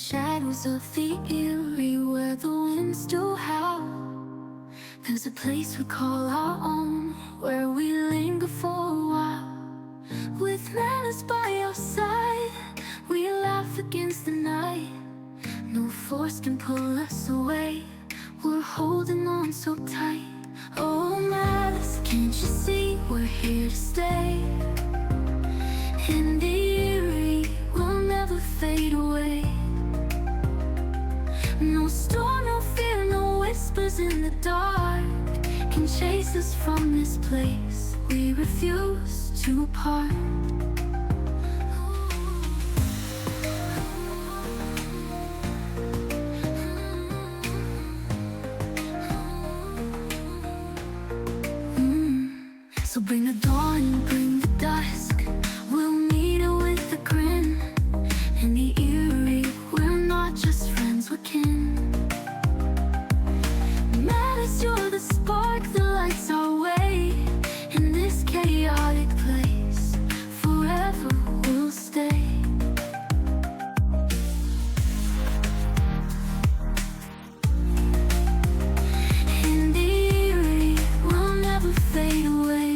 shadows of the Erie, where the winds do howl, there's a place we call our own, where we linger for a while. With manners by our side, we laugh against the night. No force can pull us away, we're holding on so tight. Oh, Malice, can't you see we're here to stay? In the Erie, we'll never fade away. No storm, no fear, no whispers in the dark can chase us from this place. We refuse to part. So bring the dawn, bring the dusk, we'll meet her with a grin. In the Erie, we're not just friends, we're kin. Malice, you're the spark that lights our way. In this chaotic place, forever we'll stay. In the Erie, we'll never fade away.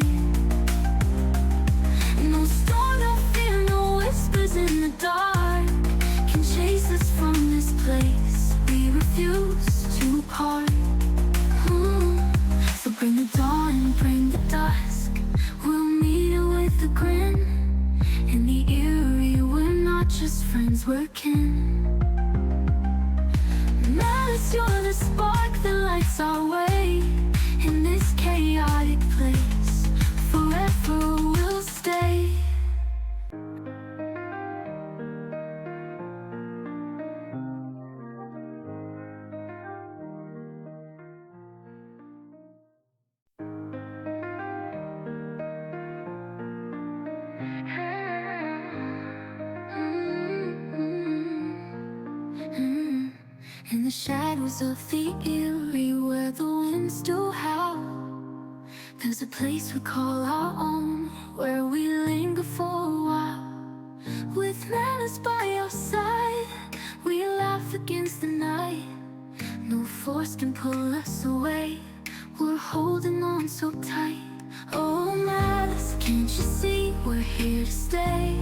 No storm, no fear, no whispers in the dark can chase us from this place. We refuse to part. So bring the dawn, bring the dusk, we'll meet her with a grin. In the Erie, we're not just friends, we're kin. Malice, you're the spark that lights our way. In this chaotic place, forever we'll stay. In the shadows of the Erie, where the winds do howl, there's a place we call our own, where we linger for a while. With manners by our side, we laugh against the night. No force can pull us away, we're holding on so tight. Oh, Malice, can't you see we're here to stay?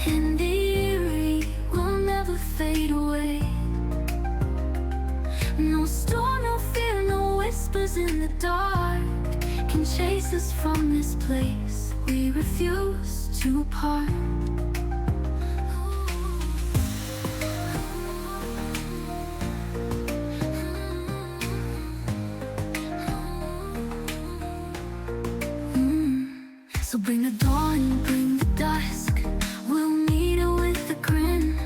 In the Erie, we'll never fade away. No storm, no fear, no whispers in the dark can chase us from this place. We refuse to part. So bring the dawn, bring the dusk, we'll meet her with a grin.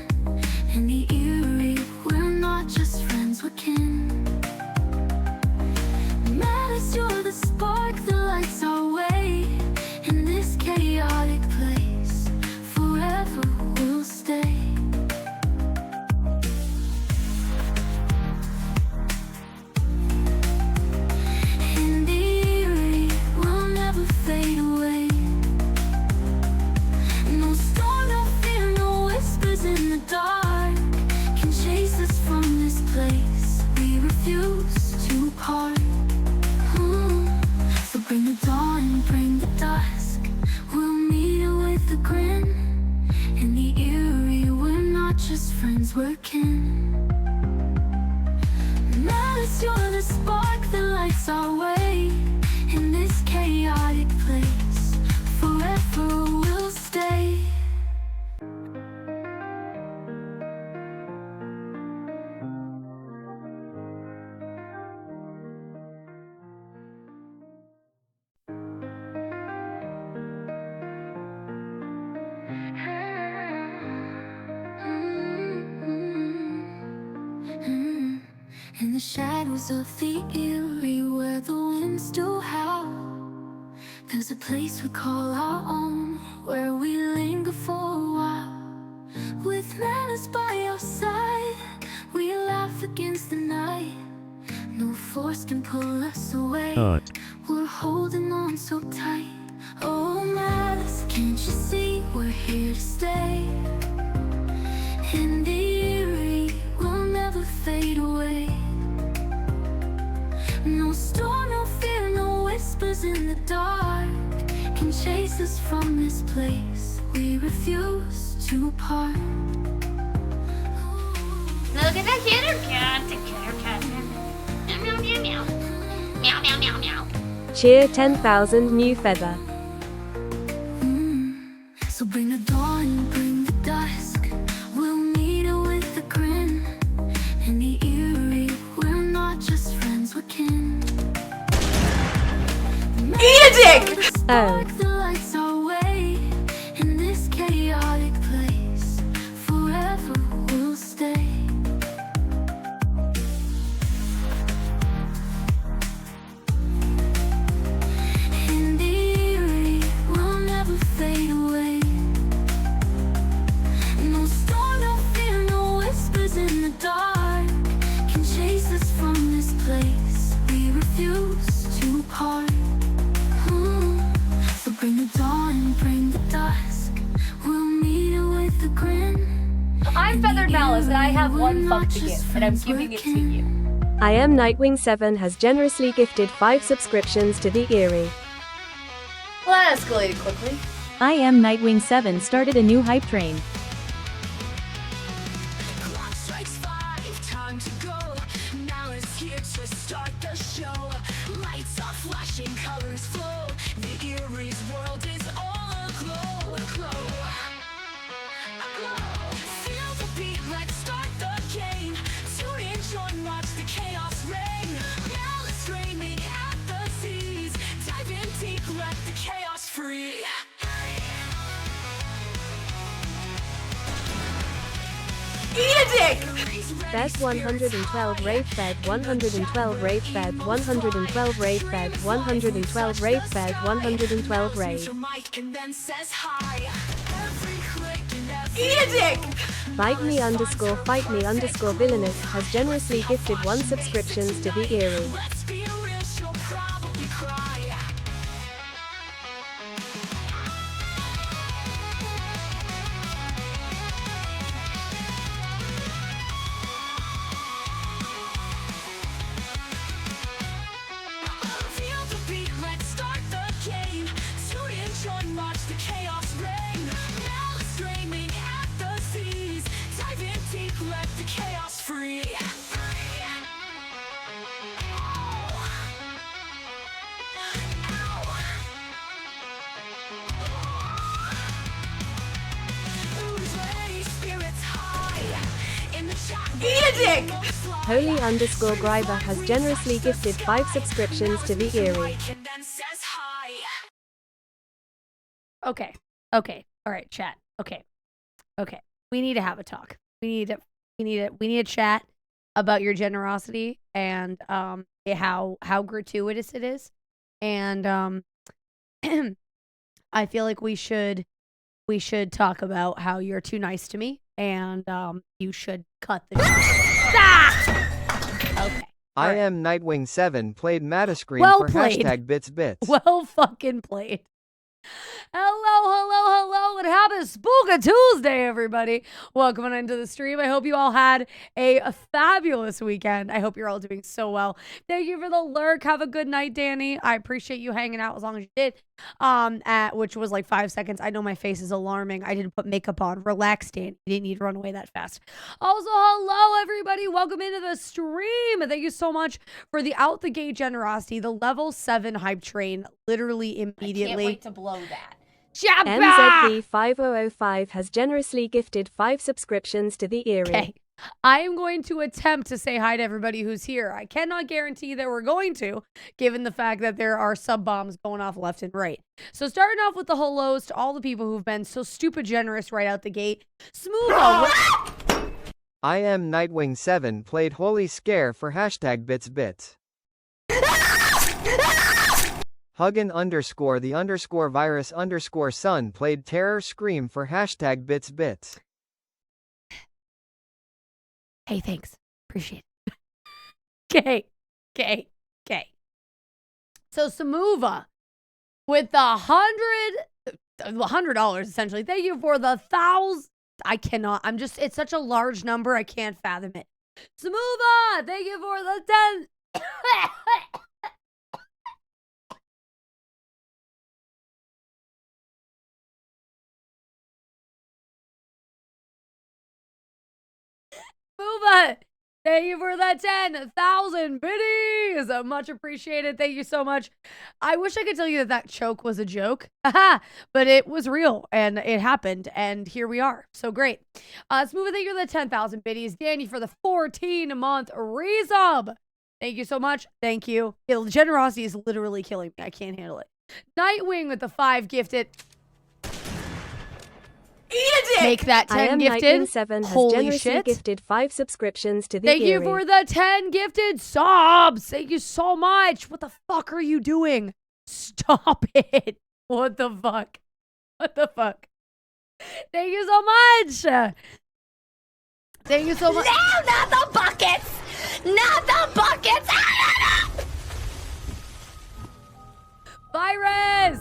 In the Erie, we're not just friends, we're kin. Malice, you're the spark that lights our way. In this chaotic place, forever we'll stay. In the Erie, we'll never fade away. No storm, no fear, no whispers in the dark can chase us from this place. We refuse to part. So bring the dawn, bring the dusk, we'll meet her with a grin. In the Erie, we're not just friends, we're kin. Malice, you're the spark that lights our way. In this chaotic place, forever we'll stay. In the shadows of the Erie, where the winds do howl, there's a place we call our own, where we linger for a while. With manners by our side, we laugh against the night. No force can pull us away, we're holding on so tight. Oh, Malice, can't you see we're here to stay? In the fade away. No storm, no fear, no whispers in the dark can chase us from this place. We refuse to part. Look at the killer cat, the killer cat. Meow, meow, meow, meow. Meow, meow, meow, meow. Cheer 10,000 new feather. So bring the dawn, bring the dusk. We'll meet her with a grin. In the eerie, we're not just friends, we're kin. Eat a dick! Spark the lights our way. In this chaotic place, forever we'll stay. In the eerie, we'll never fade away. No storm, no fear, no whispers in the dark can chase us from this place. We refuse to part. So bring the dawn, bring the dusk. We'll meet her with a grin. I'm Feathered Malice, and I have one fuck to give, and I'm giving it to you. I Am Nightwing 7 has generously gifted 5 subscriptions to the Eerie. Well, that escalated quickly. I Am Nightwing 7 started a new hype train. Clock strikes 5, time to go. Now it's here to start the show. Lights are flashing, colors flow. The Erie's world is all aglow, aglow, aglow. Feel the beat, let's start the game. Tune in, join, watch the chaos reign. Malice reigning at the seas. Dive in deep, let the chaos free. Eat a dick! Fed 112 Rave Fed 112 Rave Fed 112 Rave Fed 112 Rave Fed 112 Rave. Eat a dick! Fight me underscore villainous has generously gifted 1 subscriptions to the Eerie. Let's be real, she'll probably cry. Feel the beat, let's start the game. Tune in, join, watch the chaos reign. Malice reigning at the seas. Dive in deep, let the chaos free. Who's ready? Spirits high. In the chat. Eat a dick! Holy underscore Greiber has generously gifted 5 subscriptions to the Eerie. Okay. Okay. All right, chat. Okay. Okay. We need to have a talk. We need to chat about your generosity and how gratuitous it is. And I feel like we should talk about how you're too nice to me and you should cut the Okay. I Am Nightwing 7 played Matascreen Well for played. hashtag bits. Well fucking played. Hello, what happened? Spooka Tuesday, everybody. Welcome on into the stream. I hope you all had a fabulous weekend. I hope you're all doing so well. Thank you for the lurk. Have a good night, Danny. I appreciate you hanging out as long as you did. Which was like 5 seconds. I know my face is alarming. I didn't put makeup on. Relax, Dan. You didn't need to run away that fast. Also, hello, everybody. Welcome into the stream. Thank you so much for the out the gate generosity. The level 7 hype train literally immediately. I can't wait to blow that. MZB5005 has generously gifted 5 subscriptions to the Eerie. Okay. I am going to attempt to say hi to everybody who's here. I cannot guarantee that we're going to, given the fact that there are sub bombs going off left and right. So starting off with the hellos to all the people who've been so stupid generous right out the gate. Smooth. I Am Nightwing 7 played Holy Scare for hashtag bits. Huggin underscore the underscore virus underscore sun played Terror Scream for hashtag bits. Hey, thanks. Appreciate it. Okay. So Samuva with the $100 essentially. Thank you for the 1,000. I cannot. It's such a large number. I can't fathom it. Smootha, thank you for the 10. Smootha, thank you for the 10,000 biddies. Much appreciated. Thank you so much. I wish I could tell you that that choke was a joke, but it was real and it happened. And here we are. So great. Smootha, thank you for the 10,000 biddies. Danny for the 14-month resub. Thank you so much. Thank you. The generosity is literally killing me. I can't handle it. Nightwing with the 5 gifted. Eat a dick! Make that 10 gifted. 7 has Holy generously shit. gifted 5 subscriptions to the Thank you Eerie. for the 10 gifted subs. Thank you so much. What the fuck are you doing? Stop it. What the fuck? What the fuck? Thank you so much. Thank you so much. No, not the buckets! Not the buckets! Virus.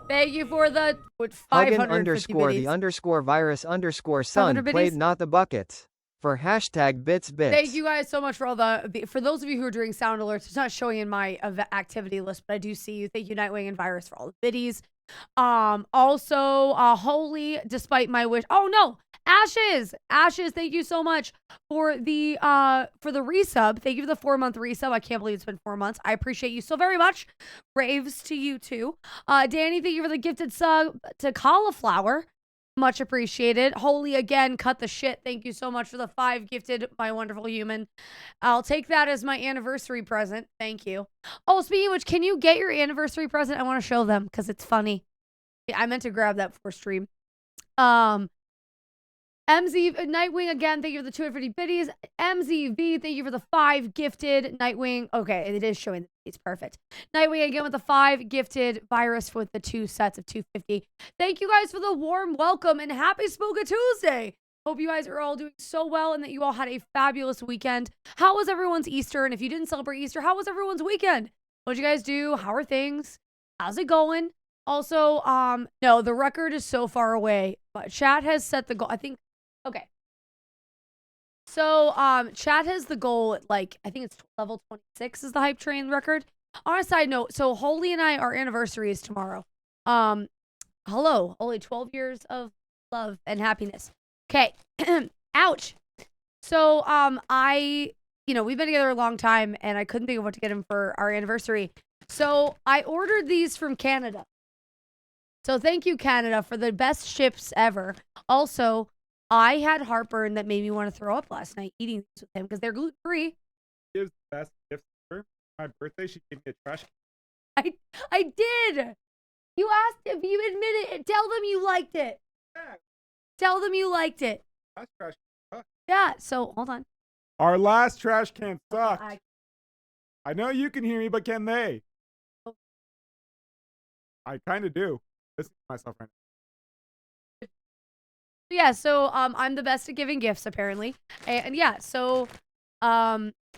Thank you for the Huggin 550 underscore biddies. the underscore virus underscore 500 sun biddies? played not the buckets. For hashtag bits bits. Thank you guys so much for all for those of you who are doing sound alerts. It's not showing in my activity list, but I do see you. Thank you, Nightwing and Virus, for all the biddies. Also, Holy, despite my wish. Oh no, Ashes, thank you so much for the resub. Thank you for the 4-month resub. I can't believe it's been 4 months. I appreciate you so very much. Braves to you too. Danny, thank you for the gifted sub to Cauliflower. Much appreciated. Holy again, cut the shit. Thank you so much for the 5 gifted, my wonderful human. I'll take that as my anniversary present. Thank you. Oh, speaking of which, can you get your anniversary present? I want to show them because it's funny. I meant to grab that before stream. MZ Nightwing again, thank you for the 250 biddies. MZV, thank you for the 5 gifted. Nightwing, okay, it is showing the biddies, perfect. Nightwing again with the 5 gifted. Virus with the 2 sets of 250. Thank you guys for the warm welcome and happy Spooka Tuesday. Hope you guys are all doing so well and that you all had a fabulous weekend. How was everyone's Easter? And if you didn't celebrate Easter, how was everyone's weekend? What'd you guys do? How are things? How's it going? Also, no, the record is so far away, but chat has set the goal. I think. Okay. So, chat has the goal at I think it's level 26 is the hype train record. On a side note, so Holy and I, our anniversary is tomorrow. Hello, only 12 years of love and happiness. Okay. Ouch. So, we've been together a long time and I couldn't think of what to get him for our anniversary. So I ordered these from Canada. So thank you, Canada, for the best ships ever. Also, I had heartburn that made me want to throw up last night eating these with him because they're gluten-free. Gives the best gift for my birthday. She gave me a trash I did. You asked if you admitted it. Tell them you liked it. can. Tell them you liked it. Last trash can. Yeah. So hold on. Our last trash can sucked. I- I know you can hear me, but can they? Oh. I kind of do. Listen to myself right Yeah, so I'm the best at giving gifts apparently. And yeah, so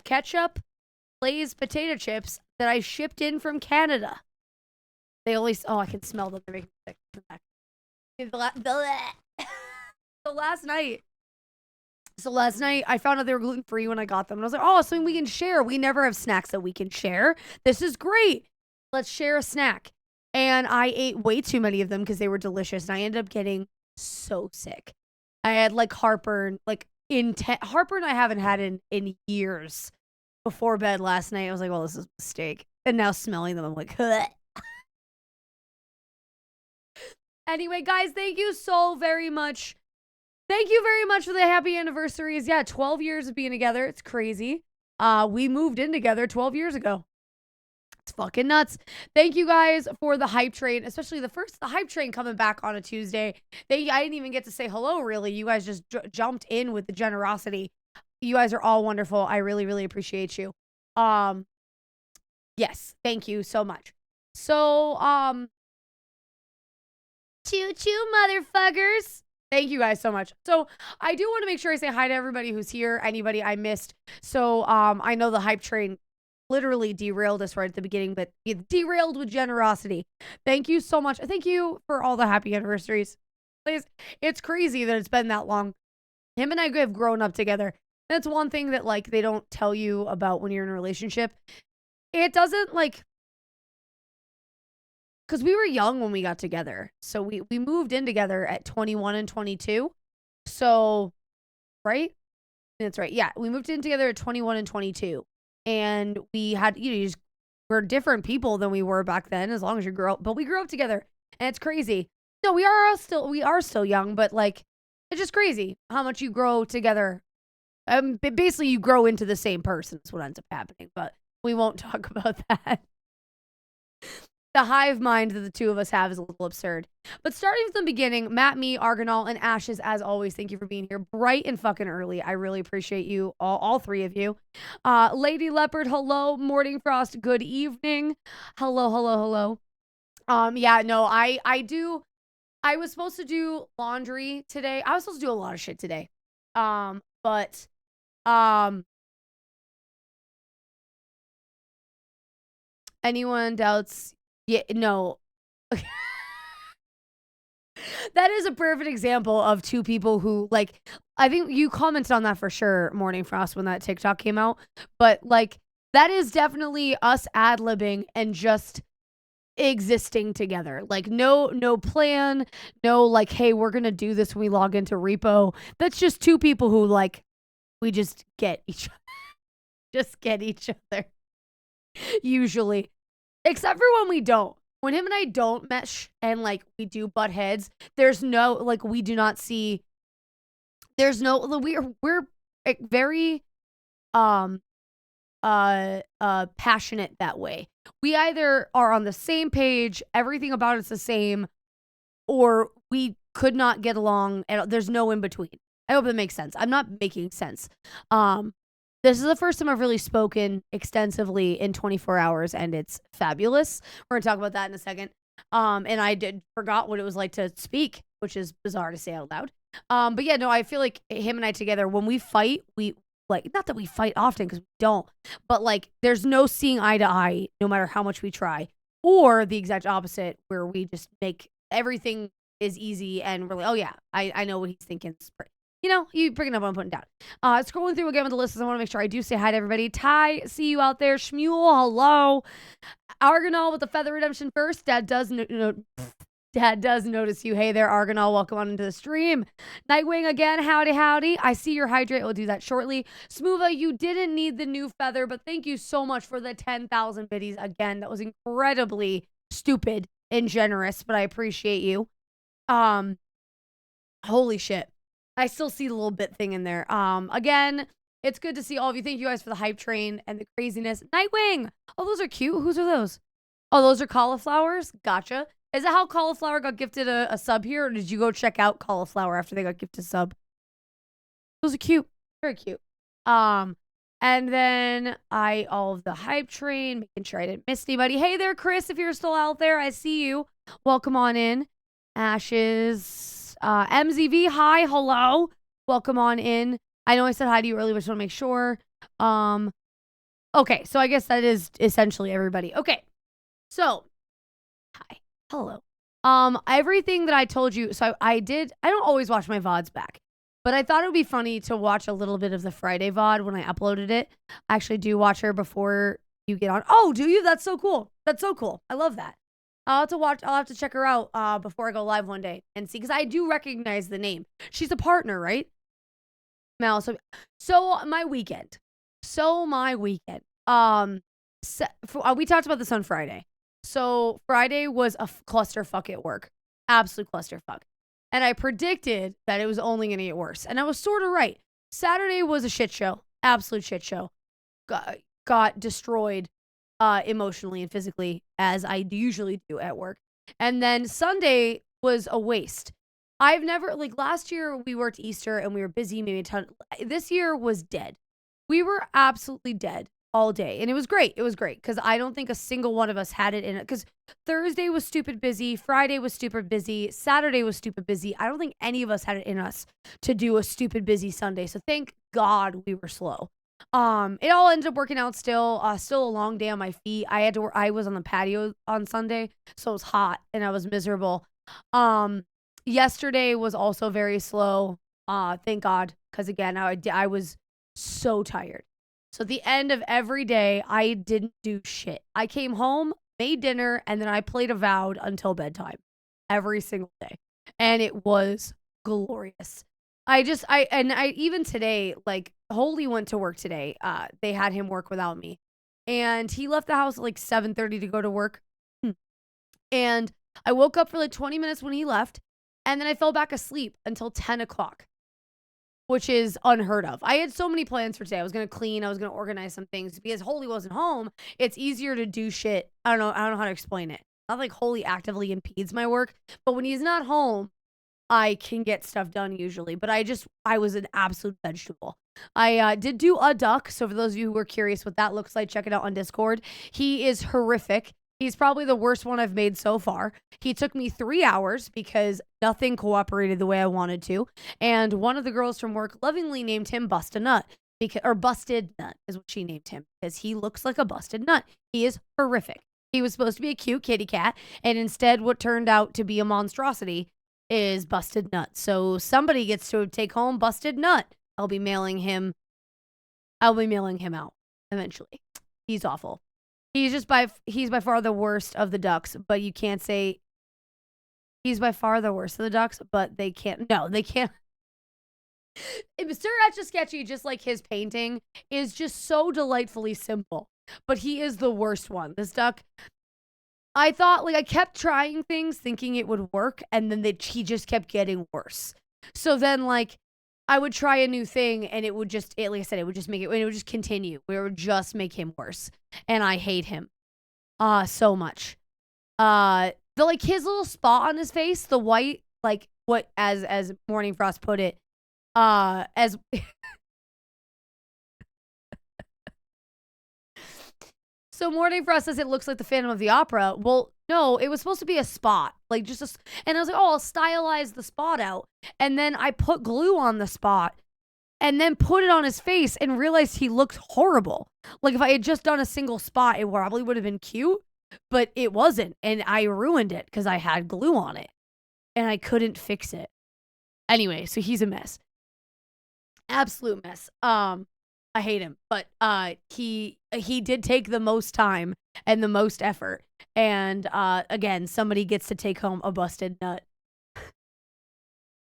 ketchup, Lay's potato chips that I shipped in from Canada. They only I can smell them. They're making me sick. So last night I found out they were gluten-free when I got them. And I was like, oh, something we can share. We never have snacks that we can share. This is great. Let's share a snack. And I ate way too many of them because they were delicious. And I ended up getting so sick. I had heartburn, heartburn I haven't had in years. Before bed last night, I was like, well, this is a mistake. And now smelling them, I'm like, huh. Anyway, guys, thank you so very much. Thank you very much for the happy anniversaries. Yeah, 12 years of being together. It's crazy. We moved in together 12 years ago. It's fucking nuts. Thank you guys for the hype train, especially the hype train coming back on a Tuesday. I didn't even get to say hello, really. You guys just jumped in with the generosity. You guys are all wonderful. I really, really appreciate you. Yes, thank you so much. So, choo-choo, motherfuckers. Thank you guys so much. So I do want to make sure I say hi to everybody who's here, anybody I missed. So I know the hype train literally derailed us right at the beginning, but it derailed with generosity. Thank you so much. Thank you for all the happy anniversaries. Please, it's crazy that it's been that long. Him and I have grown up together. That's one thing that like they don't tell you about when you're in a relationship. It doesn't like, because we were young when we got together. So we moved in together at 21 and 22. So, right? That's right. Yeah, we moved in together at 21 and 22. And we had, we're different people than we were back then, as long as you grew up. But we grew up together, and it's crazy. No, we are still young, but like, it's just crazy how much you grow together. Basically, you grow into the same person is what ends up happening. But we won't talk about that. The hive mind that the two of us have is a little absurd. But starting from the beginning, Matt, me, Argonal, and Ashes, as always, thank you for being here bright and fucking early. I really appreciate you, all three of you. Lady Leopard, hello. Morning Frost, good evening. Hello. Yeah, no, I do. I was supposed to do laundry today. I was supposed to do a lot of shit today. But anyone doubts? Yeah, no. That is a perfect example of two people who, like, I think you commented on that for sure, Morning Frost, when that TikTok came out. But, like, that is definitely us ad-libbing and just existing together. Like, no plan, no, like, hey, we're going to do this when we log into Repo. That's just two people who, like, we just get each other. Just get each other. Usually. Except for when we don't. When him and I don't mesh and like we do butt heads, there's no, like, we do not see, there's no, we're very passionate that way. We either are on the same page, everything about it's the same, or we could not get along and there's no in between. I hope that makes sense. I'm not making sense. This is the first time I've really spoken extensively in 24 hours, and it's fabulous. We're going to talk about that in a second. And I forgot what it was like to speak, which is bizarre to say out loud. But yeah, no, I feel like him and I together, when we fight, we, like, not that we fight often because we don't, but like, there's no seeing eye to eye, no matter how much we try, or the exact opposite, where we just make everything is easy and we're like, oh yeah, I know what he's thinking. You know, you picking up what I'm putting down. Scrolling through again with the list, I want to make sure I do say hi to everybody. Ty, see you out there. Shmuel, hello. Argonal with the Feather Redemption first. Dad does notice you. Hey there, Argonal. Welcome on into the stream. Nightwing again. Howdy. I see your hydrate. We'll do that shortly. Smoova, you didn't need the new feather, but thank you so much for the 10,000 biddies again. That was incredibly stupid and generous, but I appreciate you. Holy shit. I still see the little bit thing in there. Again, it's good to see all of you. Thank you guys for the hype train and the craziness. Nightwing! Oh, those are cute. Whose are those? Oh, those are cauliflowers? Gotcha. Is that how cauliflower got gifted a sub here, or did you go check out cauliflower after they got gifted a sub? Those are cute. Very cute. And then all of the hype train, making sure I didn't miss anybody. Hey there, Chris, if you're still out there, I see you. Welcome on in. Ashes... MZV, hi, hello. Welcome on in. I know I said hi to you earlier, but I just want to make sure. Okay, so I guess that is essentially everybody. Okay, so hi, hello. Everything that I told you, so I don't always watch my VODs back, but I thought it would be funny to watch a little bit of the Friday VOD when I uploaded it. I actually do watch her before you get on. Oh, do you? That's so cool. That's so cool. I love that. I'll have to check her out before I go live one day and see, because I do recognize the name. She's a partner, right? Mel. So my weekend. We talked about this on Friday. So Friday was a clusterfuck at work. Absolute clusterfuck. And I predicted that it was only going to get worse. And I was sort of right. Saturday was a shit show. Absolute shit show. Got destroyed. Emotionally and physically, as I usually do at work. And then Sunday was a waste. I've never, like, last year we worked Easter and we were busy, maybe a ton. This year was dead. We were absolutely dead all day. And it was great. It was great because I don't think a single one of us had it in it. Because Thursday was stupid busy. Friday was stupid busy. Saturday was stupid busy. I don't think any of us had it in us to do a stupid busy Sunday. So thank God we were slow. It all ended up working out still a long day on my feet. I was on the patio on Sunday, so it was hot and I was miserable. Yesterday was also very slow. Thank God. Cause again, I was so tired. So at the end of every day, I didn't do shit. I came home, made dinner, and then I played Avowed until bedtime every single day. And it was glorious. Even today, like Holy went to work today. They had him work without me. And he left the house at like 7:30 to go to work. And I woke up for like 20 minutes when he left. And then I fell back asleep until 10 o'clock, which is unheard of. I had so many plans for today. I was going to clean. I was going to organize some things. Because Holy wasn't home, it's easier to do shit. I don't know how to explain it. Not like Holy actively impedes my work. But when he's not home, I can get stuff done usually. But I was an absolute vegetable. I did do a duck. So for those of you who are curious what that looks like, check it out on Discord. He is horrific. He's probably the worst one I've made so far. He took me 3 hours because nothing cooperated the way I wanted to. And one of the girls from work lovingly named him Bust a Nut. Busted Nut is what she named him. Because he looks like a busted nut. He is horrific. He was supposed to be a cute kitty cat. And instead what turned out to be a monstrosity is Busted Nut. So somebody gets to take home Busted Nut. I'll be mailing him out eventually. He's awful. He's by far the worst of the ducks, but you can't say he's by far the worst of the ducks, but they can't. Mr. Etch-a-Sketchy, just like his painting, is just so delightfully simple, but he is the worst one. This duck, I thought, like, I kept trying things thinking it would work, and then he just kept getting worse. So then, like, I would try a new thing and it would just, like I said, it would just continue. It would just make him worse. And I hate him so much. Like his little spot on his face, the white, like what, as Morning Frost put it, as so Morning Frost says it looks like the Phantom of the Opera. Well, no, it was supposed to be a spot, like and I was like, oh, I'll stylize the spot out. And then I put glue on the spot and then put it on his face and realized he looked horrible. Like if I had just done a single spot, it probably would have been cute, but it wasn't. And I ruined it because I had glue on it and I couldn't fix it. Anyway, so he's a mess. Absolute mess. I hate him, but he did take the most time and the most effort. And again, somebody gets to take home a busted nut.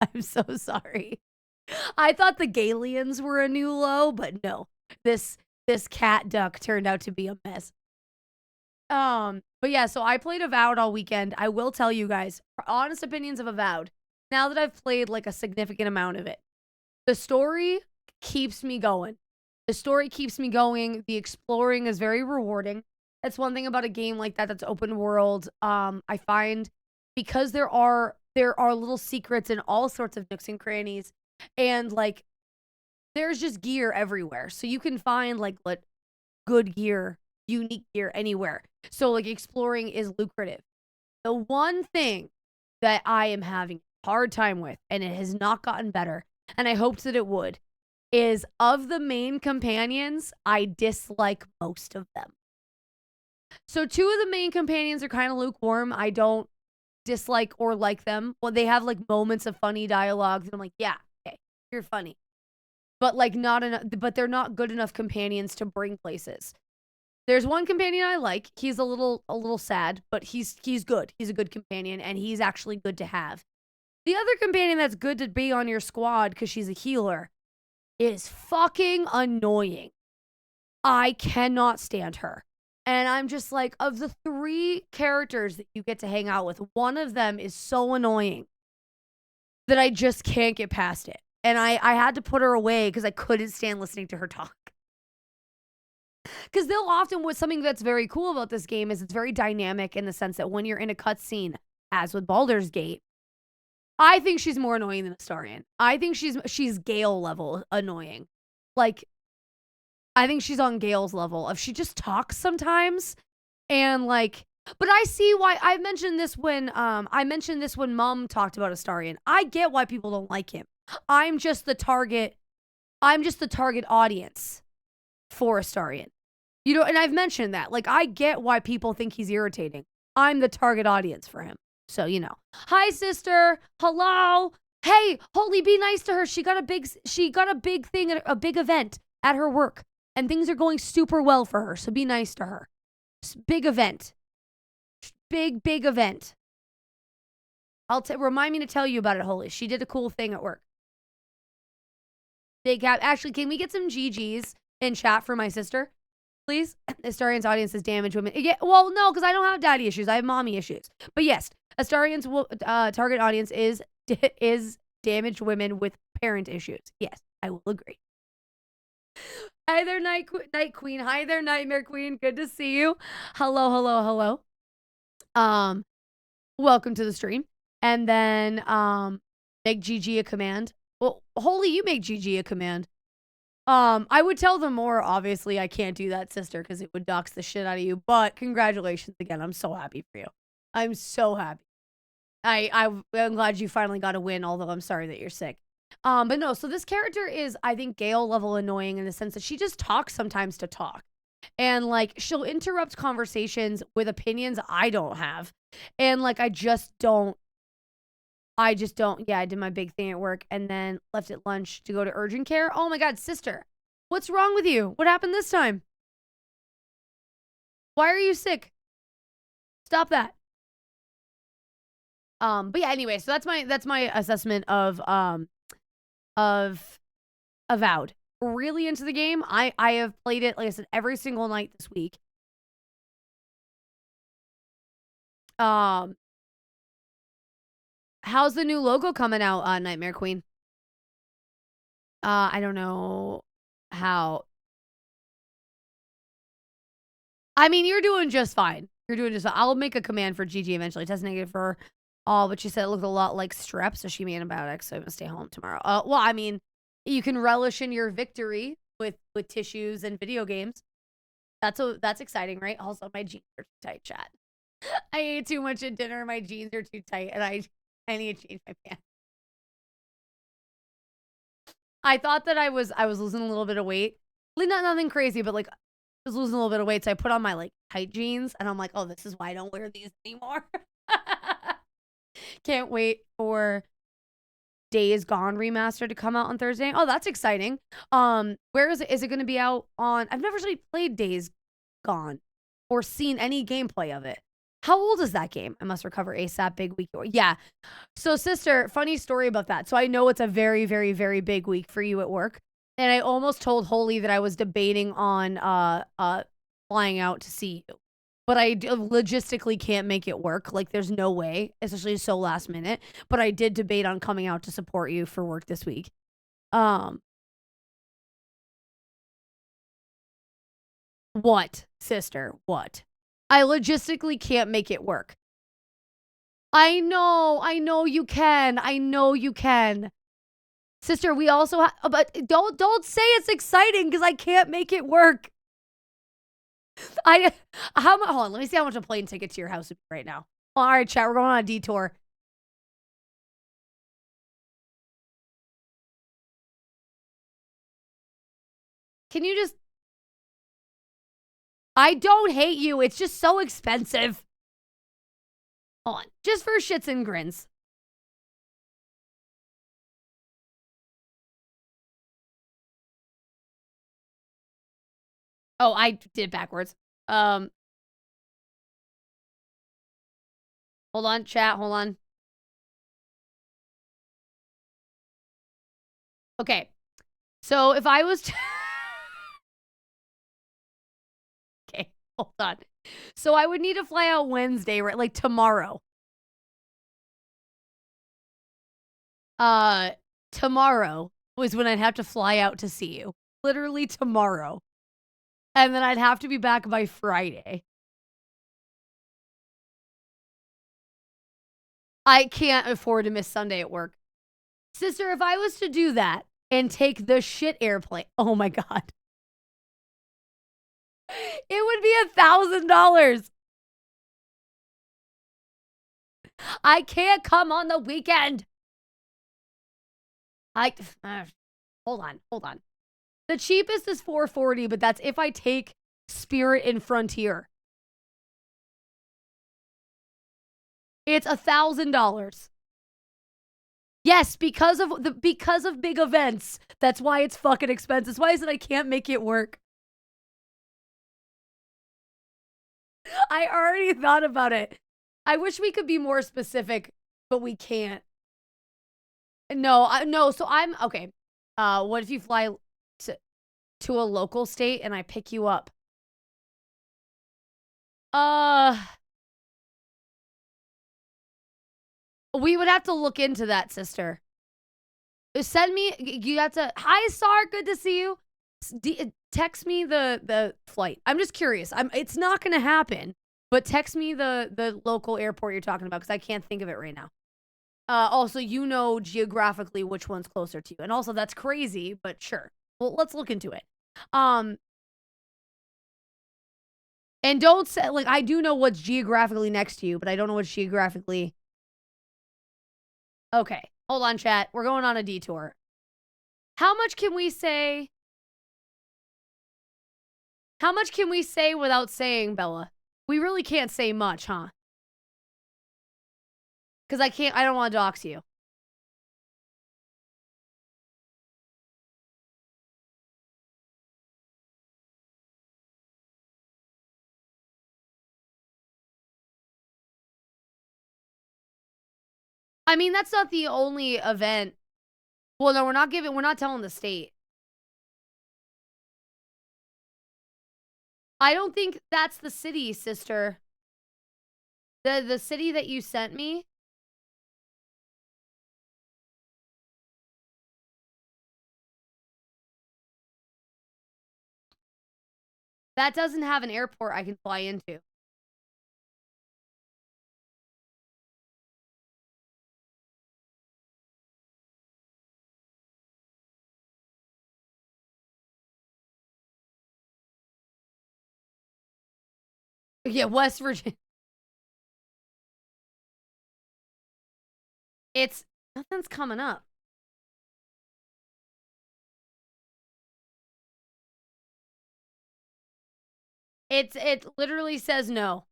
I'm so sorry. I thought the Galians were a new low, but no. This cat duck turned out to be a mess. But yeah, so I played Avowed all weekend. I will tell you guys, honest opinions of Avowed. Now that I've played like a significant amount of it, the story keeps me going. The story keeps me going. The exploring is very rewarding. That's one thing about a game like that that's open world. I find because there are little secrets in all sorts of nooks and crannies, and like there's just gear everywhere. So you can find like good gear, unique gear anywhere. So like exploring is lucrative. The one thing that I am having a hard time with, and it has not gotten better, and I hoped that it would, is of the main companions, I dislike most of them. So 2 of the main companions are kind of lukewarm. I don't dislike or like them. Well, they have like moments of funny dialogue, and I'm like, yeah, okay, you're funny. But like not enough, but they're not good enough companions to bring places. There's one companion I like. He's a little sad, but he's good. He's a good companion, and he's actually good to have. The other companion that's good to be on your squad because she's a healer is fucking annoying. I cannot stand her. And I'm just like, of the 3 characters that you get to hang out with, one of them is so annoying that I just can't get past it. And I had to put her away because I couldn't stand listening to her talk. Because they'll often, with something that's very cool about this game is it's very dynamic in the sense that when you're in a cutscene, as with Baldur's Gate, I think she's more annoying than Astarion. I think she's Gale level annoying. Like, I think she's on Gale's level of she just talks sometimes. And like, but I see why. I mentioned this when Mom talked about Astarion. I get why people don't like him. I'm just the target audience for Astarion. You know, and I've mentioned that. Like, I get why people think he's irritating. I'm the target audience for him. So, you know. Hi, sister. Hello. Hey, Holy, be nice to her. She got a big thing, a big event. at her work, and things are going super well for her. So be nice to her. Big event. Big event. Remind me to tell you about it, Holy. She did a cool thing at work. Big cap. Actually, can we get some GGs in chat for my sister, please? Astarian's audience is damaged women. Yeah, well, no, because I don't have daddy issues. I have mommy issues. But yes, Astarian's target audience is damaged women with parent issues. Yes, I will agree. Hi there, Night Queen. Hi there, Nightmare Queen. Good to see you. Hello. Welcome to the stream. And then make GG a command. Well, Holy, you make GG a command. I would tell them more. Obviously, I can't do that, sister, because it would dox the shit out of you. But congratulations again. I'm so happy for you. I'm so happy. I'm glad you finally got a win, although I'm sorry that you're sick. But no, so this character is, I think, Gale level annoying in the sense that she just talks sometimes to talk. And, like, she'll interrupt conversations with opinions I don't have. And, like, I just don't. Yeah, I did my big thing at work and then left at lunch to go to urgent care. Oh, my God, sister. What's wrong with you? What happened this time? Why are you sick? Stop that. But yeah, anyway, so that's my assessment of Avowed. Really into the game. I have played it, like I said, every single night this week. How's the new logo coming out, Nightmare Queen? I don't know how. I mean, you're doing just fine. You're doing just fine. I'll make a command for GG eventually. Test negative for all, but she said it looked a lot like strep, so she made antibiotics, so I'm gonna stay home tomorrow. Well, I mean, you can relish in your victory with tissues and video games. That's exciting, right? Also, my jeans are too tight, chat. I ate too much at dinner. My jeans are too tight, and I need to change my pants. I thought that I was losing a little bit of weight. Like, nothing crazy, but like I was losing a little bit of weight, so I put on my like tight jeans, and I'm like, oh, this is why I don't wear these anymore. Can't wait for Days Gone remastered to come out on Thursday. Oh, that's exciting. Where is it? Is it going to be out on? I've never actually played Days Gone or seen any gameplay of it. How old is that game? I must recover ASAP. Big week. Yeah. So, sister, funny story about that. So I know it's a very, very, very big week for you at work. And I almost told Holy that I was debating on flying out to see you. But I logistically can't make it work. Like, there's no way, especially so last minute. But I did debate on coming out to support you for work this week. What, sister? What? I logistically can't make it work. I know you can. I know you can. Sister, we also have, but don't say it's exciting because I can't make it work. Hold on, let me see how much a plane ticket to your house would be right now. All right, chat, we're going on a detour. Can you just... I don't hate you. It's just so expensive. Hold on. Just for shits and grins. Oh, I did it backwards. Hold on, chat. Hold on. Okay. So if I was... Okay, hold on. So I would need to fly out Wednesday, right? Like tomorrow. Tomorrow was when I'd have to fly out to see you. Literally tomorrow. And then I'd have to be back by Friday. I can't afford to miss Sunday at work. Sister, if I was to do that and take the shit airplane, oh my God. It would be $1,000. I can't come on the weekend. Hold on. The cheapest is $440, but that's if I take Spirit and Frontier. It's $1,000. Yes, because of big events. That's why it's fucking expensive. That's why I said I can't make it work. I already thought about it. I wish we could be more specific, but we can't. No. So I'm okay. What if you fly to a local state and I pick you up? We would have to look into that, sister. Send me. You have to. Hi, Sar. Good to see you. Text me the flight. I'm just curious. It's not gonna happen, but text me the local airport you're talking about because I can't think of it right now. Also, you know geographically which one's closer to you, and also that's crazy, but sure. Well, let's look into it. And don't say like I do know what's geographically next to you, but I don't know what's geographically. Okay, hold on, chat. We're going on a detour. How much can we say? How much can we say without saying, Bella? We really can't say much, huh? Because I don't want to dox you. I mean, that's not the only event. Well, no, we're not telling the state. I don't think that's the city, sister. The city that you sent me. That doesn't have an airport I can fly into. Yeah, West Virginia. Nothing's coming up. It literally says no.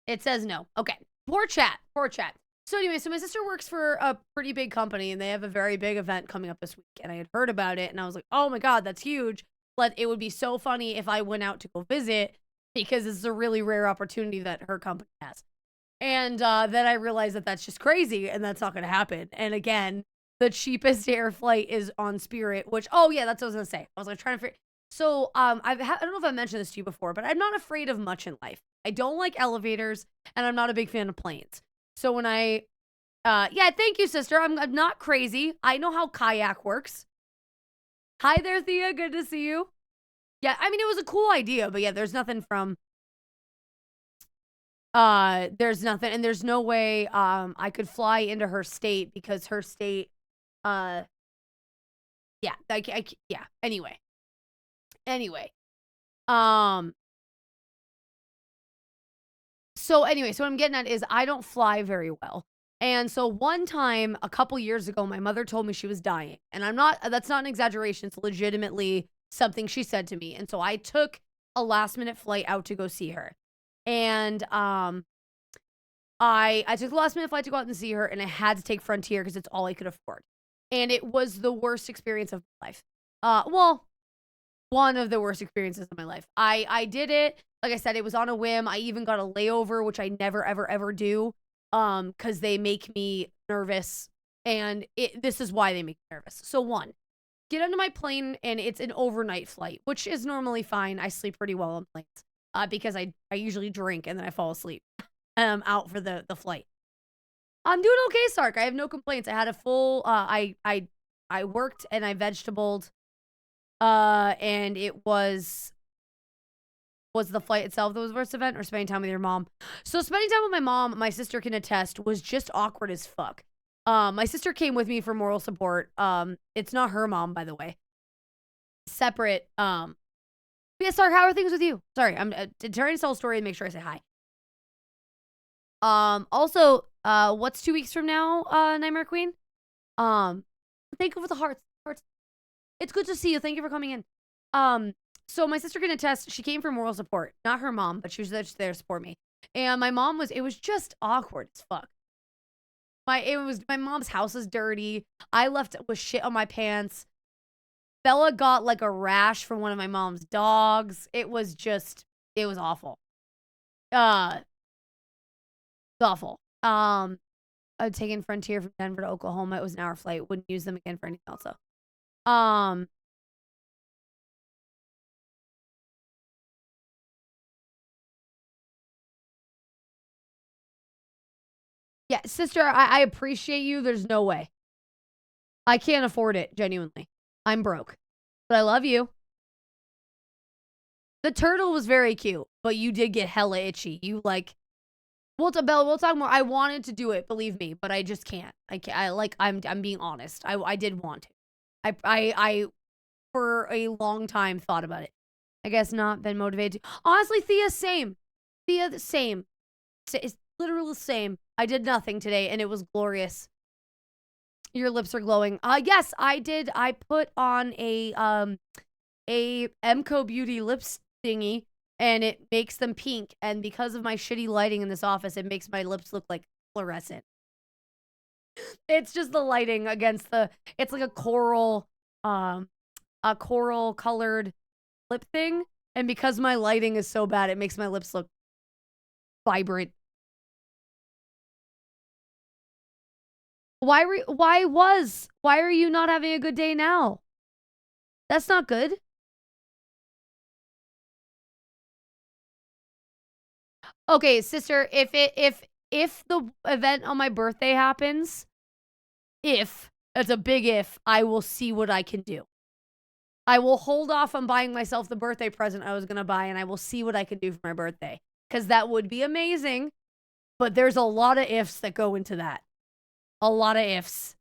It says no. Okay. Poor chat. So anyway, so my sister works for a pretty big company and they have a very big event coming up this week. And I had heard about it and I was like, oh my God, that's huge. But it would be so funny if I went out to go visit because this is a really rare opportunity that her company has. And then I realized that that's just crazy and that's not going to happen. And again, the cheapest air flight is on Spirit, which, oh yeah, that's what I was going to say. I was like trying to figure. So I don't know if I mentioned this to you before, but I'm not afraid of much in life. I don't like elevators and I'm not a big fan of planes. So when yeah, thank you, sister. I'm not crazy. I know how kayak works. Hi there, Thea. Good to see you. Yeah, I mean, it was a cool idea, but yeah, there's nothing from, there's nothing, and there's no way, I could fly into her state because her state, yeah, yeah, anyway, so anyway, so what I'm getting at is I don't fly very well. And so one time, a couple years ago, my mother told me she was dying. And that's not an exaggeration. It's legitimately something she said to me. And so I took a last minute flight out to go see her. And I took the last minute flight to go out and see her. And I had to take Frontier because it's all I could afford. And it was the worst experience of my life. Well, one of the worst experiences of my life. I did it. Like I said, it was on a whim. I even got a layover, which I never, ever, ever do. Because they make me nervous. And this is why they make me nervous. So one, get onto my plane and it's an overnight flight, which is normally fine. I sleep pretty well on planes. Because I usually drink and then I fall asleep. Out for the flight. I'm doing okay, Sark. I have no complaints. I had a full I worked and I vegetabled. And it was the flight itself that was the worst event or spending time with your mom? So spending time with my mom, my sister can attest, was just awkward as fuck. My sister came with me for moral support. It's not her mom, by the way. Separate. Yeah, sorry, how are things with you? Sorry, I'm trying to tell a story and make sure I say hi. Also, what's 2 weeks from now, Nightmare Queen? Thank you for the hearts. It's good to see you. Thank you for coming in. So my sister can attest, she came for moral support. Not her mom, but she was just there to support me. And my mom it was just awkward as fuck. My mom's house is dirty. I left with shit on my pants. Bella got like a rash from one of my mom's dogs. It was awful. It's awful. I'd taken Frontier from Denver to Oklahoma. It was an hour flight. Wouldn't use them again for anything else though. Yeah, sister, I appreciate you. There's no way. I can't afford it, genuinely. I'm broke. But I love you. The turtle was very cute, but you did get hella itchy. You like, we'll talk more. I wanted to do it, believe me, but I just can't. I'm being honest. I did want to. I for a long time thought about it. I guess not been motivated to. Honestly, Thea, same. Thea, the same. It's literally the same. I did nothing today, and it was glorious. Your lips are glowing. Yes, I did. I put on a Emco Beauty lips thingy, and it makes them pink. And because of my shitty lighting in this office, it makes my lips look like fluorescent. It's just the lighting against it's like a coral colored lip thing. And because my lighting is so bad, it makes my lips look vibrant. Why are you not having a good day now? That's not good. Okay, sister, if the event on my birthday happens, if it's a big if, I will see what I can do. I will hold off on buying myself the birthday present I was going to buy, and I will see what I can do for my birthday. Because that would be amazing. But there's a lot of ifs that go into that. A lot of ifs.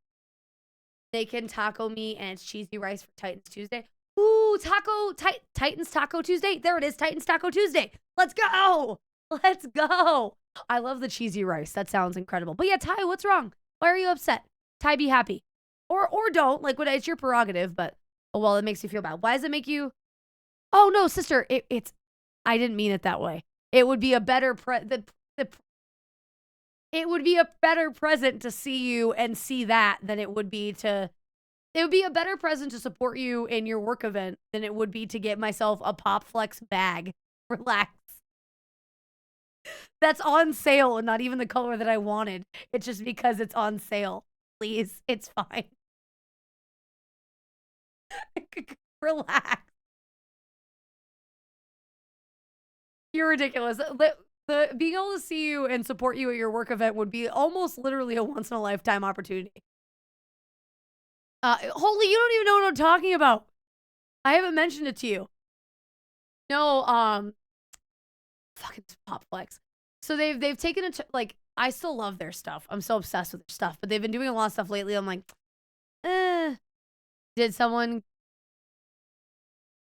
They can taco me, and it's cheesy rice for Titans Tuesday. Ooh, Titans Taco Tuesday. There it is, Titans Taco Tuesday. Let's go. Let's go. I love the cheesy rice. That sounds incredible. But yeah, Ty, what's wrong? Why are you upset? Ty, be happy. Or don't. Like, it's your prerogative, but oh, well, it makes you feel bad. Why does it make you? Oh, no, sister. I didn't mean it that way. It would be a better it would be a better present to see you and see that than it would be to. It would be a better present to support you in your work event than it would be to get myself a Pop Flex bag. Relax. That's on sale and not even the color that I wanted. It's just because it's on sale. Please, it's fine. Relax. You're ridiculous. The being able to see you and support you at your work event would be almost literally a once in a lifetime opportunity. Holy, you don't even know what I'm talking about. I haven't mentioned it to you. No, fucking Pop Flex. So they've taken it to, like, I still love their stuff. I'm so obsessed with their stuff, but they've been doing a lot of stuff lately. I'm like,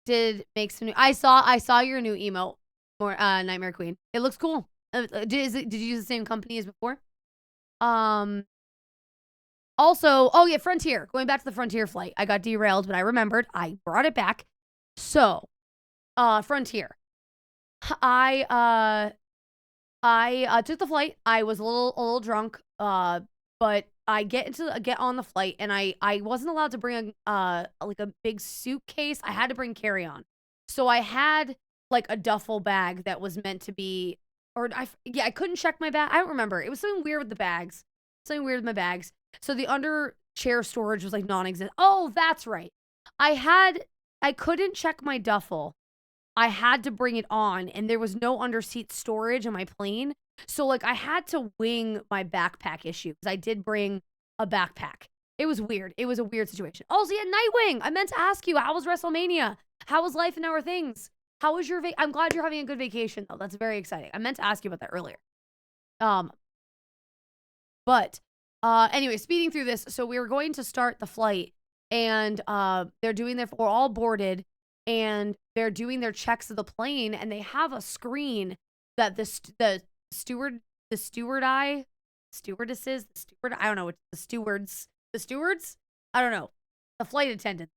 did make some new, I saw your new emote, more Nightmare Queen. It looks cool. Did you use the same company as before? Also, oh yeah, Frontier. Going back to the Frontier flight. I got derailed, but I remembered. I brought it back. So, Frontier. I took the flight. I was a little drunk. But I get on the flight, and I wasn't allowed to bring like a big suitcase. I had to bring carry-on. So I had like a duffel bag that was meant to be, I couldn't check my bag. I don't remember. It was something weird with the bags. Something weird with my bags. So the under chair storage was like non-existent. Oh, that's right. I couldn't check my duffel. I had to bring it on, and there was no underseat storage on my plane. So, like, I had to wing my backpack issue because I did bring a backpack. It was weird. It was a weird situation. Also, yeah, Nightwing. I meant to ask you, how was WrestleMania? How was life and our things? How was your I'm glad you're having a good vacation, though. That's very exciting. I meant to ask you about that earlier. But anyway, speeding through this. So we were going to start the flight, and we're all boarded, and they're doing their checks of the plane, and they have a screen that the stewards, I don't know, the stewards, I don't know, the flight attendants,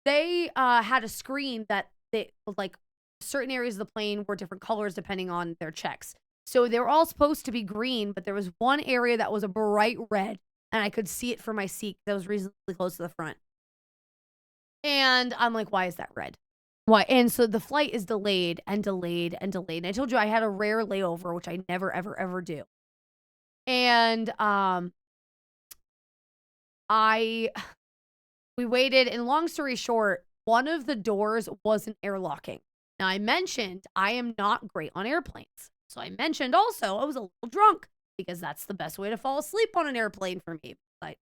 they had a screen that they, like, certain areas of the plane were different colors depending on their checks. So they were all supposed to be green, but there was one area that was a bright red, and I could see it from my seat that was reasonably close to the front. And I'm like, why is that red? Why? And so the flight is delayed and delayed and delayed. And I told you I had a rare layover, which I never, ever, ever do. And we waited, and long story short, one of the doors wasn't airlocking. Now, I mentioned I am not great on airplanes. So I mentioned also I was a little drunk because that's the best way to fall asleep on an airplane for me. Like,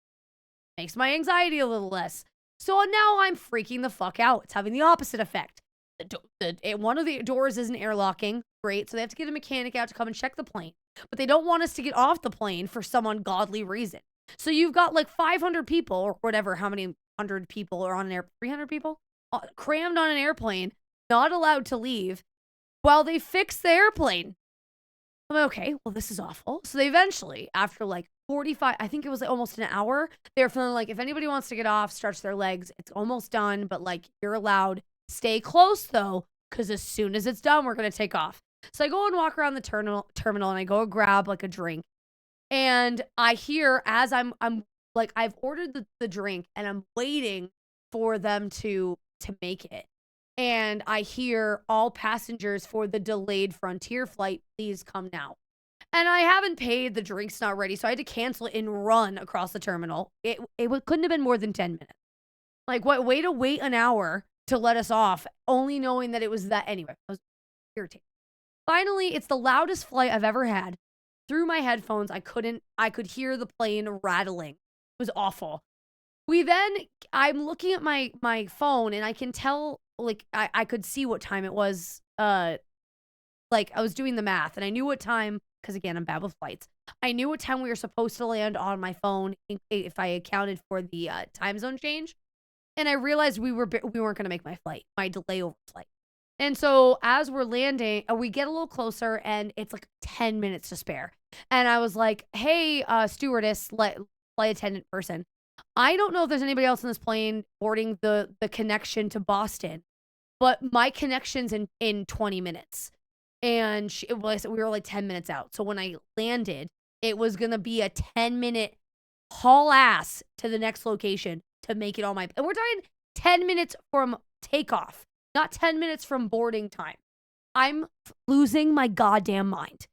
makes my anxiety a little less. So now I'm freaking the fuck out. It's having the opposite effect. One of the doors isn't airlocking. Great. So they have to get a mechanic out to come and check the plane. But they don't want us to get off the plane for some ungodly reason. So you've got like 500 people or whatever, how many 100 people are on an 300 people? Crammed on an airplane, not allowed to leave while they fix the airplane. I'm like, okay, well, this is awful. So they eventually, after like 45, I think it was like almost an hour, they're feeling like if anybody wants to get off, stretch their legs. It's almost done, but like you're allowed. Stay close though, because as soon as it's done, we're going to take off. So I go and walk around the terminal and I go grab like a drink. And I hear as I'm like, I've ordered the drink and I'm waiting for them to make it. And I hear all passengers for the delayed Frontier flight, please come now. And I haven't paid, the drink's not ready, so I had to cancel it and run across the terminal. It couldn't have been more than 10 minutes. Like, what? Way to wait an hour to let us off, only knowing that it was that. Anyway, I was irritated. Finally, it's the loudest flight I've ever had. Through my headphones, I could hear the plane rattling. It was awful. I'm looking at my phone and I can tell, like, I could see what time it was. Like, I was doing the math and I knew what time, because again, I'm bad with flights. I knew what time we were supposed to land on my phone if I accounted for the time zone change. And I realized we weren't going to make my delay over flight. And so as we're landing, we get a little closer and it's like 10 minutes to spare. And I was like, hey, stewardess, flight attendant person, I don't know if there's anybody else on this plane boarding the connection to Boston, but my connection's in 20 minutes. And we were like 10 minutes out. So when I landed, it was going to be a 10-minute haul ass to the next location to make it on my... And we're talking 10 minutes from takeoff, not 10 minutes from boarding time. I'm losing my goddamn mind.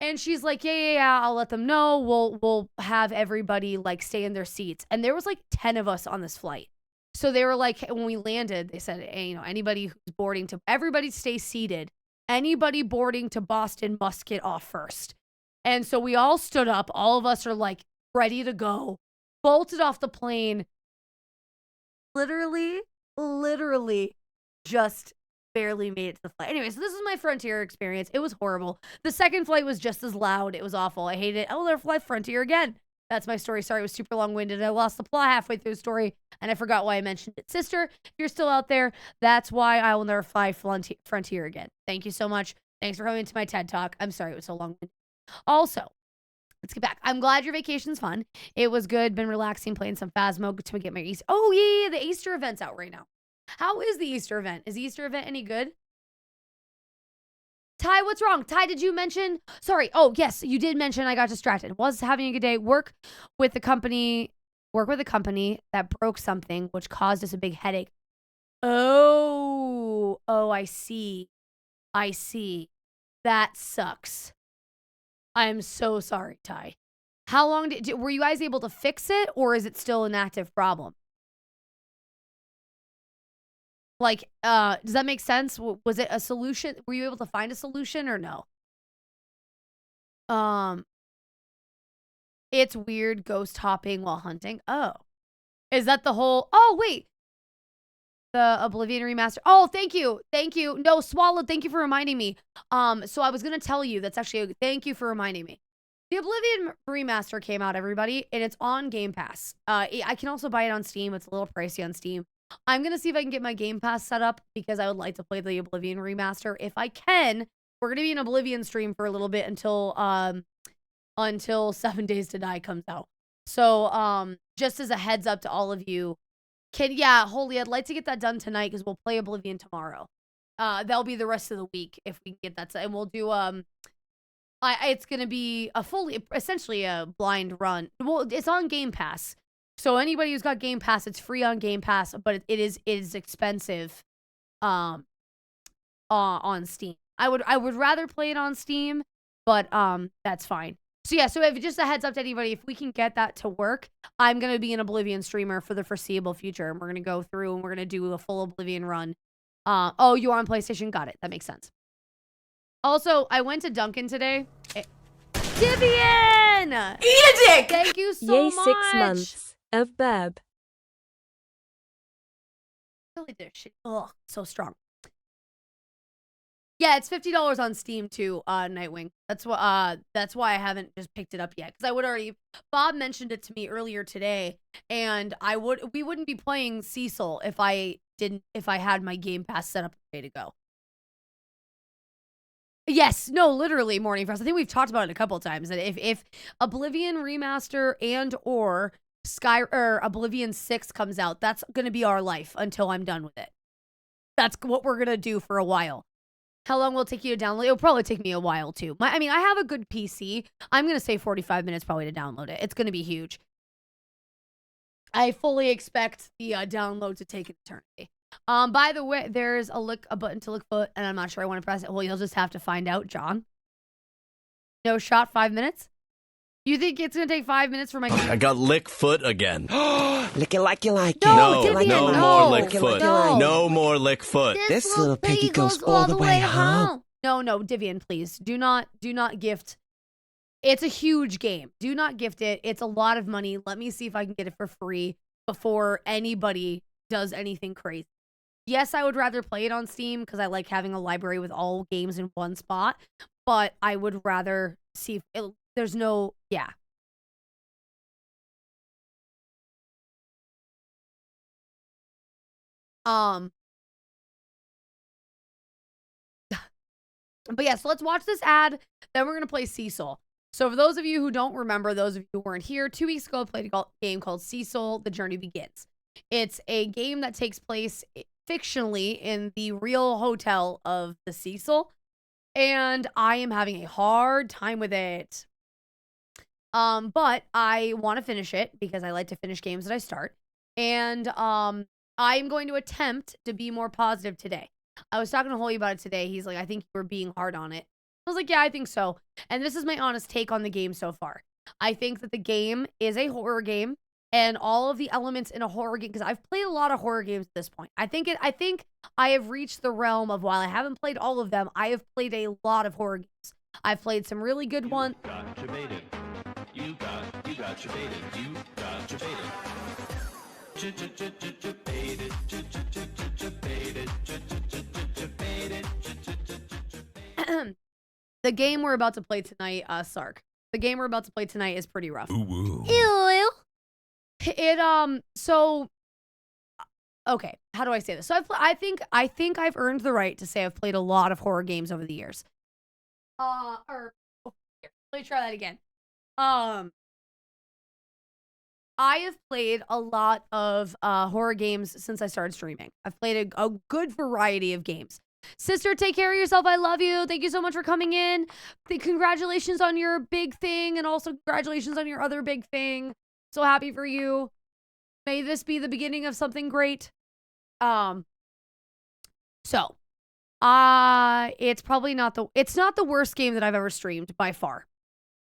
And she's like, yeah, I'll let them know. We'll have everybody like stay in their seats. And there was like 10 of us on this flight. So they were like, when we landed, they said, hey, anybody who's boarding to... Everybody stay seated. Anybody boarding to Boston must get off first. And so we all stood up. All of us are like ready to go. Bolted off the plane. Literally just barely made it to the flight. Anyway, so this is my Frontier experience. It was horrible. The second flight was just as loud. It was awful. I hated it. Oh, they're flying Frontier again. That's my story. Sorry, it was super long-winded. I lost the plot halfway through the story, and I forgot why I mentioned it. Sister, if you're still out there, that's why I will never fly Frontier again. Thank you so much. Thanks for coming to my TED Talk. I'm sorry it was so long-winded. Also, let's get back. I'm glad your vacation's fun. It was good. Been relaxing, playing some Phasmo to get my Easter. Oh, yeah, the Easter event's out right now. How is the Easter event? Is the Easter event any good? Ty, what's wrong? Ty, did you mention? Sorry. Oh, yes, you did mention. I got distracted. Was having a good day. Work with a company that broke something, which caused us a big headache. Oh, I see. That sucks. I'm so sorry, Ty. How long were you guys able to fix it, or is it still an active problem? Like, does that make sense? Was it a solution? Were you able to find a solution or no? It's weird ghost hopping while hunting. Oh, is that the whole? Oh, wait. The Oblivion remaster. Oh, thank you. No, Swallowed. Thank you for reminding me. So I was gonna tell you. That's actually. Thank you for reminding me. The Oblivion remaster came out, everybody, and it's on Game Pass. I can also buy it on Steam. It's a little pricey on Steam. I'm going to see if I can get my Game Pass set up because I would like to play the Oblivion remaster. If I can, we're going to be in Oblivion stream for a little bit until 7 Days to Die comes out. So, just as a heads up to all of you, Holy, I'd like to get that done tonight because we'll play Oblivion tomorrow. That'll be the rest of the week if we can get that set. And we'll do, It's going to be essentially a blind run. Well, it's on Game Pass. So anybody who's got Game Pass, it's free on Game Pass, but it is expensive on Steam. I would rather play it on Steam, but that's fine. So yeah, so if just a heads up to anybody, if we can get that to work, I'm going to be an Oblivion streamer for the foreseeable future. And we're going to go through and we're going to do a full Oblivion run. Oh, you are on PlayStation? Got it. That makes sense. Also, I went to Dunkin' today. Vivian! Eat a dick! Thank you so Yay much. 6 months of burb. Really this shit. Ugh, so strong. Yeah, it's $50 on Steam too, Nightwing. That's why I haven't just picked it up yet. Because I would already Bob mentioned it to me earlier today, and we wouldn't be playing Cecil if I had my Game Pass set up ready to go. Yes, no, literally, Morning Frost. I think we've talked about it a couple of times. That if Oblivion Remaster and or Oblivion 6 comes out, that's gonna be our life until I'm done with it. That's what we're gonna do for a while. How long will it take you to download? It'll probably take me a while too. I have a good PC. I'm gonna say 45 minutes probably to download it. It's gonna be huge. I fully expect the download to take an eternity. By the way, there's a button to look foot, and I'm not sure I want to press it. Well, you'll just have to find out, John. No shot, 5 minutes? You think it's gonna take 5 minutes for my I got lick foot again. Lick it like you like it. No, No, Vivian, no no. more lick No. foot. No. No more lick foot. This little piggy goes all the way home. No, Divian, please. Do not gift. It's a huge game. Do not gift it. It's a lot of money. Let me see if I can get it for free before anybody does anything crazy. Yes, I would rather play it on Steam because I like having a library with all games in one spot, but I would rather see if there's no, yeah. But yeah, so let's watch this ad, then we're going to play Cecil. So for those of you who don't remember, those of you who weren't here, 2 weeks ago I played a game called Cecil, The Journey Begins. It's a game that takes place fictionally in the real hotel of the Cecil, and I am having a hard time with it. But I want to finish it because I like to finish games that I start, and I'm going to attempt to be more positive today. I was talking to Holly about it today. He's like, I think you were being hard on it. I was like, yeah, I think so. And this is my honest take on the game so far. I think that the game is a horror game, and all of the elements in a horror game, because I've played a lot of horror games at this point. I think I have reached the realm of, while I haven't played all of them, I have played a lot of horror games. I've played some really good ones. You got your baited. You got your baited. The game we're about to play tonight, Sark. The game we're about to play tonight is pretty rough. Ooh. Ew. So, okay, how do I say this? So I think I've earned the right to say I've played a lot of horror games over the years. Let me try that again. I have played a lot of horror games since I started streaming. I've played a good variety of games. Sister, take care of yourself. I love you. Thank you so much for coming in. Congratulations on your big thing, and also congratulations on your other big thing. So happy for you. May this be the beginning of something great. It's probably not the worst game that I've ever streamed by far.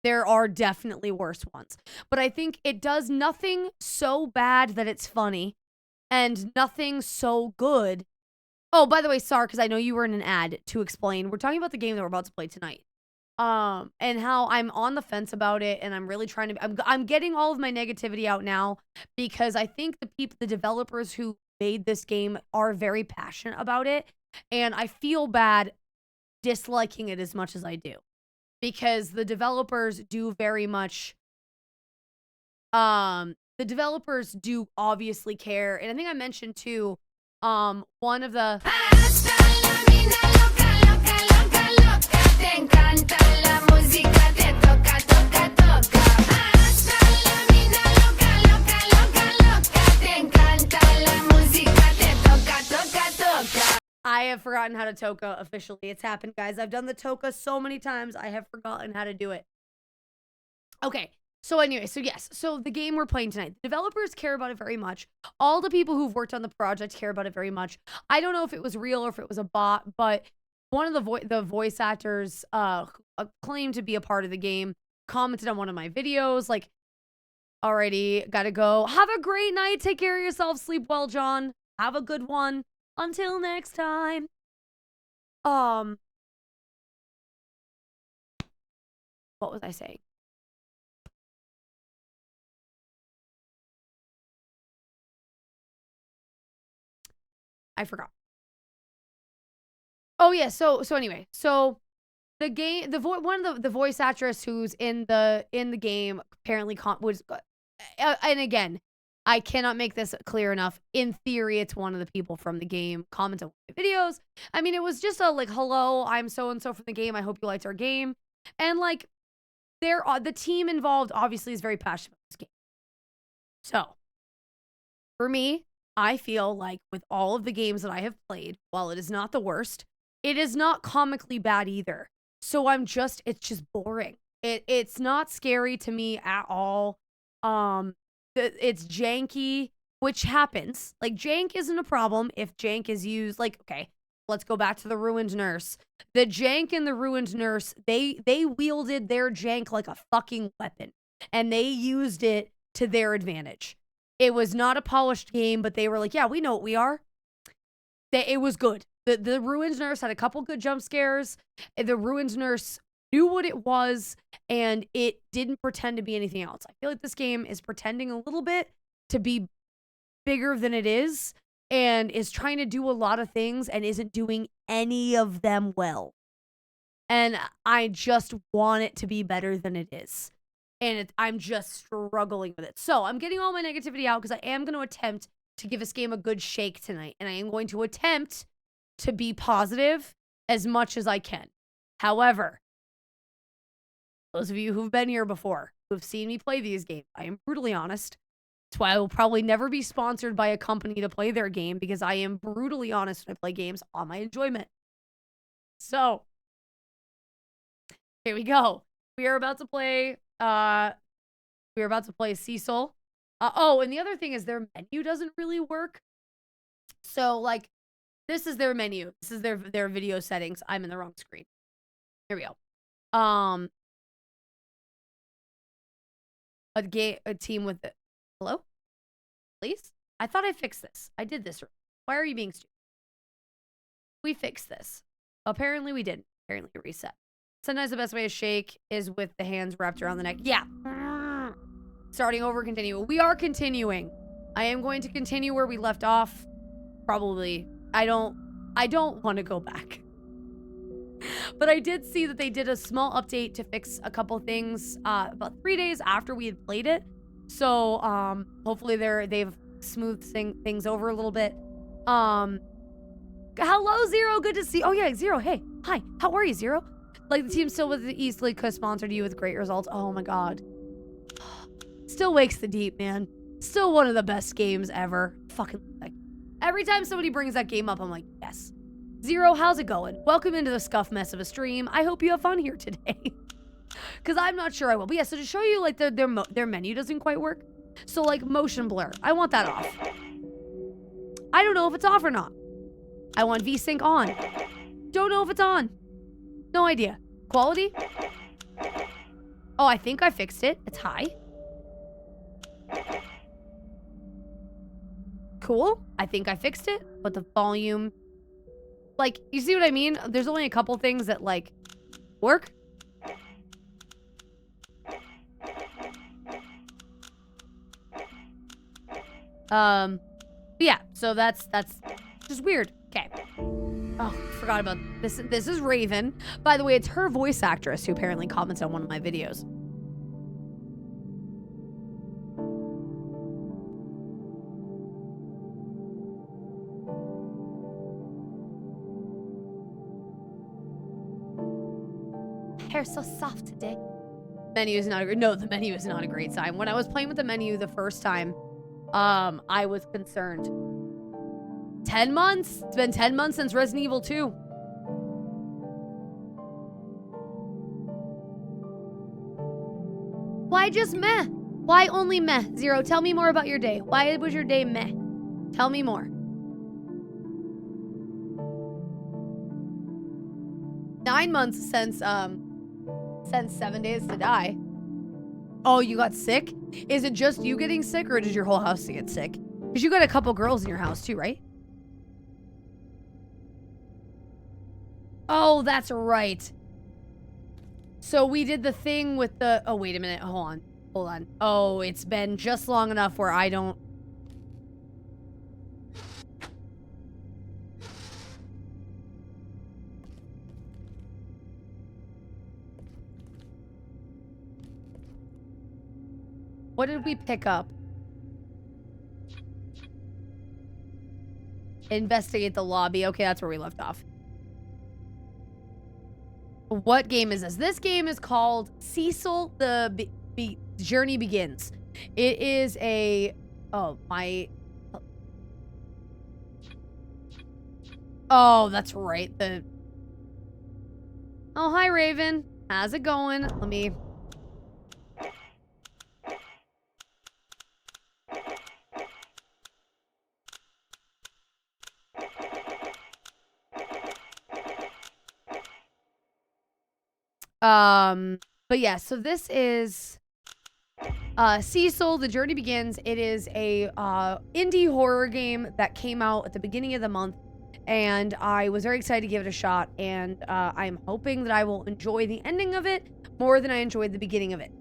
There are definitely worse ones. But I think it does nothing so bad that it's funny, and nothing so good. Oh, by the way, Sar, because I know you were in an ad to explain. We're talking about the game that we're about to play tonight. And how I'm on the fence about it, and I'm really trying to. I'm getting all of my negativity out now because I think the developers who made this game are very passionate about it, and I feel bad disliking it as much as I do, because the developers do very much. The developers do obviously care, and I think I mentioned too. One of the. I have forgotten how to Toka officially. It's happened, guys. I've done the Toka so many times. I have forgotten how to do it. Okay. So anyway, so yes. So the game we're playing tonight, the developers care about it very much. All the people who've worked on the project care about it very much. I don't know if it was real or if it was a bot, but one of the voice actors who claimed to be a part of the game commented on one of my videos, like, alrighty, gotta go. Have a great night. Take care of yourself. Sleep well, John. Have a good one. Until next time. What was I saying? I forgot. Oh yeah, so anyway, so the game, one of the voice actress who's in the game apparently and again, I cannot make this clear enough. In theory, it's one of the people from the game commented on my videos. I mean, it was just a like, hello, I'm so and so from the game. I hope you liked our game, and like, the team involved obviously is very passionate about this game. So, for me, I feel like with all of the games that I have played, while it is not the worst, it is not comically bad either. So it's just boring. It's not scary to me at all. It's janky, which happens. Like, jank isn't a problem if jank is used. Like, okay, let's go back to the Ruined Nurse. The jank in the Ruined Nurse, they wielded their jank like a fucking weapon, and they used it to their advantage. It was not a polished game, but they were like, yeah, we know what we are. It was good. The Ruined Nurse had a couple good jump scares. The Ruined Nurse knew what it was, and it didn't pretend to be anything else. I feel like this game is pretending a little bit to be bigger than it is, and is trying to do a lot of things and isn't doing any of them well. And I just want it to be better than it is. And I'm just struggling with it. So I'm getting all my negativity out because I am going to attempt to give this game a good shake tonight. And I am going to attempt to be positive as much as I can. However, those of you who've been here before, who've seen me play these games, I am brutally honest. That's why I will probably never be sponsored by a company to play their game, because I am brutally honest when I play games on my enjoyment. So, here we go. We are about to play Cecil. Oh, and the other thing is their menu doesn't really work. So, like, this is their menu. This is their video settings. I'm in the wrong screen. Here we go. A team with it. Hello? Please? I thought I fixed this. I did this. Why are you being stupid? We fixed this. Apparently we didn't. Apparently reset. Sometimes the best way to shake is with the hands wrapped around the neck. Yeah. Starting over, continue. We are continuing. I am going to continue where we left off. Probably. I don't want to go back. But I did see that they did a small update to fix a couple things about 3 days after we had played it. So hopefully they've smoothed things over a little bit. Hello, Zero. Good to see. Oh yeah, Zero. Hey, hi. How are you, Zero? Like, the team still with the Eastly co-sponsored you with great results. Oh my god. Still wakes the deep, man. Still one of the best games ever. Fucking like, every time somebody brings that game up, I'm like, yes. Zero, how's it going? Welcome into the scuff mess of a stream. I hope you have fun here today. Because I'm not sure I will. But yeah, so to show you, like, their menu doesn't quite work. So, like, motion blur. I want that off. I don't know if it's off or not. I want VSync on. Don't know if it's on. No idea. Quality? Oh, I think I fixed it. It's high. Cool. I think I fixed it. But the volume... Like, you see what I mean? There's only a couple things that, like, work. Yeah, so that's just weird. Okay. Oh, forgot about this. This is Raven. By the way, it's her voice actress who apparently comments on one of my videos. Hair's so soft today. Menu is not a great. No, the menu is not a great sign. When I was playing with the menu the first time, I was concerned. 10 months. It's been 10 months since Resident Evil 2. Why just meh? Why only meh? Zero, tell me more about your day. Why was your day meh? Tell me more. 9 months since 7 days to die. Oh, you got sick? Is it just you getting sick, or did your whole house get sick? Because you got a couple girls in your house too, right? Oh, that's right. So we did the thing with the... Oh, wait a minute. Hold on. Oh, it's been just long enough where I don't... What did we pick up? Investigate the lobby. Okay, that's where we left off. What game is this? This game is called Cecil, the Journey Begins. It is a... Oh, my... Oh, that's right. Oh, hi, Raven. How's it going? Let me... But yeah, so this is Cecil, The Journey Begins. It is a indie horror game that came out at the beginning of the month, and I was very excited to give it a shot, and I'm hoping that I will enjoy the ending of it more than I enjoyed the beginning of it.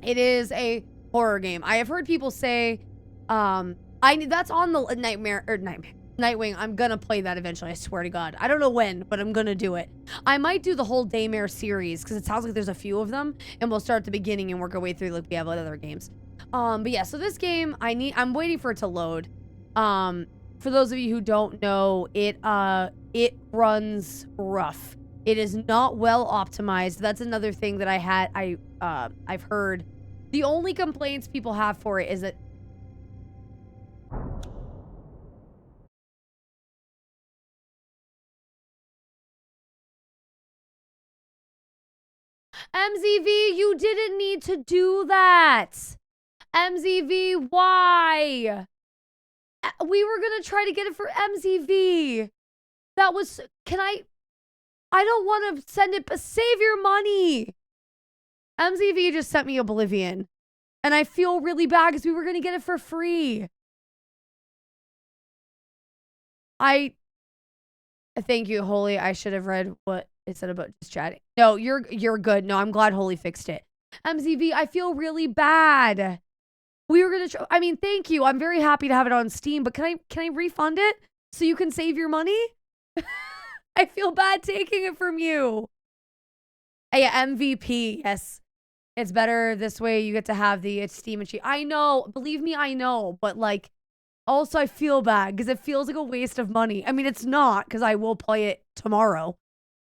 It is a horror game. I have heard people say, that's on the Nightwing. I'm gonna play that eventually, I swear to God. I don't know when, but I'm gonna do it. I might do the whole Daymare series, because it sounds like there's a few of them, and we'll start at the beginning and work our way through like we have with other games. But yeah, so this game, I'm waiting for it to load. For those of you who don't know, it runs rough. It is not well optimized. That's another thing that I've heard. The only complaints people have for it is that MZV, you didn't need to do that. MZV, why? We were gonna try to get it for MZV. That was, I don't want to send it, but save your money. MZV just sent me Oblivion. And I feel really bad because we were gonna get it for free. Thank you, Holy. I should have read what it said about just chatting. No, you're good. No, I'm glad Holy fixed it. MZV, I feel really bad. We were gonna try, I mean, thank you. I'm very happy to have it on Steam, but can I refund it so you can save your money? I feel bad taking it from you. Yeah, MVP. Yes. It's better this way. You get to have the Steam achievement. I know. Believe me, I know. But like, also I feel bad because it feels like a waste of money. I mean, it's not, because I will play it tomorrow.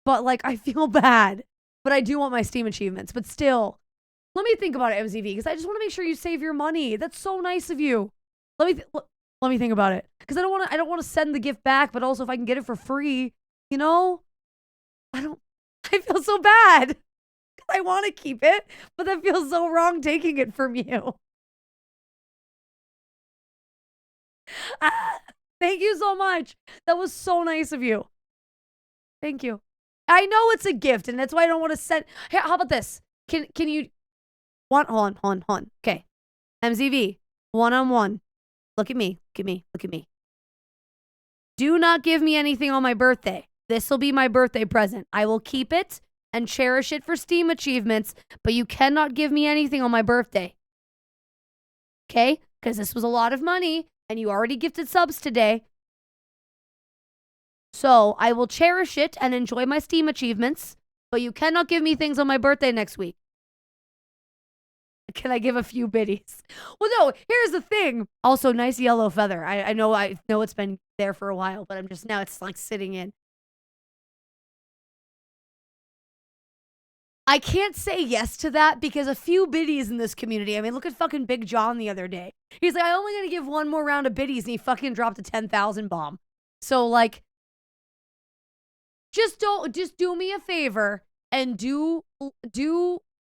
But like, I feel bad. But I do want my Steam achievements. But still, let me think about it, MZV, because I just want to make sure you save your money. That's so nice of you. Let me think about it, because I don't want to send the gift back. But also, if I can get it for free, you know, I feel so bad. I want to keep it, but that feels so wrong taking it from you. Thank you so much. That was so nice of you. Thank you. I know it's a gift, and that's why I don't want to send. Here, how about this? Can you? Hold on. Okay, MZV, one-on-one. Look at me. Look at me. Do not give me anything on my birthday. This will be my birthday present. I will keep it and cherish it for Steam achievements, but you cannot give me anything on my birthday. Okay? Because this was a lot of money, and you already gifted subs today. So I will cherish it and enjoy my Steam achievements, but you cannot give me things on my birthday next week. Can I give a few biddies? Well, no, here's the thing. Also, nice yellow feather. I know it's been there for a while, but now it's like sitting in. I can't say yes to that because a few biddies in this community. I mean, look at fucking Big John the other day. He's like, I'm only going to give one more round of biddies, and he fucking dropped a 10,000 bomb. So like, just do me a favor and do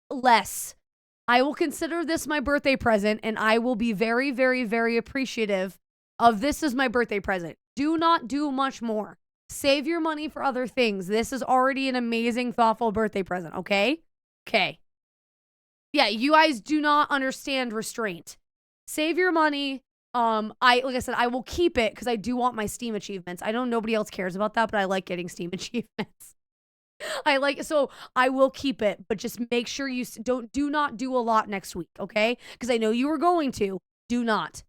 less. I will consider this my birthday present, and I will be very, very, very appreciative of this as my birthday present. Do not do much more. Save your money for other things. This is already an amazing, thoughtful birthday present, okay? Okay. Yeah, you guys do not understand restraint. Save your money. Like I said, I will keep it because I do want my Steam achievements. I know nobody else cares about that, but I like getting Steam achievements. So I will keep it, but just make sure you do not do a lot next week, okay? Because I know you were going to. Do not.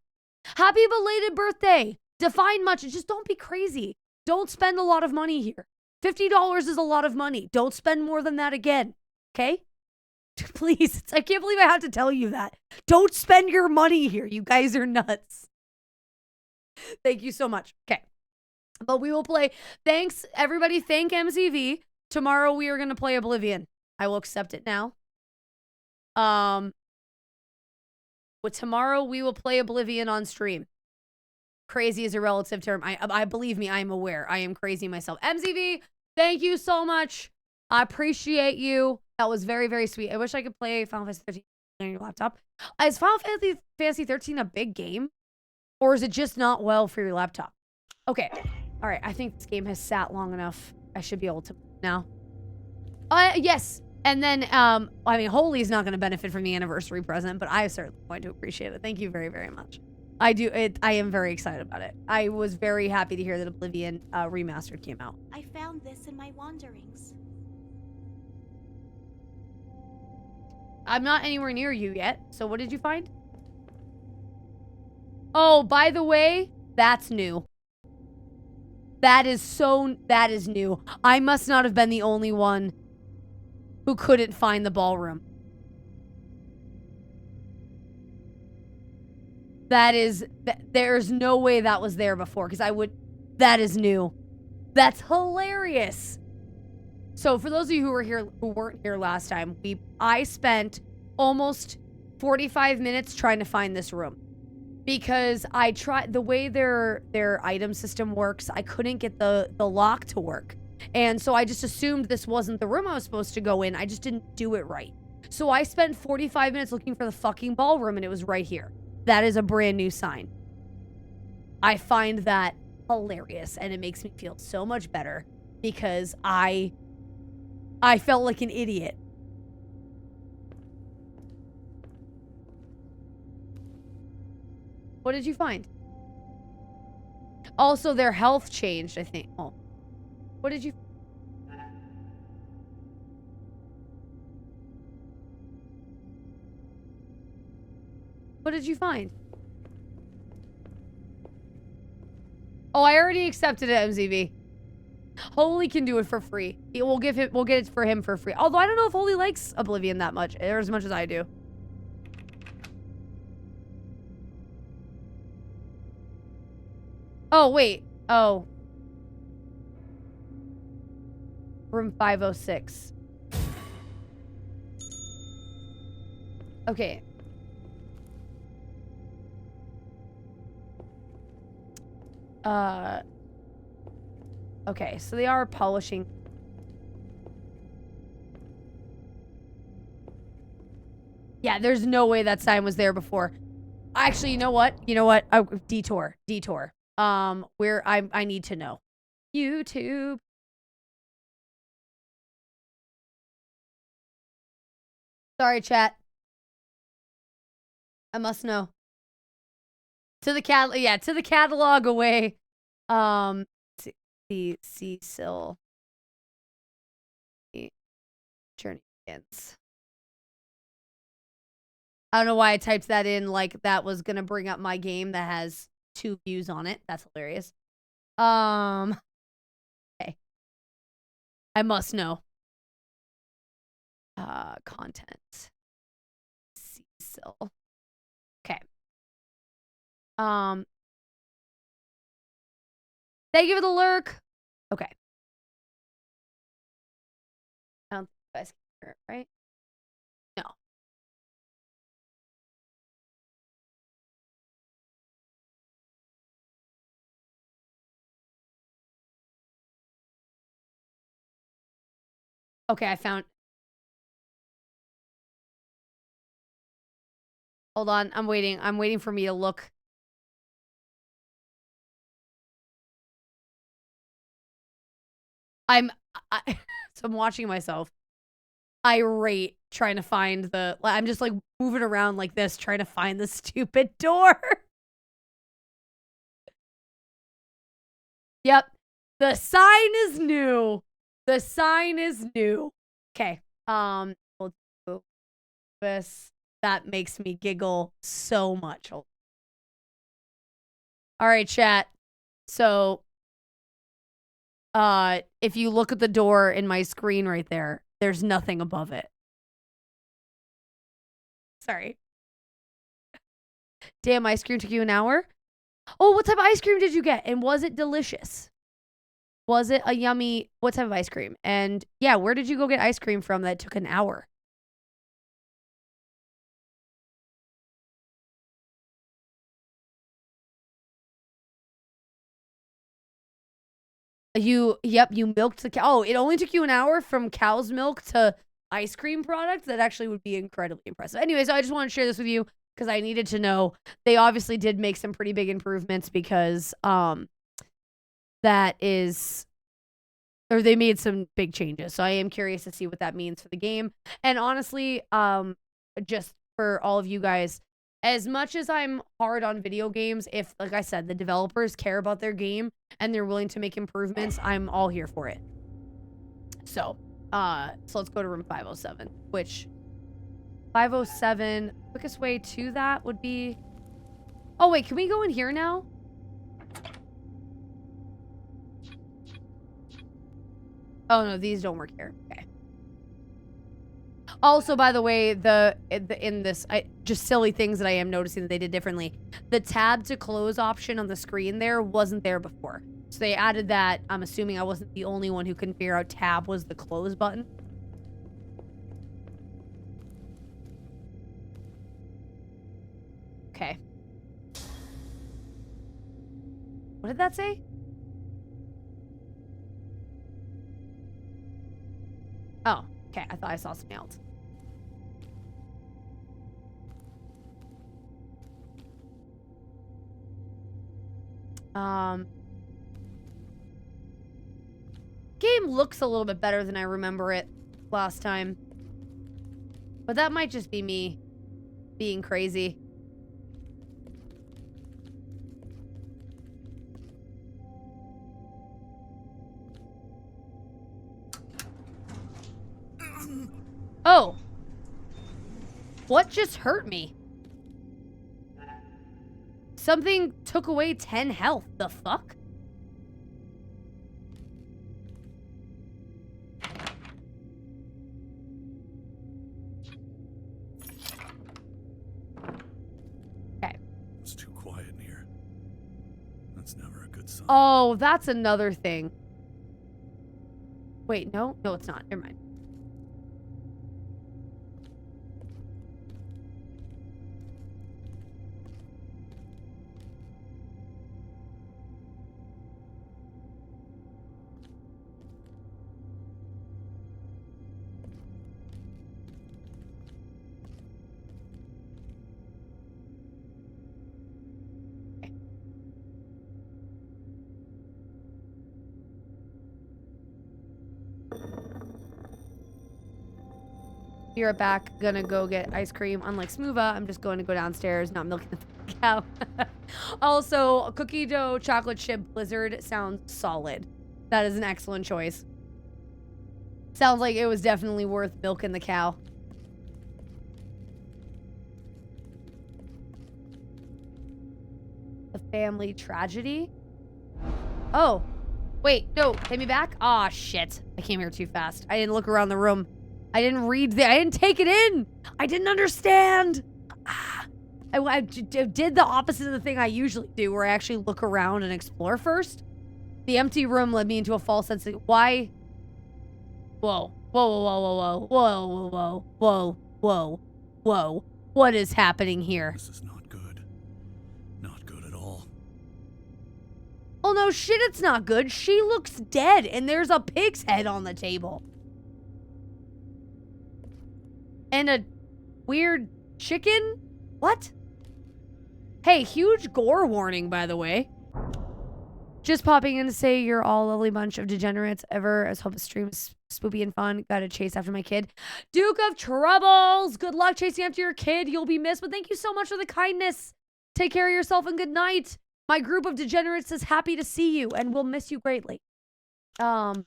Happy belated birthday. Define much. Just don't be crazy. Don't spend a lot of money here. $50 is a lot of money. Don't spend more than that again, okay? Please. I can't believe I have to tell you that. Don't spend your money here. You guys are nuts. Thank you so much. Okay. But we will play. Thanks, everybody. Thank MCV. Tomorrow we are going to play Oblivion. I will accept it now. But tomorrow we will play Oblivion on stream. Crazy is a relative term. I believe me, I am aware. I am crazy myself. MCV, thank you so much. I appreciate you. That was very, very sweet. I wish I could play Final Fantasy 13 on your laptop. Is Final Fantasy 13 a big game? Or is it just not well for your laptop? Okay. All right. I think this game has sat long enough. I should be able to now. Yes. And then, I mean, Holy is not going to benefit from the anniversary present, but I certainly going to appreciate it. Thank you very, very much. I am very excited about it. I was very happy to hear that Oblivion Remastered came out. I found this in my wanderings. I'm not anywhere near you yet. So what did you find? Oh, by the way, that's new. That is new. I must not have been the only one who couldn't find the ballroom. There's no way that was there before, because that is new. That's hilarious. So for those of you who weren't here last time, I spent almost 45 minutes trying to find this room. Because I tried, the way their item system works, I couldn't get the lock to work. And so I just assumed this wasn't the room I was supposed to go in. I just didn't do it right. So I spent 45 minutes looking for the fucking ballroom, and it was right here. That is a brand new sign. I find that hilarious, and it makes me feel so much better because I felt like an idiot. What did you find? Also, their health changed, I think. Oh. What did you... What did you find? Oh, I already accepted it, MZV. Holy can do it for free. We'll get it for him for free. Although I don't know if Holy likes Oblivion that much, or as much as I do. Oh, wait. Oh. Room 506. Okay. Okay, so they are polishing. Yeah, there's no way that sign was there before. Actually, you know what? Oh, detour. Where I need to know. YouTube. Sorry, chat. I must know. To the catalog away. The Cecil journey begins. I don't know why I typed that in like that was gonna bring up my game that has 2 views on it. That's hilarious. Okay. I must know. Content. Cecil. Okay. Thank you for the lurk. Okay. I don't think you guys can hear it, right? No. Okay, I found... Hold on, I'm waiting. I'm waiting for me to look. So I'm watching myself. Irate, trying to find the... I'm just like moving around like this, trying to find the stupid door. Yep. The sign is new. The sign is new. Okay. We'll do this. That makes me giggle so much. All right, chat. So, if you look at the door in my screen right there, there's nothing above it. Sorry. Damn, ice cream took you an hour? Oh, what type of ice cream did you get? And was it delicious? Was it a yummy... What type of ice cream? And yeah, where did you go get ice cream from that took an hour? Yep, you milked the cow. Oh, it only took you an hour from cow's milk to ice cream product? That actually would be incredibly impressive. Anyways, I just want to share this with you because I needed to know. They obviously did make some pretty big improvements because that is... Or they made some big changes. So I am curious to see what that means for the game. And honestly, just for all of you guys, as much as I'm hard on video games, if, like I said, the developers care about their game and they're willing to make improvements, I'm all here for it. So let's go to room 507, which 507, quickest way to that would be... Oh, wait, can we go in here now? Oh, no, these don't work here. Okay. Also, by the way, in this, just silly things that I am noticing that they did differently. The tab to close option on the screen there wasn't there before. So they added that. I'm assuming I wasn't the only one who couldn't figure out tab was the close button. Okay. What did that say? Oh, okay. I thought I saw something else. Game looks a little bit better than I remember it last time. But that might just be me being crazy. Oh. What just hurt me? Something took away 10 health. The fuck? Okay. It's too quiet in here. That's never a good sign. Oh, that's another thing. Wait, no? No, it's not. Never mind. Be right back. Gonna go get ice cream. Unlike Smoova, I'm just going to go downstairs, not milking the cow. Also, cookie dough chocolate chip blizzard sounds solid. That is an excellent choice. Sounds like it was definitely worth milking the cow. The family tragedy? Oh. Wait, no. Take me back? Aw, shit. I came here too fast. I didn't look around the room. I didn't read I didn't take it in. I didn't understand. I did the opposite of the thing I usually do, where I actually look around and explore first. The empty room led me into a false sense of... Why? Whoa. Whoa, whoa, whoa, whoa, whoa, whoa, whoa, whoa, whoa. What is happening here? This is not good. Not good at all. Oh, no shit, it's not good. She looks dead, and there's a pig's head on the table. And a weird chicken? What? Hey, huge gore warning, by the way. Just popping in to say you're all a lovely bunch of degenerates ever. As hope the stream is spoopy and fun. Gotta chase after my kid. Duke of Troubles. Good luck chasing after your kid. You'll be missed, but thank you so much for the kindness. Take care of yourself and good night. My group of degenerates is happy to see you and will miss you greatly. But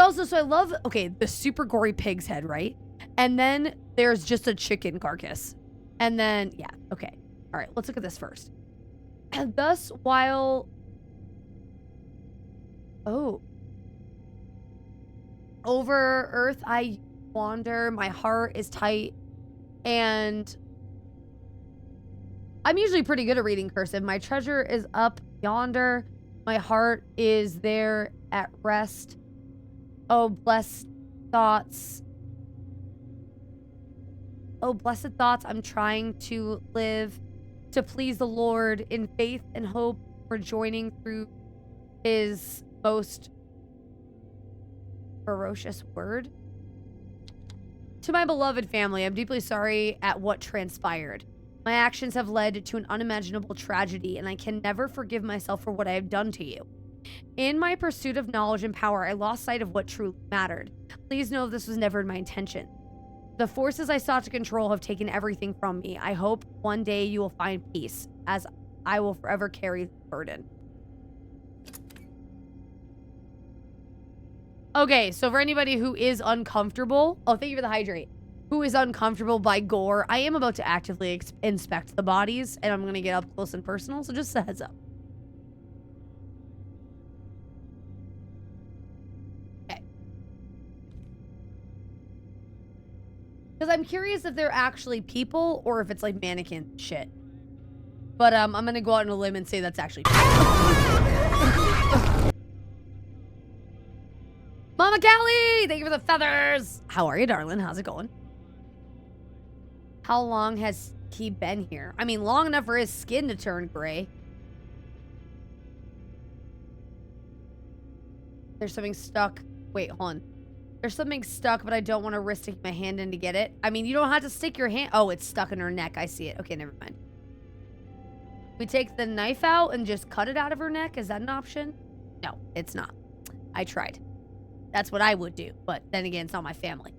also, so I love, okay, the super gory pig's head, right? And then there's just a chicken carcass. And then, yeah, okay. All right, let's look at this first. And thus, while... Oh. Over earth I wander, my heart is tight, and... I'm usually pretty good at reading cursive. My treasure is up yonder, my heart is there at rest. Oh, blessed thoughts. Oh, blessed thoughts, I'm trying to live to please the Lord in faith and hope, rejoining through his most ferocious word. To my beloved family, I'm deeply sorry at what transpired. My actions have led to an unimaginable tragedy, and I can never forgive myself for what I have done to you. In my pursuit of knowledge and power, I lost sight of what truly mattered. Please know this was never my intention. The forces I sought to control have taken everything from me. I hope one day you will find peace, as I will forever carry the burden. Okay, so for anybody who is uncomfortable... Oh, thank you for the hydrate. Who is uncomfortable by gore, I am about to actively inspect the bodies, and I'm going to get up close and personal, so just a heads up. Because I'm curious if they're actually people or if it's like mannequin shit. But I'm going to go out on a limb and say that's actually people. Mama Callie! Thank you for the feathers! How are you, darling? How's it going? How long has he been here? I mean, long enough for his skin to turn gray. There's something stuck. Wait, hold on. There's something stuck, but I don't want to risk sticking my hand in to get it. I mean, you don't have to stick your hand. Oh, it's stuck in her neck. I see it. Okay, never mind. We take the knife out and just cut it out of her neck. Is that an option? No, it's not. I tried. That's what I would do. But then again, it's not my family.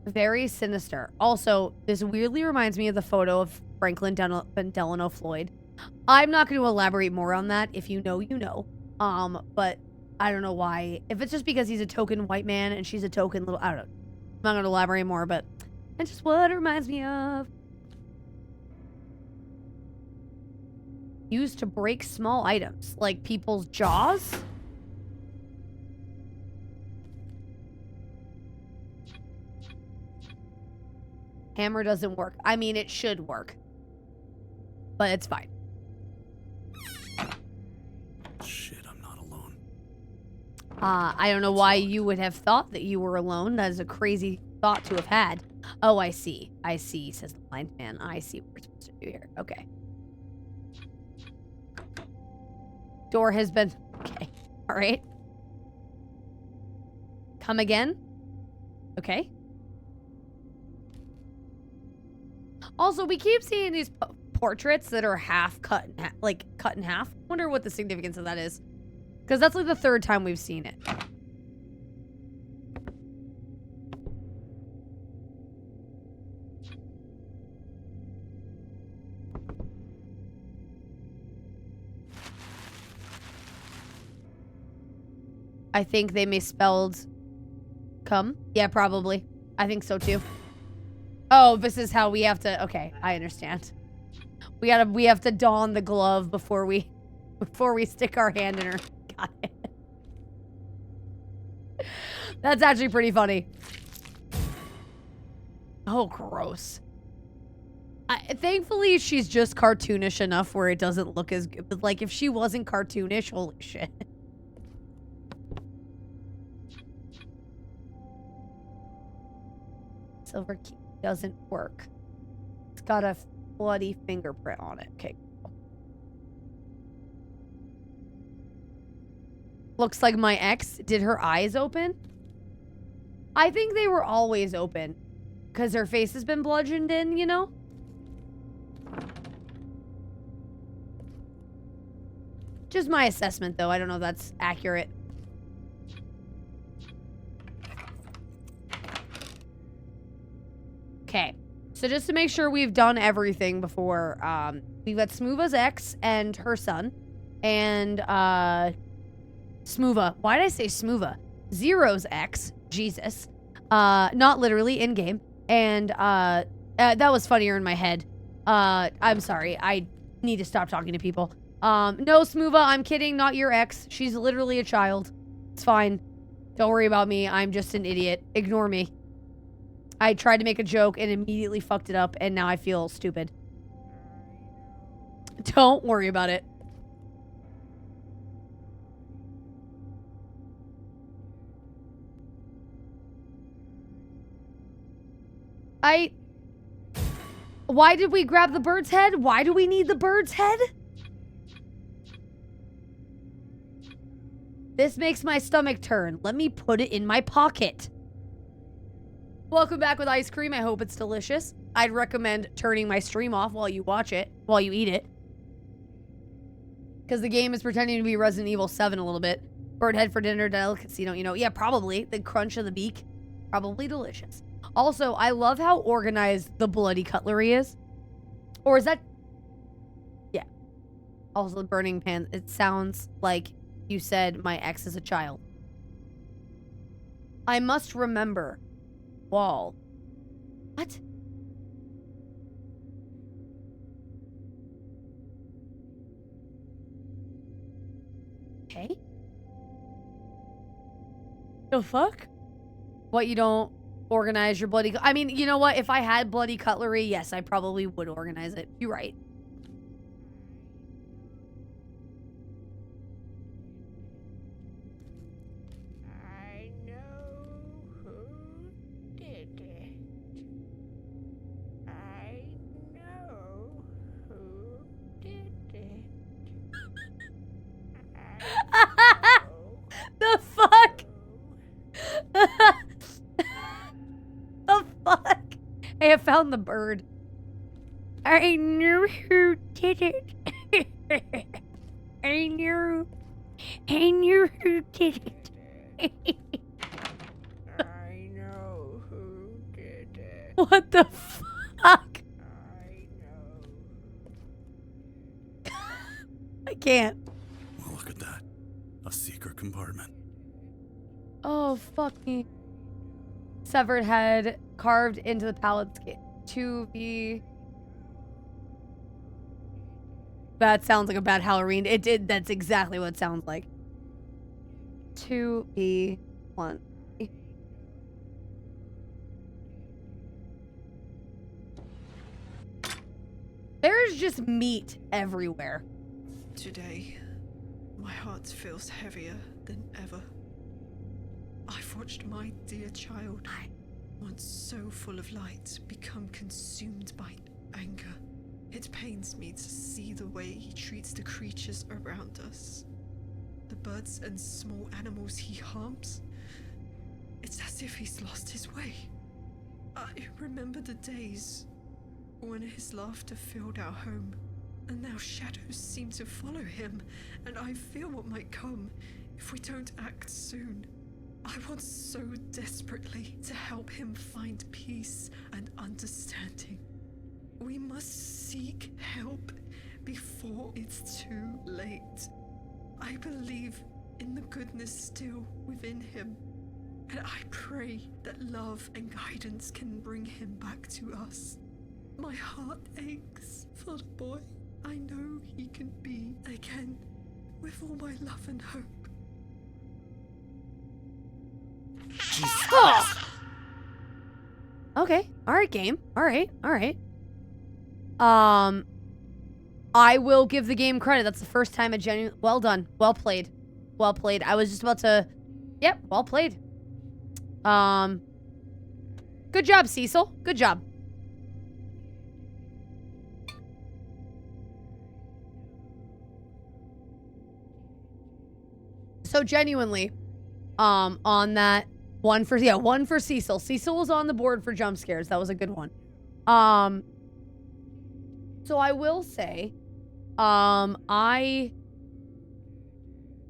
Very sinister. Also, this weirdly reminds me of the photo of Franklin Delano Floyd. I'm not going to elaborate more on that. If you know, you know. But I don't know why. If it's just because he's a token white man and she's a token little... I don't know. I'm not going to elaborate more, but that's just what it reminds me of. Used to break small items, like people's jaws. Hammer doesn't work. I mean, it should work. But it's fine. Shit, I'm not alone. I don't know why you would have thought that you were alone. That is a crazy thought to have had. Oh, I see. I see, says the blind man. I see what we're supposed to do here. Okay. Door has been... Okay. All right. Come again? Okay. Also, we keep seeing these portraits that are half cut in cut in half. I wonder what the significance of that is. Because that's like the third time we've seen it. I think they misspelled come. Yeah, probably. I think so too. Oh, this is how we have to... Okay, I understand. We have to don the glove before we stick our hand in her. Got it. That's actually pretty funny. Oh, gross. Thankfully, she's just cartoonish enough where it doesn't look as good. But, like, if she wasn't cartoonish, holy shit. Silver key doesn't work. It's got a bloody fingerprint on it. Okay. Looks like my ex. Did her eyes open? I think they were always open. Because her face has been bludgeoned in, you know? Just my assessment, though. I don't know if that's accurate. Okay. So just to make sure we've done everything before, we've got Smoova's ex and her son. And, Smoova. Why did I say Smoova? Zero's ex. Jesus. Not literally, in-game. And, that was funnier in my head. I'm sorry. I need to stop talking to people. No, Smoova, I'm kidding. Not your ex. She's literally a child. It's fine. Don't worry about me. I'm just an idiot. Ignore me. I tried to make a joke and immediately fucked it up, and now I feel stupid. Don't worry about it. Why did we grab the bird's head? Why do we need the bird's head? This makes my stomach turn. Let me put it in my pocket. Welcome back with ice cream. I hope it's delicious. I'd recommend turning my stream off while you watch it, while you eat it. Because the game is pretending to be Resident Evil 7 a little bit. Bird head for dinner, delicacy, don't you know? Yeah, probably. The crunch of the beak. Probably delicious. Also, I love how organized the bloody cutlery is. Or is that... Yeah. Also, the burning pan. It sounds like you said my ex is a child. I must remember. Wall. What? Okay. The fuck? What, you don't organize your bloody... I mean, you know what? If I had bloody cutlery, yes, I probably would organize it. You're right. I know who did it. I know who did it. The fuck? The fuck? I have found the bird. I knew who did it. I knew who did it. I know who did it. What the fuck? I know. I can't. Well, look at that. A secret compartment. Oh, fuck me. Severed head carved into the pallet scale. 2B. That sounds like a bad Halloween. It did. That's exactly what it sounds like. 2B. 1. There's just meat everywhere. Today, my heart feels heavier than ever. I've watched my dear child, once so full of light, become consumed by anger. It pains me to see the way he treats the creatures around us. The birds and small animals he harms. It's as if he's lost his way. I remember the days when his laughter filled our home, and now shadows seem to follow him, and I fear what might come if we don't act soon. I want so desperately to help him find peace and understanding. We must seek help before it's too late. I believe in the goodness still within him, and I pray that love and guidance can bring him back to us. My heart aches for the boy I know he can be again, with all my love and hope. Oh. Okay. All right, game. All right. All right. I will give the game credit. That's the first time a genuine... Well done. Well played. Well played. I was just about to... Yep. Well played. Good job, Cecil. Good job. So genuinely, on that one for Cecil. Cecil was on the board for jump scares. That was a good one. So I will say, that's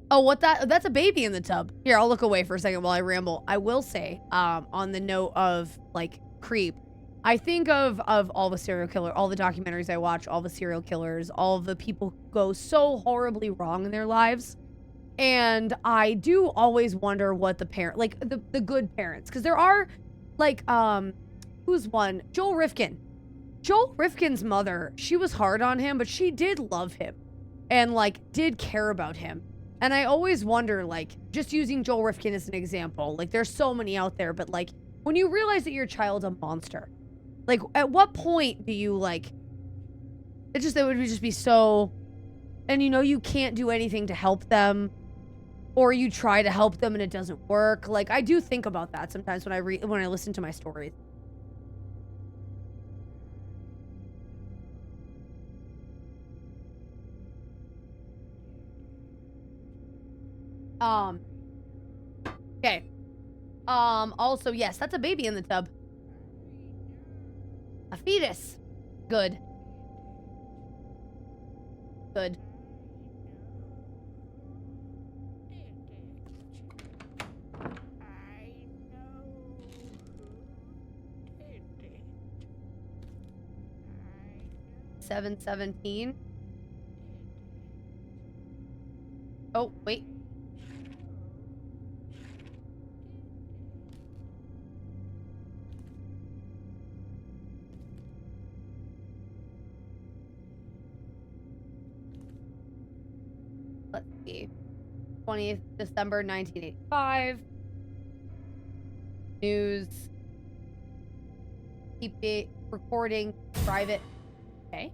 a baby in the tub. Here, I'll look away for a second while I ramble. I will say, on the note of like creep, I think of all the serial killer, all the documentaries I watch, all the serial killers, all the people who go so horribly wrong in their lives. And I do always wonder what the parent, like the good parents, because there are like, who's one? Joel Rifkin. Joel Rifkin's mother, she was hard on him, but she did love him and like did care about him. And I always wonder, like, just using Joel Rifkin as an example, like there's so many out there, but like when you realize that your child's a monster, like at what point do you like, it would just be so, and you know, you can't do anything to help them, or you try to help them and it doesn't work. Like I do think about that sometimes when I listen to my stories. Okay. Also, yes, that's a baby in the tub. A fetus. Good. Good. $717. Oh, wait. Let's see. 20th December 1985. News. Keep it recording private. Okay.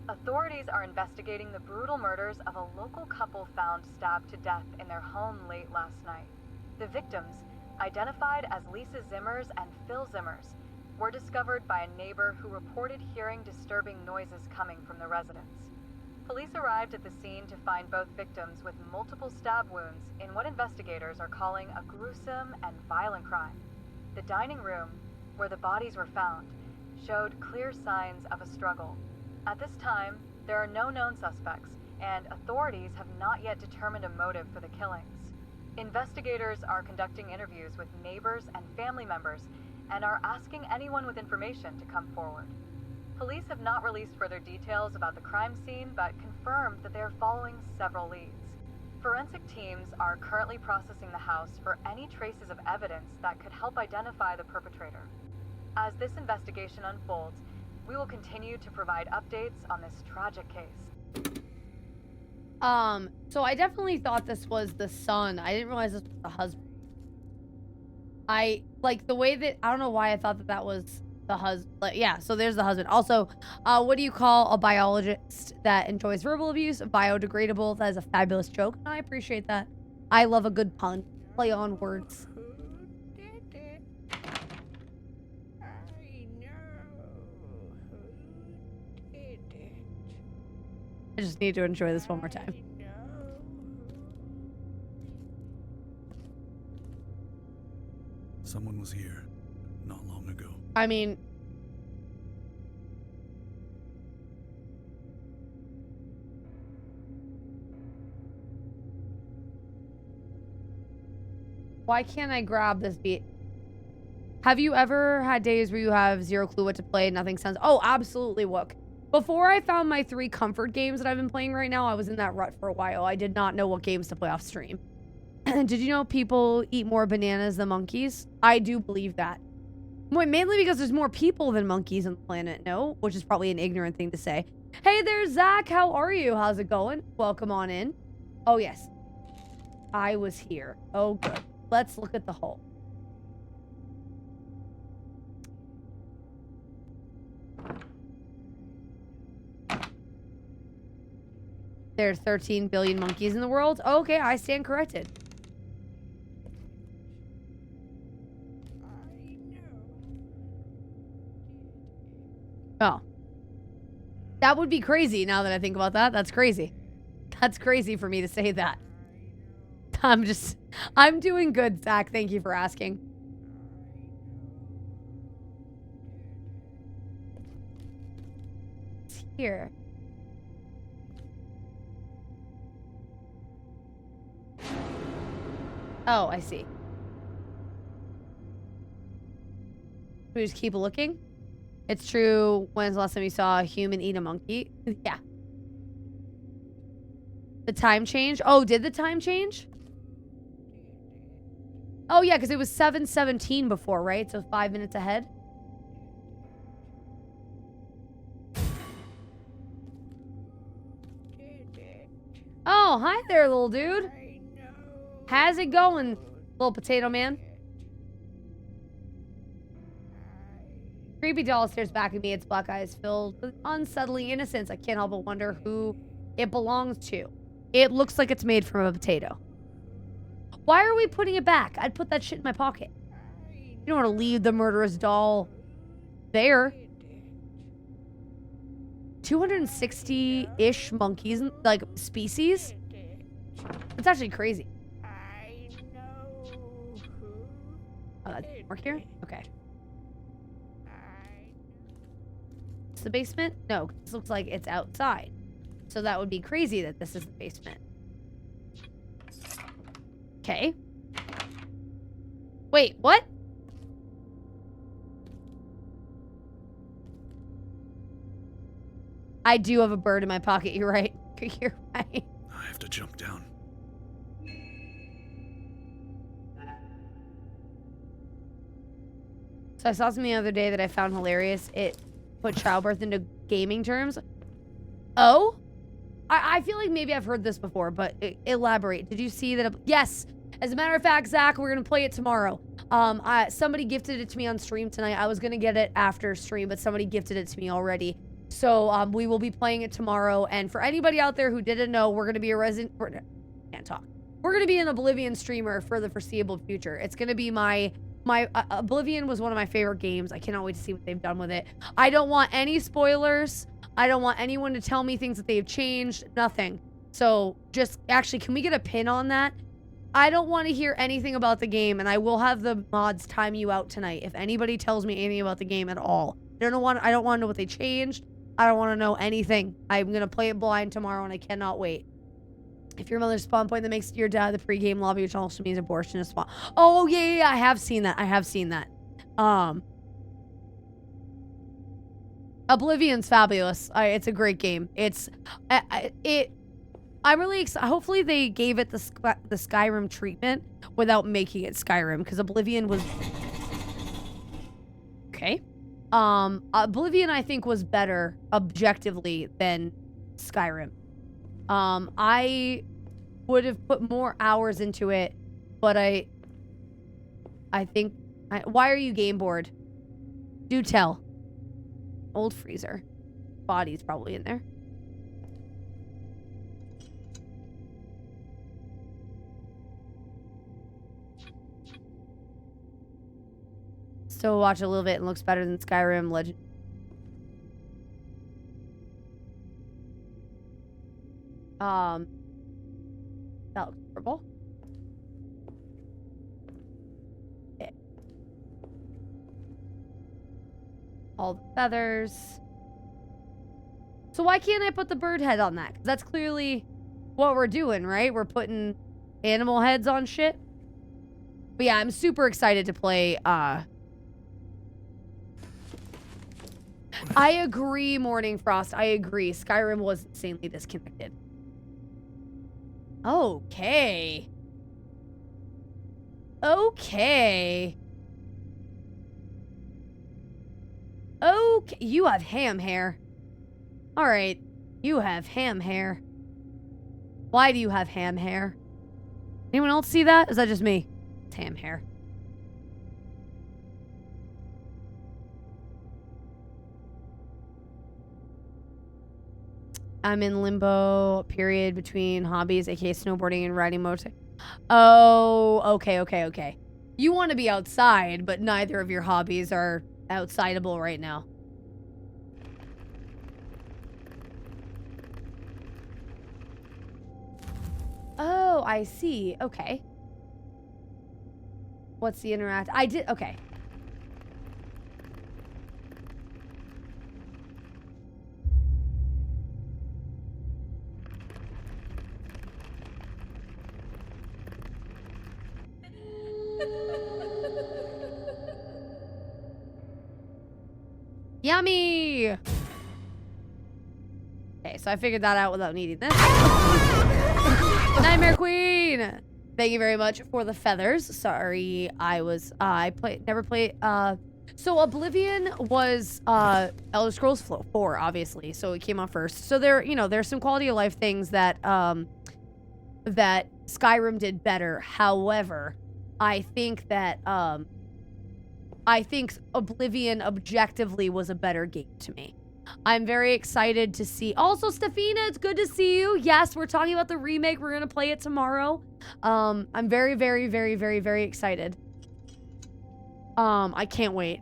Authorities are investigating the brutal murders of a local couple found stabbed to death in their home late last night. The victims, identified as Lisa Zimmers and Phil Zimmers, were discovered by a neighbor who reported hearing disturbing noises coming from the residence. Police arrived at the scene to find both victims with multiple stab wounds in what investigators are calling a gruesome and violent crime. The dining room, where the bodies were found, showed clear signs of a struggle. At this time, there are no known suspects, and authorities have not yet determined a motive for the killings. Investigators are conducting interviews with neighbors and family members and are asking anyone with information to come forward. Police have not released further details about the crime scene, but confirmed that they are following several leads. Forensic teams are currently processing the house for any traces of evidence that could help identify the perpetrator. As this investigation unfolds, we will continue to provide updates on this tragic case. So I definitely thought this was the son. I didn't realize this was the husband. I like the way that, I don't know why I thought that was the husband. Like, yeah, so there's the husband. Also, what do you call a biologist that enjoys verbal abuse? Biodegradable. That is a fabulous joke. I appreciate that. I love a good pun. Play on words. I just need to enjoy this one more time. Someone was here not long ago. I mean, why can't I grab this beat? Have you ever had days where you have zero clue what to play, nothing sounds... Oh, absolutely, Wook. Before I found my 3 comfort games that I've been playing right now, I was in that rut for a while. I did not know what games to play off stream. Did you know people eat more bananas than monkeys? I do believe that. Mainly because there's more people than monkeys on the planet, no? Which is probably an ignorant thing to say. Hey there, Zach. How are you? How's it going? Welcome on in. Oh, yes. I was here. Oh, good. Let's look at the hole. There are 13 billion monkeys in the world. Okay, I stand corrected. Oh. That would be crazy now that I think about that. That's crazy. That's crazy for me to say that. I'm doing good, Zach. Thank you for asking. It's here. Oh, I see. We just keep looking. It's true. When's the last time you saw a human eat a monkey? Yeah. The time change? Oh, did the time change? Oh, yeah, because it was 7:17 before, right? So 5 minutes ahead. Oh, hi there, little dude. How's it going, little potato man? Creepy doll stares back at me. Its black eyes filled with unsettling innocence. I can't help but wonder who it belongs to. It looks like it's made from a potato. Why are we putting it back? I'd put that shit in my pocket. You don't want to leave the murderous doll there. 260-ish monkeys, like, species? It's actually crazy. Oh, that's work here? Okay. It's the basement? No, this looks like it's outside. So that would be crazy that this is the basement. Okay. Wait, what? I do have a bird in my pocket. You're right. You're right. I have to jump down. So I saw something the other day that I found hilarious. It put childbirth into gaming terms. Oh? I feel like maybe I've heard this before, but elaborate. Did you see that? Yes. As a matter of fact, Zach, we're going to play it tomorrow. Somebody gifted it to me on stream tonight. I was going to get it after stream, but somebody gifted it to me already. So we will be playing it tomorrow. And for anybody out there who didn't know, we're going to be can't talk. We're going to be an Oblivion streamer for the foreseeable future. It's going to be my Oblivion was one of my favorite games. I cannot wait to see what they've done with it. I don't want any spoilers. I don't want anyone to tell me things that they've changed. Nothing. So just actually, can we get a pin on that? I don't want to hear anything about the game, and I will have the mods time you out tonight if anybody tells me anything about the game at all. I don't want to know what they changed. I don't want to know anything. I'm going to play it blind tomorrow, and I cannot wait. If your mother's spawn point that makes your dad the pre-game lobby, which also means abortion is spawn. Oh, yeah, I have seen that. I have seen that. Oblivion's fabulous. It's a great game. I'm really excited. Hopefully they gave it the Skyrim treatment without making it Skyrim, because Oblivion was... Okay. Oblivion, I think, was better objectively than Skyrim. I would have put more hours into it, but I think... why are you game bored? Do tell. Old freezer. Body's probably in there. Still watch a little bit and looks better than Skyrim Legend. That looks horrible. Okay. All the feathers. So why can't I put the bird head on that? Because that's clearly what we're doing, right? We're putting animal heads on shit. But yeah, I'm super excited to play, I agree, Morning Frost. I agree. Skyrim was insanely disconnected. Okay. Okay. Okay. You have ham hair. Alright. You have ham hair. Why do you have ham hair? Anyone else see that? Is that just me? It's ham hair. I'm in limbo period between hobbies, aka snowboarding and riding motorcycle. Oh, okay. You want to be outside, but neither of your hobbies are outsideable right now. Oh, I see. Okay. What's the interact? I did. Okay. Yummy. Okay, so I figured that out without needing this. Nightmare Queen. Thank you very much for the feathers. Sorry, never played. So Oblivion was Elder Scrolls 4, obviously. So it came out first. So there's some quality of life things that that Skyrim did better. However, I think that Oblivion objectively was a better game to me. I'm very excited to see. Also, Stefina, it's good to see you. Yes, we're talking about the remake. We're going to play it tomorrow. I'm very, very, very, very, very excited. I can't wait.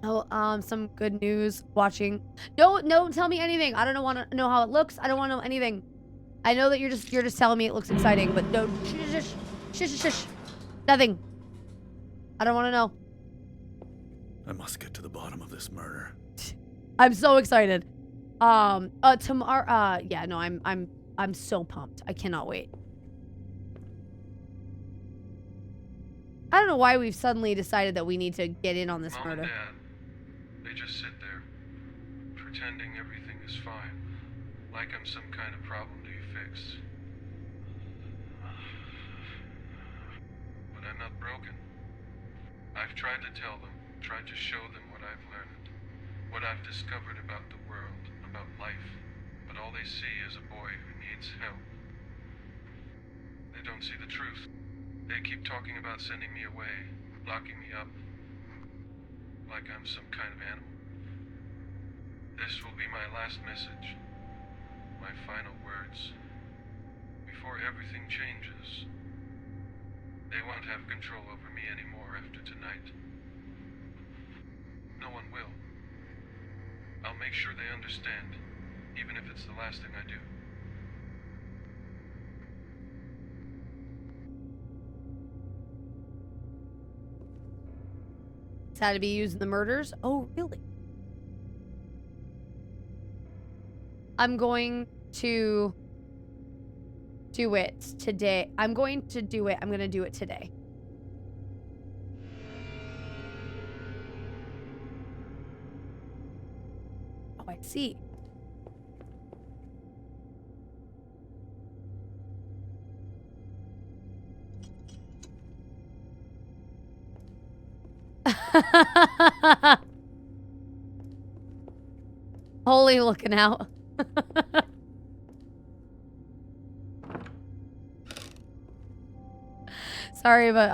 Oh, some good news watching. Don't tell me anything. I don't want to know how it looks. I don't want to know anything. I know that you're just telling me it looks exciting, but don't shush. Nothing. I don't want to know. I must get to the bottom of this murder. I'm so excited. Tomorrow, yeah, no, I'm so pumped. I cannot wait. I don't know why we've suddenly decided that we need to get in on this murder. Mom and Dad, they just sit there, pretending everything is fine, like I'm some kind of problem to be fixed. But I'm not broken. I've tried to tell them, tried to show them what I've learned, what I've discovered about the world, about life, but all they see is a boy who needs help. They don't see the truth. They keep talking about sending me away, locking me up, like I'm some kind of animal. This will be my last message, my final words. Before everything changes, they won't have control over me anymore after tonight. No one will. I'll make sure they understand, even if it's the last thing I do. It's had to be used in the murders? Oh, really? I'm going to do it today. I'm going to do it today. Oh, I see. Holy looking out. Sorry, but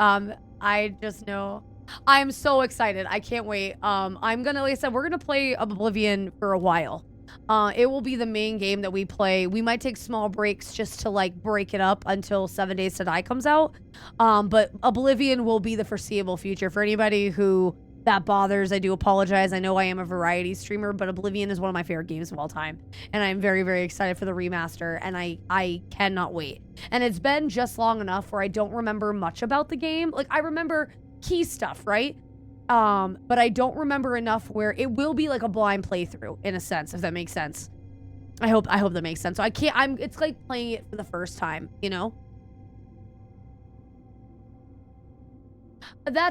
I just know I'm so excited. I can't wait. I'm gonna, like I said, we're gonna play Oblivion for a while. It will be the main game that we play. We might take small breaks just to like break it up until 7 Days to Die comes out. But Oblivion will be the foreseeable future. For anybody who that bothers, I do apologize. I know I am a variety streamer, but Oblivion is one of my favorite games of all time. And I'm very, very excited for the remaster, and I cannot wait. And it's been just long enough where I don't remember much about the game. Like, I remember key stuff, right? But I don't remember enough where it will be like a blind playthrough, in a sense, if that makes sense. I hope that makes sense. So it's like playing it for the first time, you know?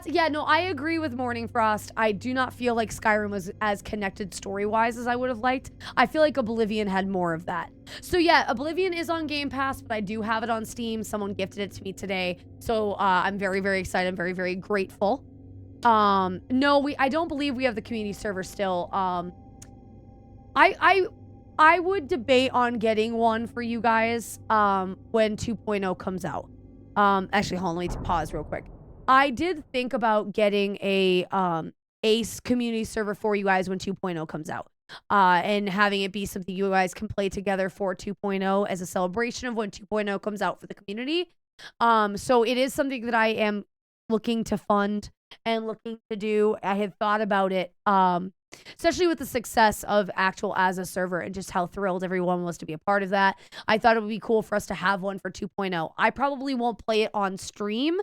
Yeah, no, I agree with Morning Frost. I do not feel like Skyrim was as connected story-wise as I would have liked. I feel like Oblivion had more of that. So yeah, Oblivion is on Game Pass, but I do have it on Steam. Someone gifted it to me today. So I'm very, very excited. I'm very, very grateful. No, I don't believe we have the community server still. I would debate on getting one for you guys when 2.0 comes out. Actually, hold on, let me pause real quick. I did think about getting a Ace community server for you guys when 2.0 comes out. And having it be something you guys can play together for 2.0 as a celebration of when 2.0 comes out for the community. So it is something that I am looking to fund and looking to do. I had thought about it. especially with the success of actual as a server and just how thrilled everyone was to be a part of that. I thought it would be cool for us to have one for 2.0. I probably won't play it on stream,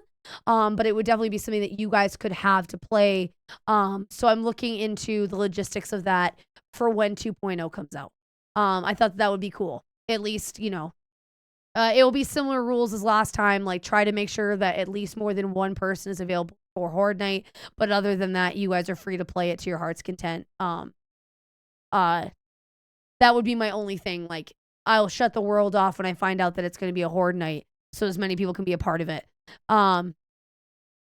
but it would definitely be something that you guys could have to play. So I'm looking into the logistics of that for when 2.0 comes out. I thought that would be cool. At least, you know, it will be similar rules as last time. Like, try to make sure that at least more than one person is available for Horde Night. But other than that, you guys are free to play it to your heart's content. That would be my only thing. Like, I'll shut the world off when I find out that it's going to be a Horde Night, so as many people can be a part of it.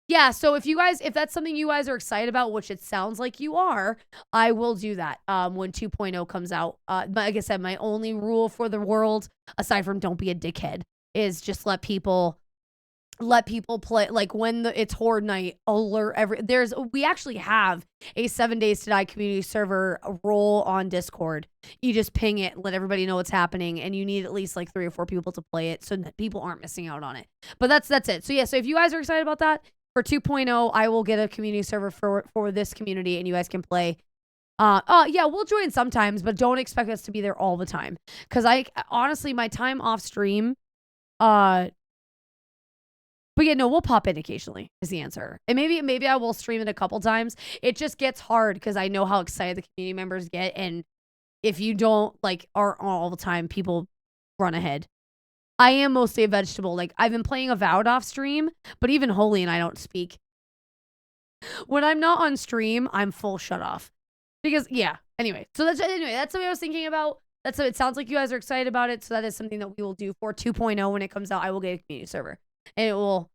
Yeah, so if that's something you guys are excited about, which it sounds like you are, I will do that when 2.0 comes out. Like I said, my only rule for the world, aside from don't be a dickhead, is just let people play. Like, when it's Horde Night, we actually have a 7 Days to Die community server role on Discord. You just ping it, let everybody know what's happening, and you need at least like 3 or 4 people to play it so that people aren't missing out on it. But that's it. So yeah, so if you guys are excited about that, for 2.0, I will get a community server for this community, and you guys can play. Yeah, we'll join sometimes, but don't expect us to be there all the time. Because honestly, my time off stream, but yeah, no, we'll pop in occasionally is the answer. And maybe I will stream it a couple times. It just gets hard because I know how excited the community members get, and if you don't are all the time, people run ahead. I am mostly a vegetable. Like, I've been playing a V.O.D off stream, but even Holy and I don't speak. When I'm not on stream, I'm full shut off. Because, yeah. Anyway, that's what I was thinking about. It sounds like you guys are excited about it, so that is something that we will do for 2.0 when it comes out. I will get a community server. And it will...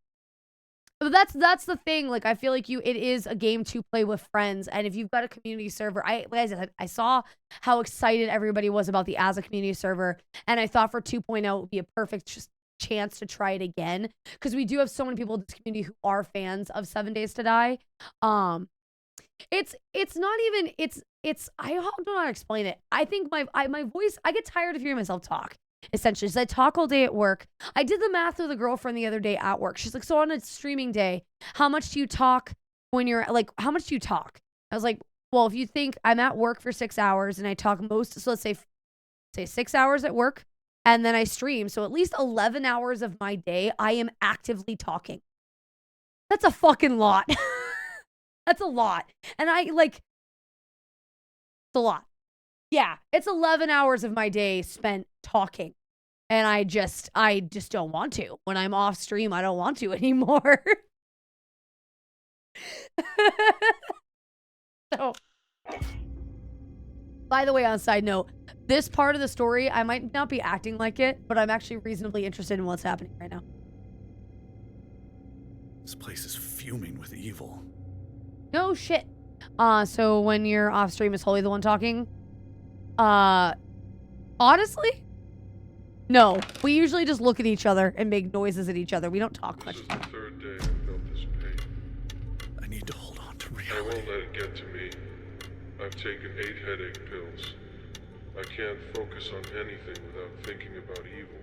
But that's the thing. Like, I feel like it is a game to play with friends. And if you've got a community server, like I said, I saw how excited everybody was about the as a community server. And I thought for 2.0, it would be a perfect chance to try it again. Because we do have so many people in this community who are fans of 7 Days to Die. It's not even, I don't know how to explain it. I think my voice, I get tired of hearing myself talk. Essentially, so I talk all day at work. I did the math with a girlfriend the other day at work. She's like, so on a streaming day, how much do you talk when you're how much do you talk? I was like, well, if you think I'm at work for 6 hours and I talk so let's say 6 hours at work and then I stream. So at least 11 hours of my day, I am actively talking. That's a fucking lot. That's a lot. And it's a lot. Yeah, it's 11 hours of my day spent talking. And I just don't want to. When I'm off stream, I don't want to anymore. So, by the way, on a side note, this part of the story, I might not be acting like it, but I'm actually reasonably interested in what's happening right now. This place is fuming with evil. No shit. So when you're off stream, is Holy the one talking? Honestly, no. We usually just look at each other and make noises at each other. We don't talk much. This is the 3rd day I felt this pain. I need to hold on to I reality. won't let it get to me. I've taken 8 headache pills. I can't focus on anything without thinking about evil.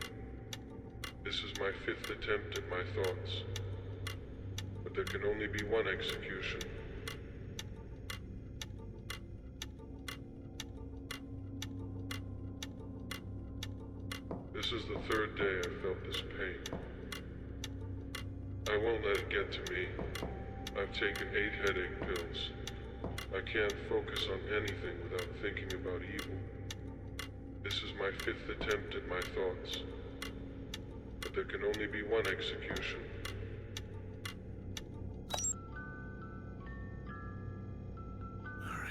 This is my 5th attempt at my thoughts. But there can only be one execution. This is the 3rd day I felt this pain. I won't let it get to me. I've taken 8 headache pills. I can't focus on anything without thinking about evil. This is my 5th attempt at my thoughts. But there can only be one execution.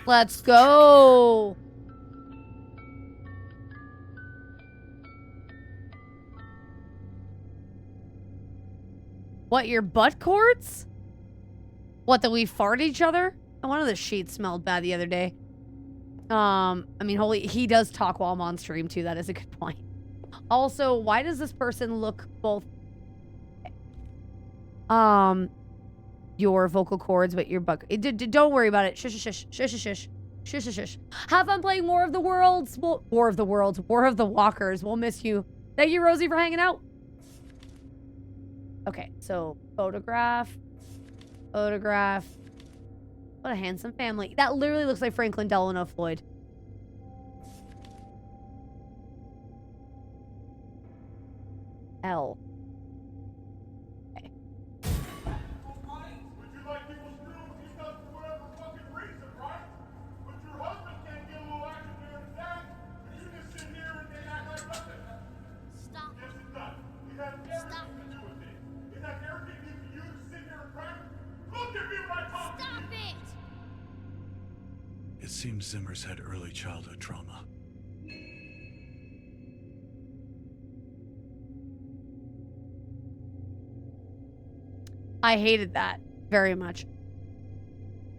Let's go. What, your butt cords? What, that we fart each other? One of the sheets smelled bad the other day. I mean, Holy, he does talk while I'm on stream too. That is a good point. Also, why does this person look both your vocal cords, but your butt? Don't worry about it. Shush, shush, shush, shush, shush, shush, shush, shush. Have fun playing War of the Worlds. War of the Worlds. War of the Walkers. We'll miss you. Thank you, Rosie, for hanging out. Okay, so photograph, photograph, What a handsome family. That literally looks like Franklin Delano Floyd. L. Okay. It seems Zimmer's had early childhood trauma. I hated that very much.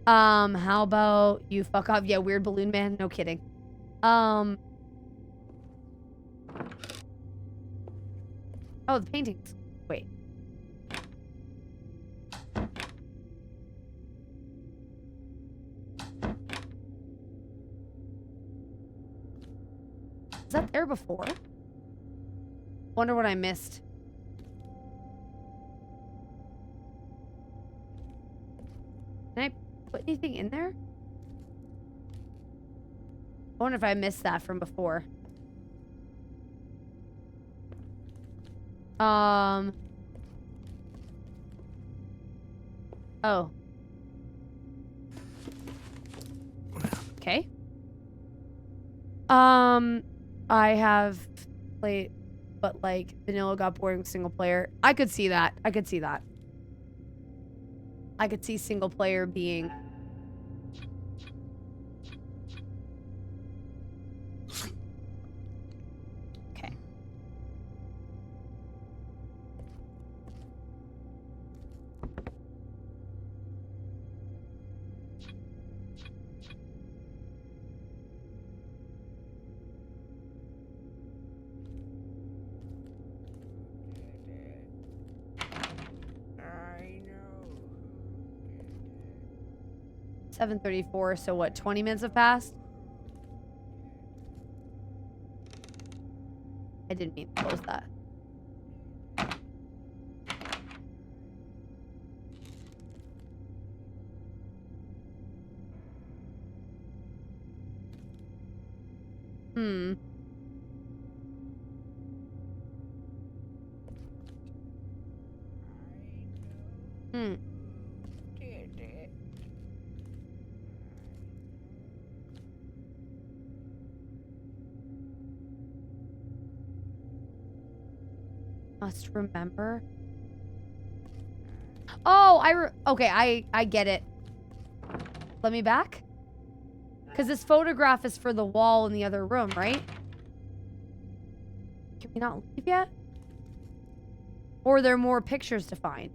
How about you fuck off? Yeah, weird balloon man. No kidding. Oh, the paintings. Wait. Was that there before? Wonder what I missed. Can I put anything in there? I wonder if I missed that from before. Oh. Okay. I have played, but like vanilla got boring with single player. I could see that. I could see that. I could see single player being okay. I know. 7:34, so what, 20 minutes have passed? I didn't mean to close that. Did it. Must remember. Oh, okay, I get it. Let me back. Because this photograph is for the wall in the other room, right? Can we not leave yet? Or are there more pictures to find?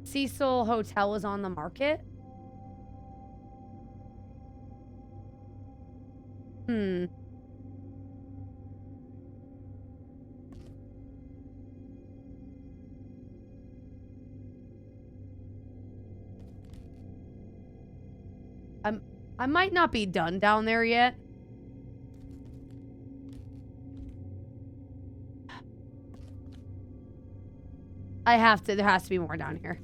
Cecil Hotel is on the market. I might not be done down there yet. There has to be more down here.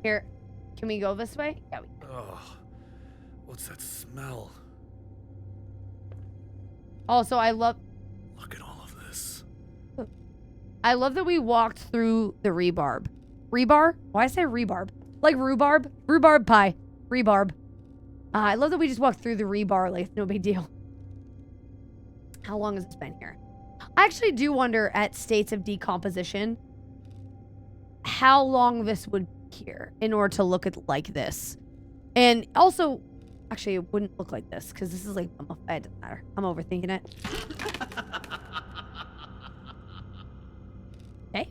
Here, can we go this way? Yeah, we can. Ugh. What's that smell? Also, I love... Look at all of this. I love that we walked through the rebarb. Rebar? Why did I say rebarb? Like rhubarb? Rhubarb pie. Rebarb. I love that we just walked through the rebar like no big deal. How long has this been here? I actually do wonder at states of decomposition how long this would be here in order to look at like this. And also, actually, it wouldn't look like this because this is like, it doesn't matter. I'm overthinking it. Okay.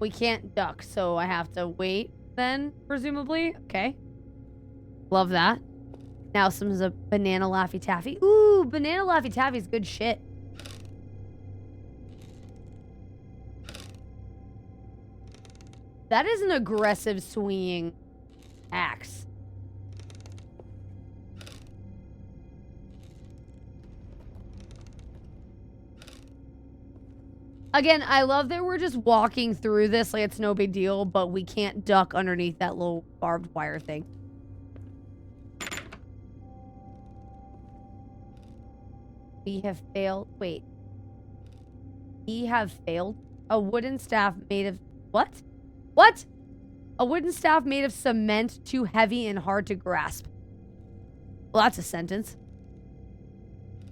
We can't duck, so I have to wait. then, presumably. Okay. Love that. Now some banana Laffy Taffy. Ooh, banana Laffy Taffy is good shit. That is an aggressive swinging axe. Again, I love that we're just walking through this like it's no big deal, but we can't duck underneath that little barbed wire thing. We have failed. Wait. We have failed. A wooden staff made of... What? What? A wooden staff made of cement, too heavy and hard to grasp. Well, that's a sentence.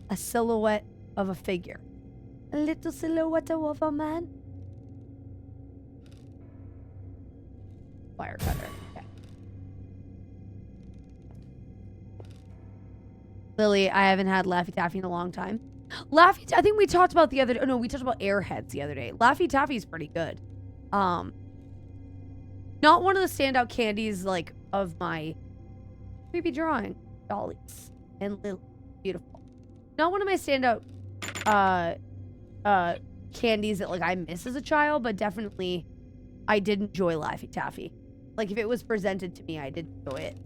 A silhouette of a figure. A little silhouette of a man. Wire cutter. Okay. Lily, I haven't had Laffy Taffy in a long time. I think we talked about the other day. Oh, no, we talked about Airheads the other day. Laffy Taffy is pretty good. Not one of the standout candies, like, of my creepy drawing. Dollies. And Lily. Beautiful. Not one of my standout, candies that, like, I miss as a child, but definitely I did enjoy Laffy Taffy. Like, if it was presented to me, I did enjoy it.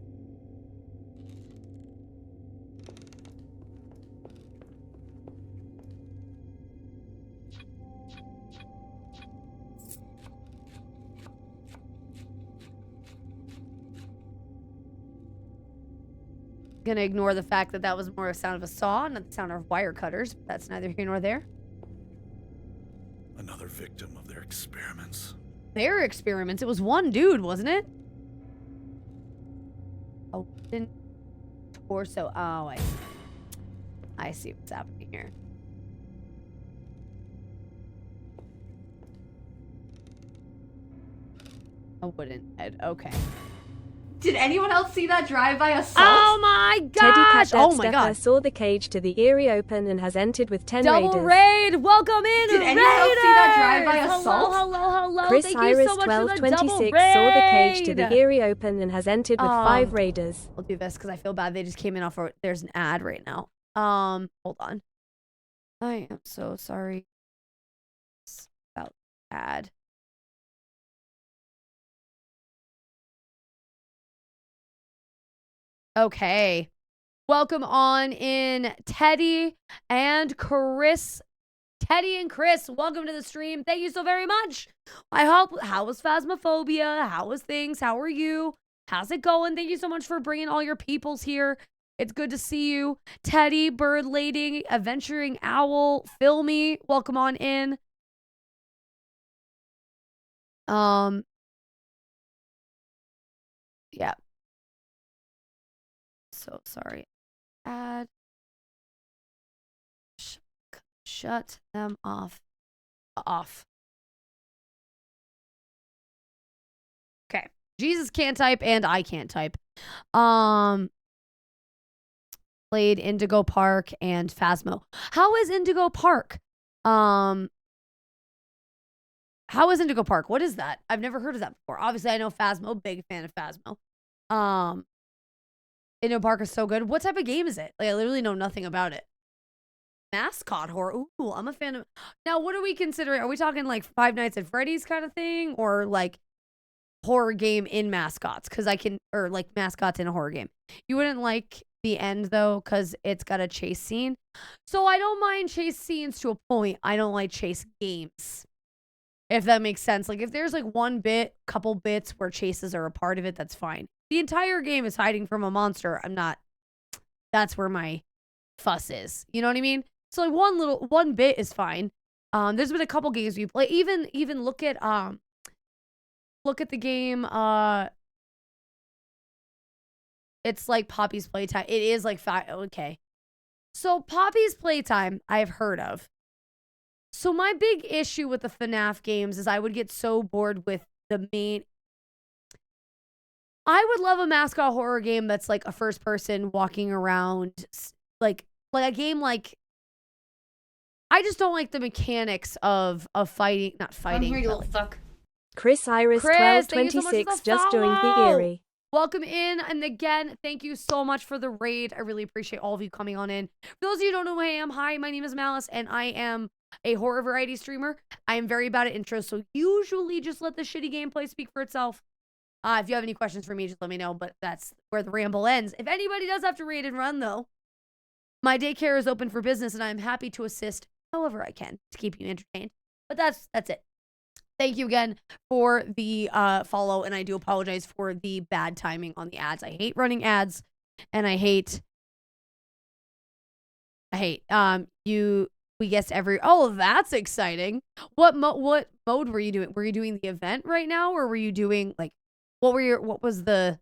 Gonna ignore the fact that that was more a sound of a saw, not the sound of wire cutters. But that's neither here nor there. Another victim of their experiments. Their experiments? It was one dude, wasn't it? A wooden torso. Oh, I see what's happening here. A wooden head. Okay. Did anyone else see that drive-by assault? Oh my gosh! Oh my god! Saw the cage to the Eyrie open and has entered with 10 Double raiders. raid! Welcome in, Did anyone else see that drive-by assault? Hello. Chris Thank Iris you so much for the double 1226 raid. saw the cage to the Eyrie open and has entered with 5 raiders. I'll do this because I feel bad. They just came in off. There's an ad right now. Hold on. I am so sorry about ad. Okay. Welcome on in Teddy and Chris. Teddy and Chris, welcome to the stream. Thank you so very much. How was Phasmophobia? How was things? How are you? How's it going? Thank you so much for bringing all your peoples here. It's good to see you. Teddy, Bird Lady, Adventuring Owl, Filmy, welcome on in. Yeah. So sorry. Add. Shut them off. Okay. Jesus can't type and I can't type. Played Indigo Park and Phasmo. How is Indigo Park? How is Indigo Park? What is that? I've never heard of that before. Obviously, I know Phasmo. Big fan of Phasmo. Indigo Park is so good. What type of game is it? Like, I literally know nothing about it. Mascot horror. Ooh, I'm a fan of... Now, what are we considering? Are we talking like Five Nights at Freddy's kind of thing? Or like horror game in mascots? Because I can... Or like mascots in a horror game. You wouldn't like the end, though, because it's got a chase scene. So I don't mind chase scenes to a point. I don't like chase games. If that makes sense. Like, if there's like couple bits where chases are a part of it, that's fine. The entire game is hiding from a monster. I'm not... That's where my fuss is. You know what I mean? So like one bit is fine. There's been a couple games we play. Even look at the game. It's like Poppy's Playtime. It is like okay. So Poppy's Playtime, I've heard of. So my big issue with the FNAF games is I would get so bored with the main. I would love a mascot horror game that's like a first person walking around, like a game like. I just don't like the mechanics of fighting, not fighting. I'm here, you but little fuck. Chris Iris Chris, thank you so much for 1226 the just joined the follow. Erie. Welcome in, and again, thank you so much for the raid. I really appreciate all of you coming on in. For those of you who don't know who I am, hi, my name is Malice, and I am a horror variety streamer. I am very bad at intros, so usually just let the shitty gameplay speak for itself. If you have any questions for me, just let me know, but that's where the ramble ends. If anybody does have to raid and run, though, my daycare is open for business, and I'm happy to assist however I can to keep you entertained. But that's it. Thank you again for the follow, and I do apologize for the bad timing on the ads. I hate running ads, and I hate we guessed every. Oh, that's exciting. What mode were you doing? Were you doing the event right now, or were you doing like what was the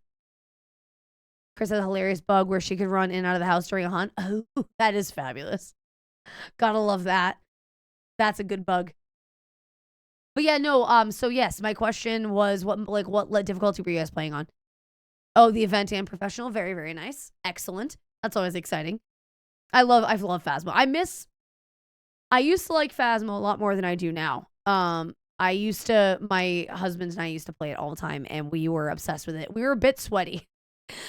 Chris had a hilarious bug where she could run in and out of the house during a hunt? Oh, that is fabulous. Gotta love that. That's a good bug. But yeah, no, so yes, my question was what difficulty were you guys playing on? Oh, the event and professional. Very, very nice. Excellent. That's always exciting. I love Phasmo. I used to like Phasmo a lot more than I do now. My husband and I used to play it all the time, and we were obsessed with it. We were a bit sweaty.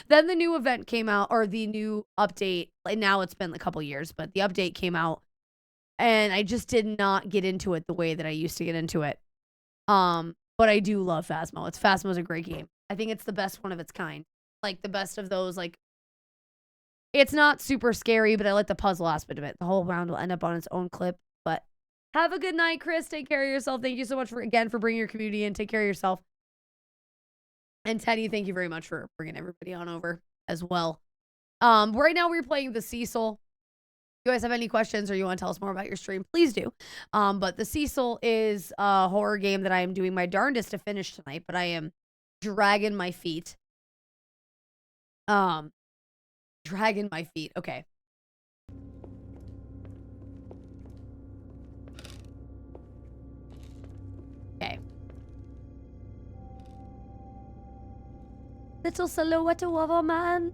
Then the new event came out, or the new update. Like now it's been a couple years, but the update came out. And I just did not get into it the way that I used to get into it. But I do love Phasmo. Phasmo's a great game. I think it's the best one of its kind. Like the best of those, like it's not super scary, but I like the puzzle aspect of it. The whole round will end up on its own clip. But have a good night, Chris. Take care of yourself. Thank you so much for bringing your community in. Take care of yourself. And Teddy, thank you very much for bringing everybody on over as well. Right now we're playing the Cecil. If you guys have any questions or you want to tell us more about your stream, please do. But the Cecil is a horror game that I am doing my darndest to finish tonight, but I am dragging my feet. Dragging my feet. Okay. Okay. Little silhouette of a man.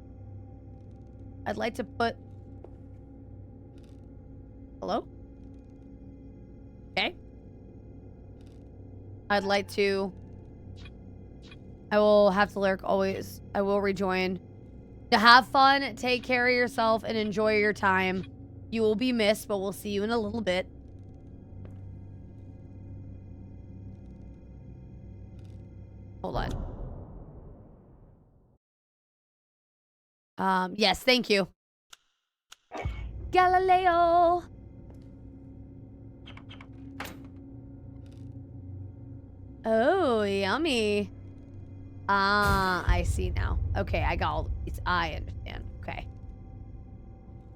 I'd like to put... Hello? Okay. I'd like to... I will have to lurk always. I will rejoin. To have fun, take care of yourself, and enjoy your time. You will be missed, but we'll see you in a little bit. Hold on. Yes, thank you. Galileo! Oh, yummy. I see now. Okay, I got all the pieces. I understand. Okay.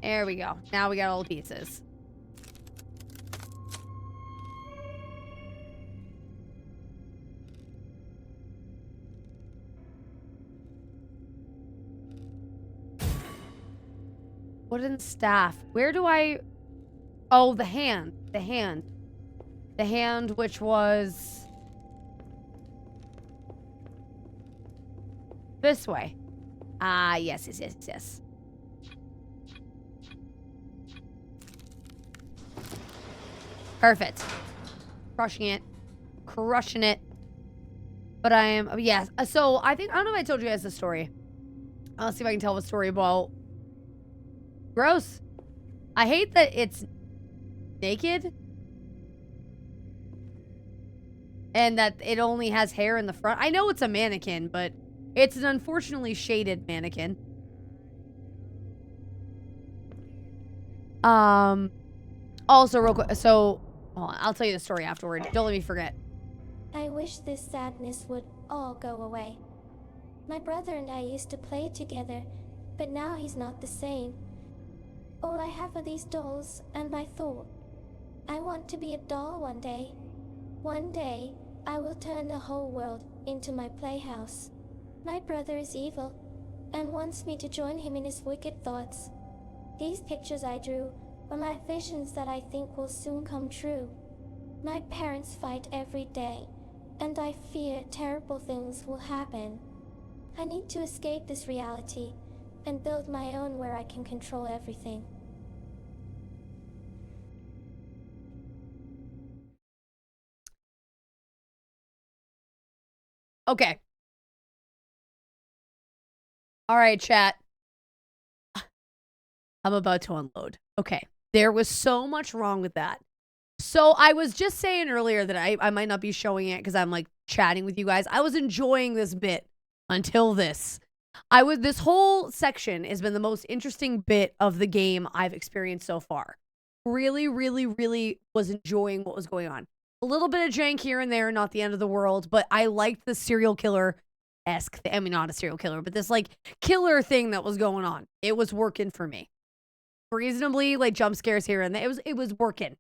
There we go. Now we got all the pieces. Wooden staff. Where do I... Oh, the hand. The hand. The hand which was... This way. Yes. Perfect. Crushing it. But I am... Yes. So, I don't know if I told you guys the story. I'll see if I can tell the story about... Gross. I hate that it's naked. And that it only has hair in the front. I know it's a mannequin, but it's an unfortunately shaded mannequin. Also, real quick. So, hold on, I'll tell you the story afterward. Don't let me forget. I wish this sadness would all go away. My brother and I used to play together, but now he's not the same. All I have are these dolls and my thought. I want to be a doll one day. One day, I will turn the whole world into my playhouse. My brother is evil and wants me to join him in his wicked thoughts. These pictures I drew are my visions that I think will soon come true. My parents fight every day, and I fear terrible things will happen. I need to escape this reality and build my own where I can control everything. Okay. All right, chat. I'm about to unload. Okay. There was so much wrong with that. So I was just saying earlier that I might not be showing it because I'm like chatting with you guys. I was enjoying this bit until this. This whole section has been the most interesting bit of the game I've experienced so far. Really, really, really was enjoying what was going on. A little bit of jank here and there, not the end of the world, but I liked the serial killer-esque thing. I mean, not a serial killer, but this like killer thing that was going on. It was working for me. Reasonably, like jump scares here and there. It was working.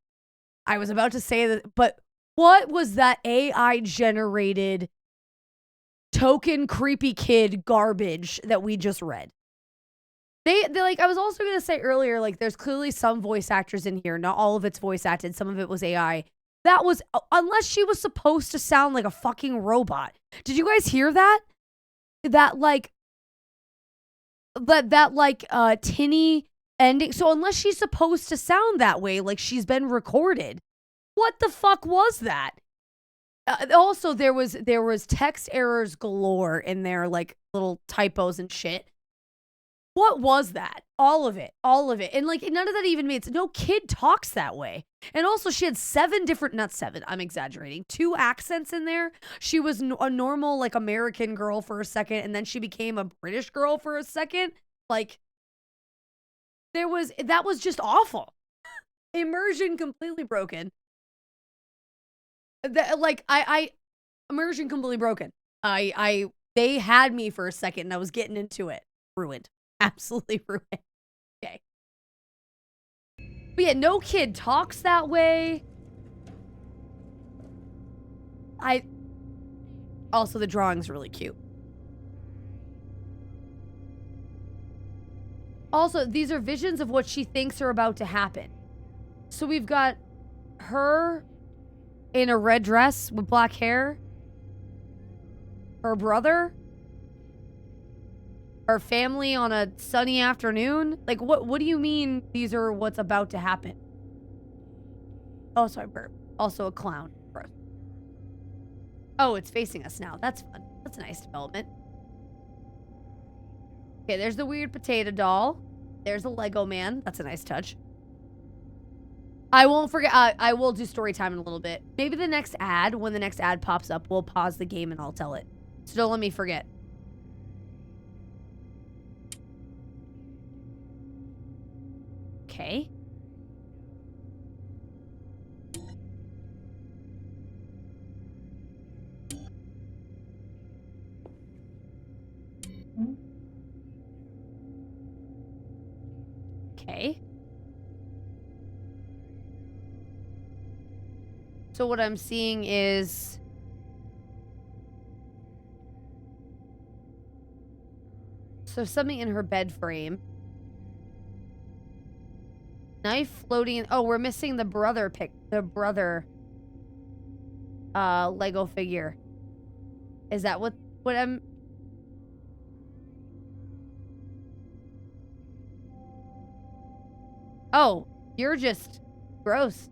I was about to say that, but what was that AI generated token creepy kid garbage that we just read? They like, I was also going to say earlier, like there's clearly some voice actors in here. Not all of it's voice acted. Some of it was AI. That was, unless she was supposed to sound like a fucking robot. Did you guys hear that? That tinny ending. So unless she's supposed to sound that way, like she's been recorded, what the fuck was that? Also, there was text errors galore in there, like little typos and shit. What was that? All of it. And like none of that even made sense. No kid talks that way. And also she had not seven, I'm exaggerating, 2 accents in there. She was a normal like American girl for a second, and then she became a British girl for a second. Like that was just awful. Immersion completely broken. Immersion completely broken. They had me for a second and I was getting into it. Ruined. Absolutely ruined. Okay. But yeah, no kid talks that way. Also, the drawing's really cute. Also, these are visions of what she thinks are about to happen. So we've got her in a red dress with black hair. Her brother. Her family on a sunny afternoon. Like, what do you mean these are what's about to happen? Oh, sorry, burp. Also a clown. Gross. Oh, it's facing us now. That's fun. That's a nice development. Okay, there's the weird potato doll. There's a Lego man. That's a nice touch. I won't forget. I will do story time in a little bit. Maybe the next ad, when the next ad pops up, we'll pause the game and I'll tell it. So don't let me forget. Okay. Okay. So what I'm seeing is something in her bed frame. Knife floating. Oh, we're missing the brother Lego figure. Is that what I'm... Oh, you're just gross.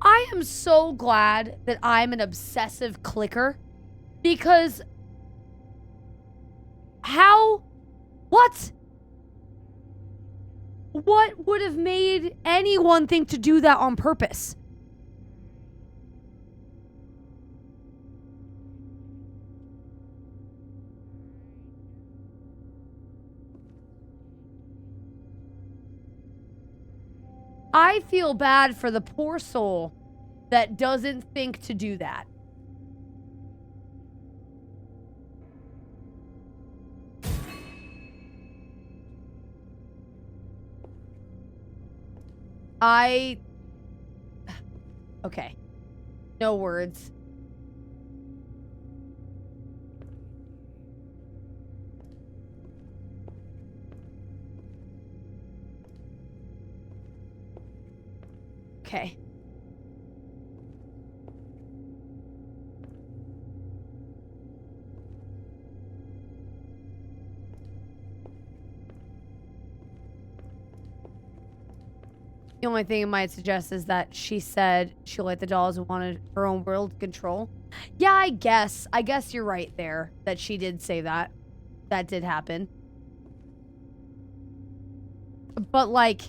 I am so glad that I'm an obsessive clicker, because what would have made anyone think to do that on purpose? I feel bad for the poor soul that doesn't think to do that. Okay. No words. Okay. The only thing it might suggest is that she said she liked the dolls and wanted her own world control. Yeah, I guess. I guess you're right there that she did say that. That did happen. But like,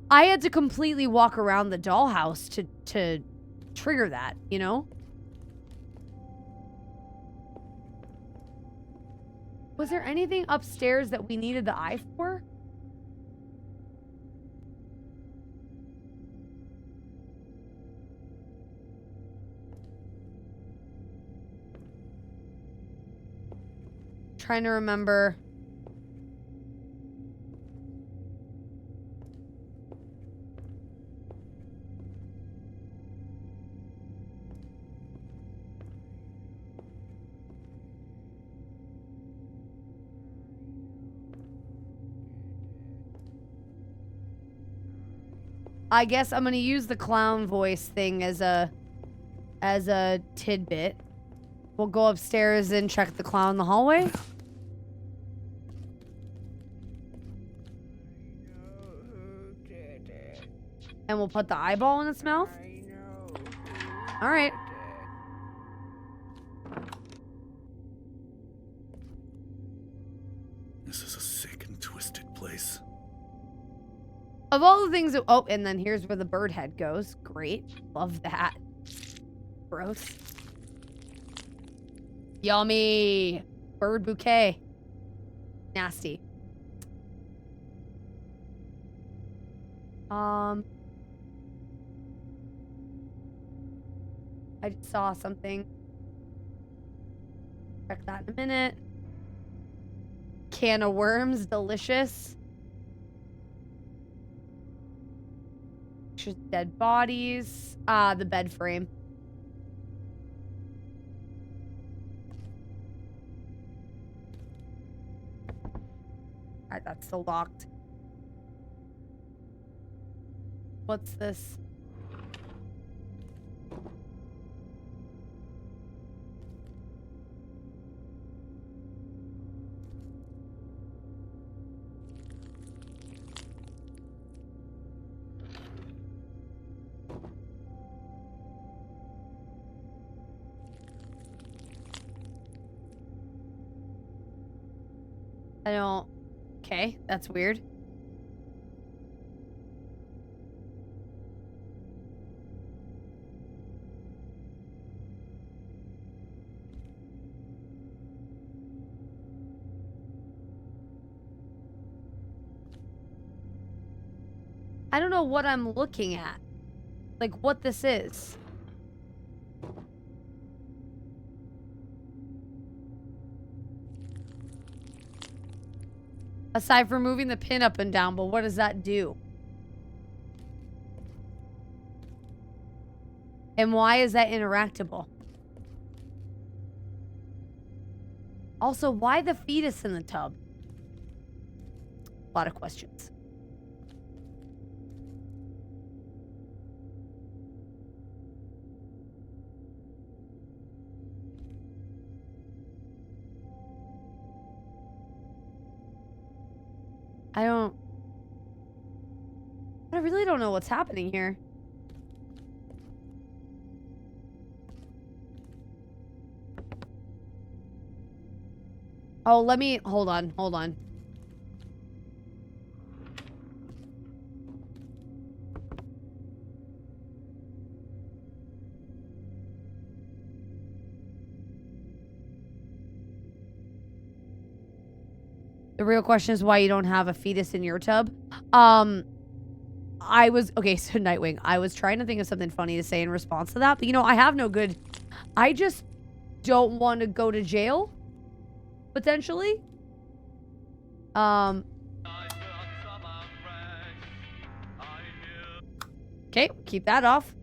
I had to completely walk around the dollhouse to trigger that, you know? Was there anything upstairs that we needed the eye for? Trying to remember. I guess I'm gonna use the clown voice thing as a tidbit. We'll go upstairs and check the clown in the hallway. And we'll put the eyeball in its mouth. All right. This is a sick and twisted place. Of all the things that, oh, and then here's where the bird head goes. Great. Love that. Gross. Yummy. Bird bouquet. Nasty. I just saw something. Check that in a minute. Can of worms, delicious. Just dead bodies. The bed frame. Alright, that's still locked. What's this? I don't... Okay, that's weird. I don't know what I'm looking at. Like, what this is. Aside from moving the pin up and down, but what does that do? And why is that interactable? Also, why the fetus in the tub? A lot of questions. I really don't know what's happening here. Oh, let me, hold on. The real question is why you don't have a fetus in your tub. Okay, so Nightwing, I was trying to think of something funny to say in response to that, but you know, I have no good, I just don't want to go to jail, potentially. Okay, keep that off.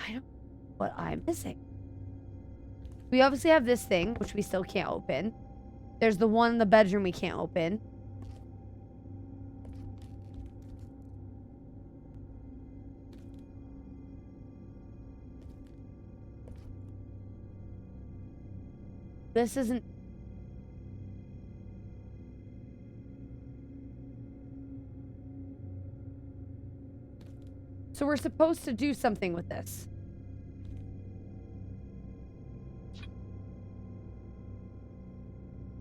I don't know what I'm missing. We obviously have this thing, which we still can't open. There's the one in the bedroom we can't open. This isn't... So we're supposed to do something with this.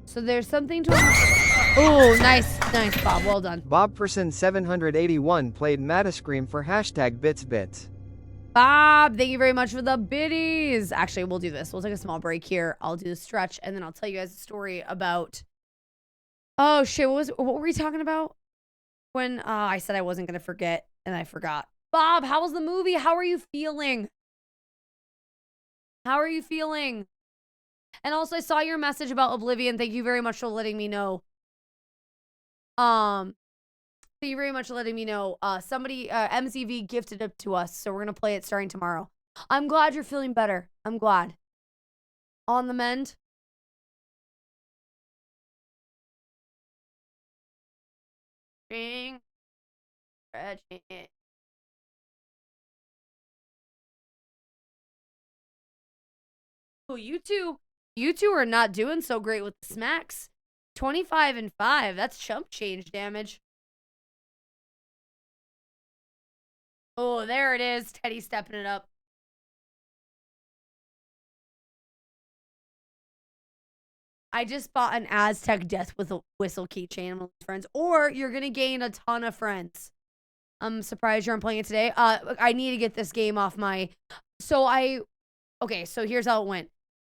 So there's something to... Oh, nice, nice, Bob. Well done. Bobperson781 played Matascream for #BitsBits. Bob, thank you very much for the biddies. Actually, we'll do this. We'll take a small break here. I'll do the stretch, and then I'll tell you guys a story about... Oh, shit. What were we talking about? When I said I wasn't going to forget, and I forgot. Bob, how was the movie? How are you feeling? How are you feeling? And also, I saw your message about Oblivion. Thank you very much for letting me know. Thank you very much for letting me know. Somebody, MZV gifted it to us, so we're going to play it starting tomorrow. I'm glad you're feeling better. I'm glad. On the mend. Stretching. Oh, you two are not doing so great with the smacks. 25 and 5. That's chump change damage. Oh, there it is. Teddy stepping it up. I just bought an Aztec Death with a Whistle keychain with friends. Or you're going to gain a ton of friends. I'm surprised you aren't playing it today. I need to get this game off my... Okay, so here's how it went.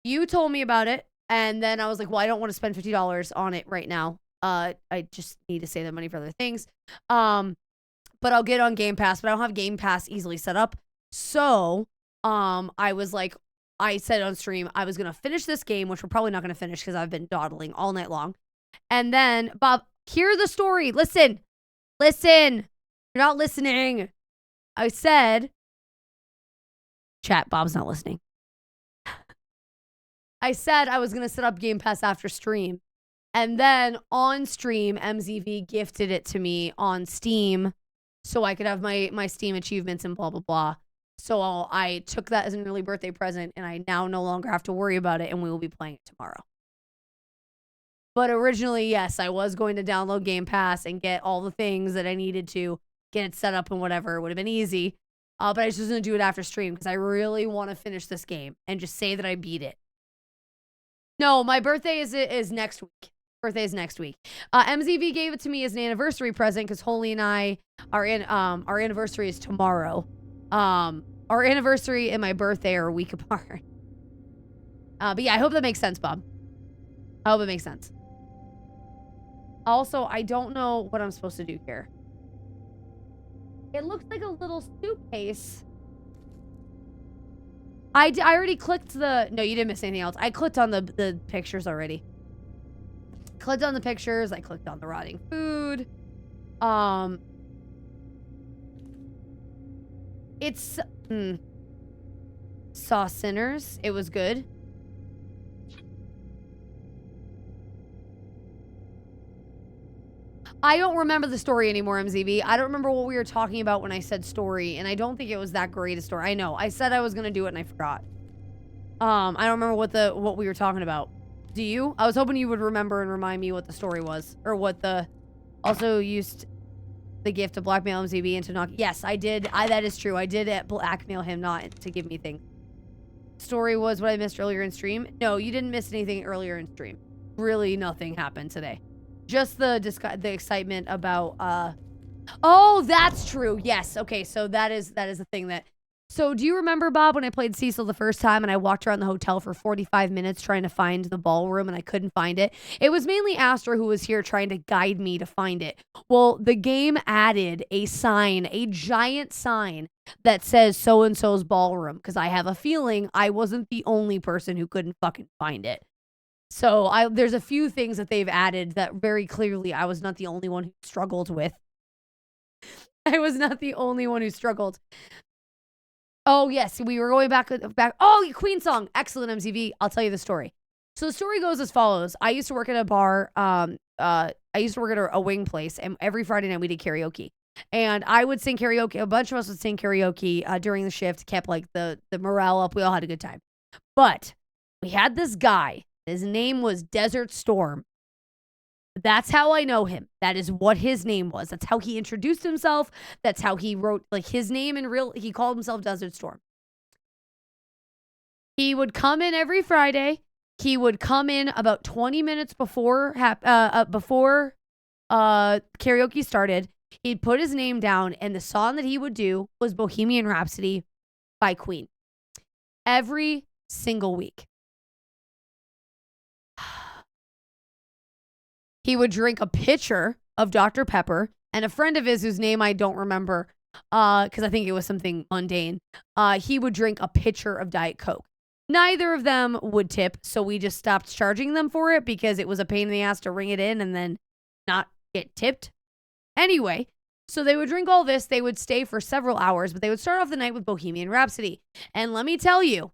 You told me about it, and then I was like, well, I don't want to spend $50 on it right now. I just need to save the money for other things. But I'll get on Game Pass, but I don't have Game Pass easily set up. So, I was like, I said on stream, I was going to finish this game, which we're probably not going to finish because I've been dawdling all night long. And then, Bob, hear the story. Listen. Listen. You're not listening. I said, chat, Bob's not listening. I said I was going to set up Game Pass after stream. And then on stream, MZV gifted it to me on Steam so I could have my Steam achievements and blah, blah, blah. So I took that as an early birthday present, and I now no longer have to worry about it, and we will be playing it tomorrow. But originally, yes, I was going to download Game Pass and get all the things that I needed to get it set up and whatever. It would have been easy. But I was just going to do it after stream because I really want to finish this game and just say that I beat it. No, my birthday is next week. Birthday is next week. MZV gave it to me as an anniversary present because Holy and I are in, our anniversary is tomorrow. Our anniversary and my birthday are a week apart. But yeah, I hope that makes sense, Bob. I hope it makes sense. Also, I don't know what I'm supposed to do here. It looks like a little suitcase. I already clicked the... No, you didn't miss anything else. I clicked on the pictures already. Clicked on the pictures. I clicked on the rotting food. It's... Saw Sinners. It was good. I don't remember the story anymore, MZV. I don't remember what we were talking about when I said story, and I don't think it was that great a story. I know. I said I was going to do it, and I forgot. I don't remember what we were talking about. Do you? I was hoping you would remember and remind me what the story was, or what the... Also used the gift to blackmail MZV into knock... Yes, I did. That is true. I did blackmail him not to give me things. Story was what I missed earlier in stream. No, you didn't miss anything earlier in stream. Really, nothing happened today. Just the excitement about, oh, that's true. Yes. Okay. So that is the thing that, so do you remember, Bob, when I played Cecil the first time and I walked around the hotel for 45 minutes trying to find the ballroom and I couldn't find it? It was mainly Astra who was here trying to guide me to find it. Well, the game added a sign, a giant sign that says so-and-so's ballroom, because I have a feeling I wasn't the only person who couldn't fucking find it. So there's a few things that they've added that very clearly I was not the only one who struggled with. I was not the only one who struggled. Oh, yes. We were going back. Oh, Queen song. Excellent, MCV. I'll tell you the story. So the story goes as follows. I used to work at a bar. I used to work at a wing place, and every Friday night we did karaoke. And I would sing karaoke. A bunch of us would sing karaoke during the shift. Kept like the morale up. We all had a good time. But we had this guy. His name was Desert Storm. That's how I know him. That is what his name was. That's how he introduced himself. That's how he wrote like his name in real. He called himself Desert Storm. He would come in every Friday. He would come in about 20 minutes before karaoke started. He'd put his name down, and the song that he would do was Bohemian Rhapsody by Queen. Every single week. He would drink a pitcher of Dr. Pepper, and a friend of his whose name I don't remember, because I think it was something mundane, he would drink a pitcher of Diet Coke. Neither of them would tip, so we just stopped charging them for it because it was a pain in the ass to ring it in and then not get tipped. Anyway, so they would drink all this. They would stay for several hours, but they would start off the night with Bohemian Rhapsody. And let me tell you,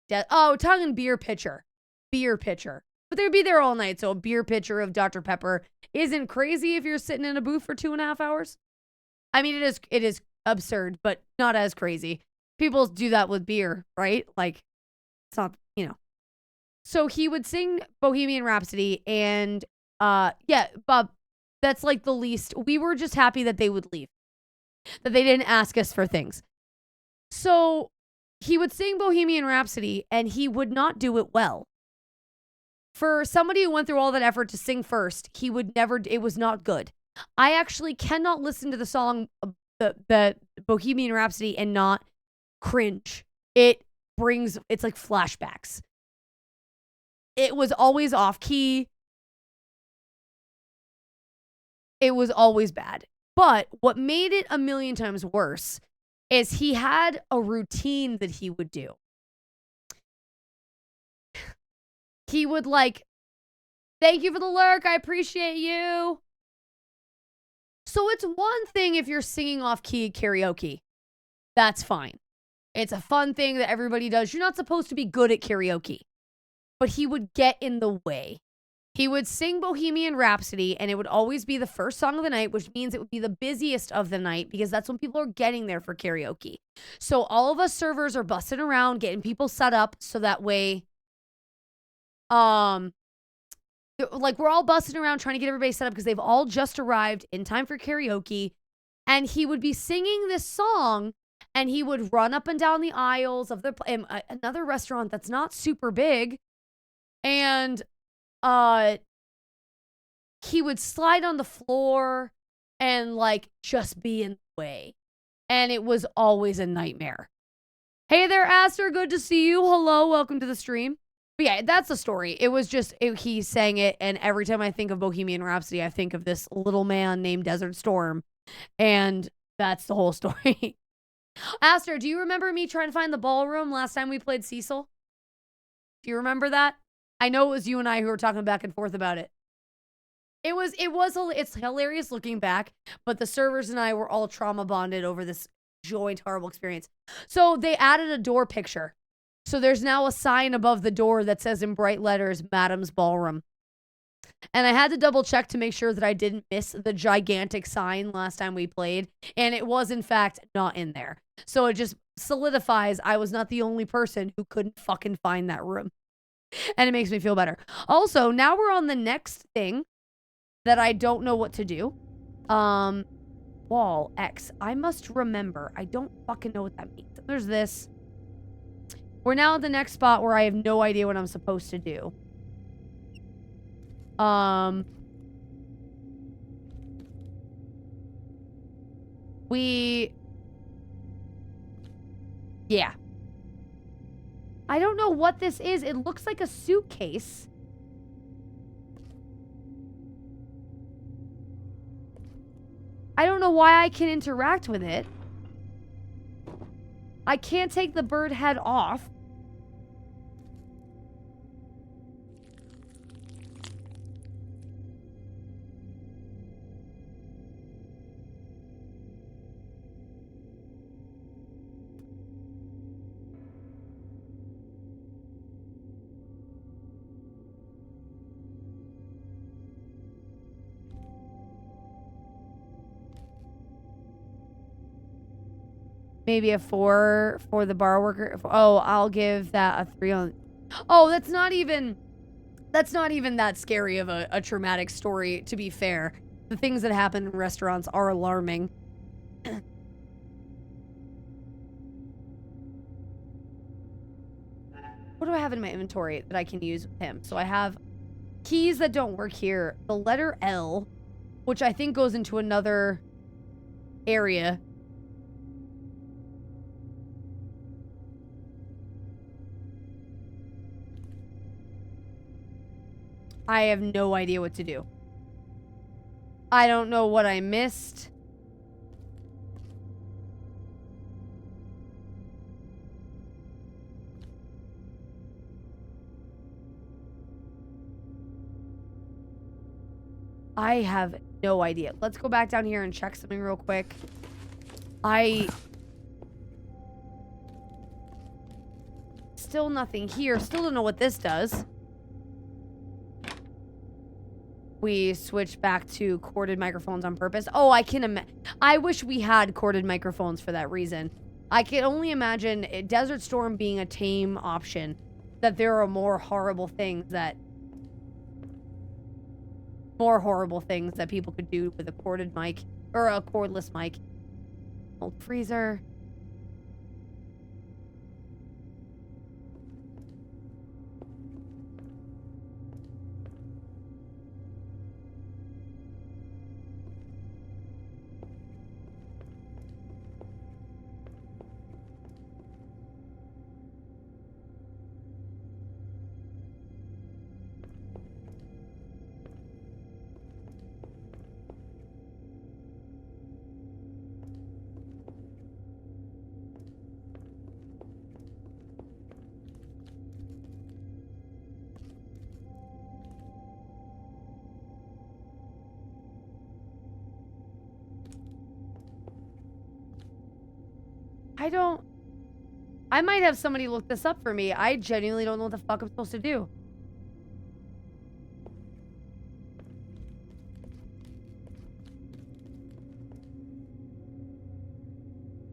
we're talking beer pitcher. But they'd be there all night, so a beer pitcher of Dr. Pepper isn't crazy if you're sitting in a booth for 2.5 hours. I mean, it is absurd, but not as crazy. People do that with beer, right? Like, it's not, So he would sing Bohemian Rhapsody, and Bob, that's like the least. We were just happy that they would leave, that they didn't ask us for things. So he would sing Bohemian Rhapsody, and he would not do it well. For somebody who went through all that effort to sing first, it was not good. I actually cannot listen to the song, the Bohemian Rhapsody, and not cringe. It's like flashbacks. It was always off key. It was always bad. But what made it a million times worse is he had a routine that he would do. He would thank you for the lurk. I appreciate you. So it's one thing if you're singing off key at karaoke. That's fine. It's a fun thing that everybody does. You're not supposed to be good at karaoke. But he would get in the way. He would sing Bohemian Rhapsody, and it would always be the first song of the night, which means it would be the busiest of the night because that's when people are getting there for karaoke. So all of us servers are busting around, getting people set up so that way, we're all busting around trying to get everybody set up because they've all just arrived in time for karaoke. And he would be singing this song, and he would run up and down the aisles of another restaurant that's not super big. And he would slide on the floor and just be in the way. And it was always a nightmare. Hey there, Aster. Good to see you. Hello. Welcome to the stream. But yeah, that's the story. It was just, he sang it. And every time I think of Bohemian Rhapsody, I think of this little man named Desert Storm. And that's the whole story. Aster, do you remember me trying to find the ballroom last time we played Cecil? Do you remember that? I know it was you and I who were talking back and forth about it. It's hilarious looking back, but the servers and I were all trauma bonded over this joint horrible experience. So they added a door picture. So there's now a sign above the door that says in bright letters, Madam's Ballroom. And I had to double check to make sure that I didn't miss the gigantic sign last time we played. And it was, in fact, not in there. So it just solidifies I was not the only person who couldn't fucking find that room. And it makes me feel better. Also, now we're on the next thing that I don't know what to do. Wall X. I must remember. I don't fucking know what that means. There's this. We're now at the next spot where I have no idea what I'm supposed to do. Yeah. I don't know what this is. It looks like a suitcase. I don't know why I can interact with it. I can't take the bird head off. Maybe a 4 for the bar worker. Oh, I'll give that a 3 on... Oh, that's not even that scary of a traumatic story, to be fair. The things that happen in restaurants are alarming. What do I have in my inventory that I can use with him? So I have keys that don't work here. The letter L, which I think goes into another area. I have no idea what to do. I don't know what I missed. I have no idea. Let's go back down here and check something real quick. Still nothing here. Still don't know what this does. We switch back to corded microphones on purpose. Oh, I wish we had corded microphones for that reason. I can only imagine Desert Storm being a tame option, that there are more horrible things that people could do with a corded mic or a cordless mic. Old freezer. I might have somebody look this up for me. I genuinely don't know what the fuck I'm supposed to do.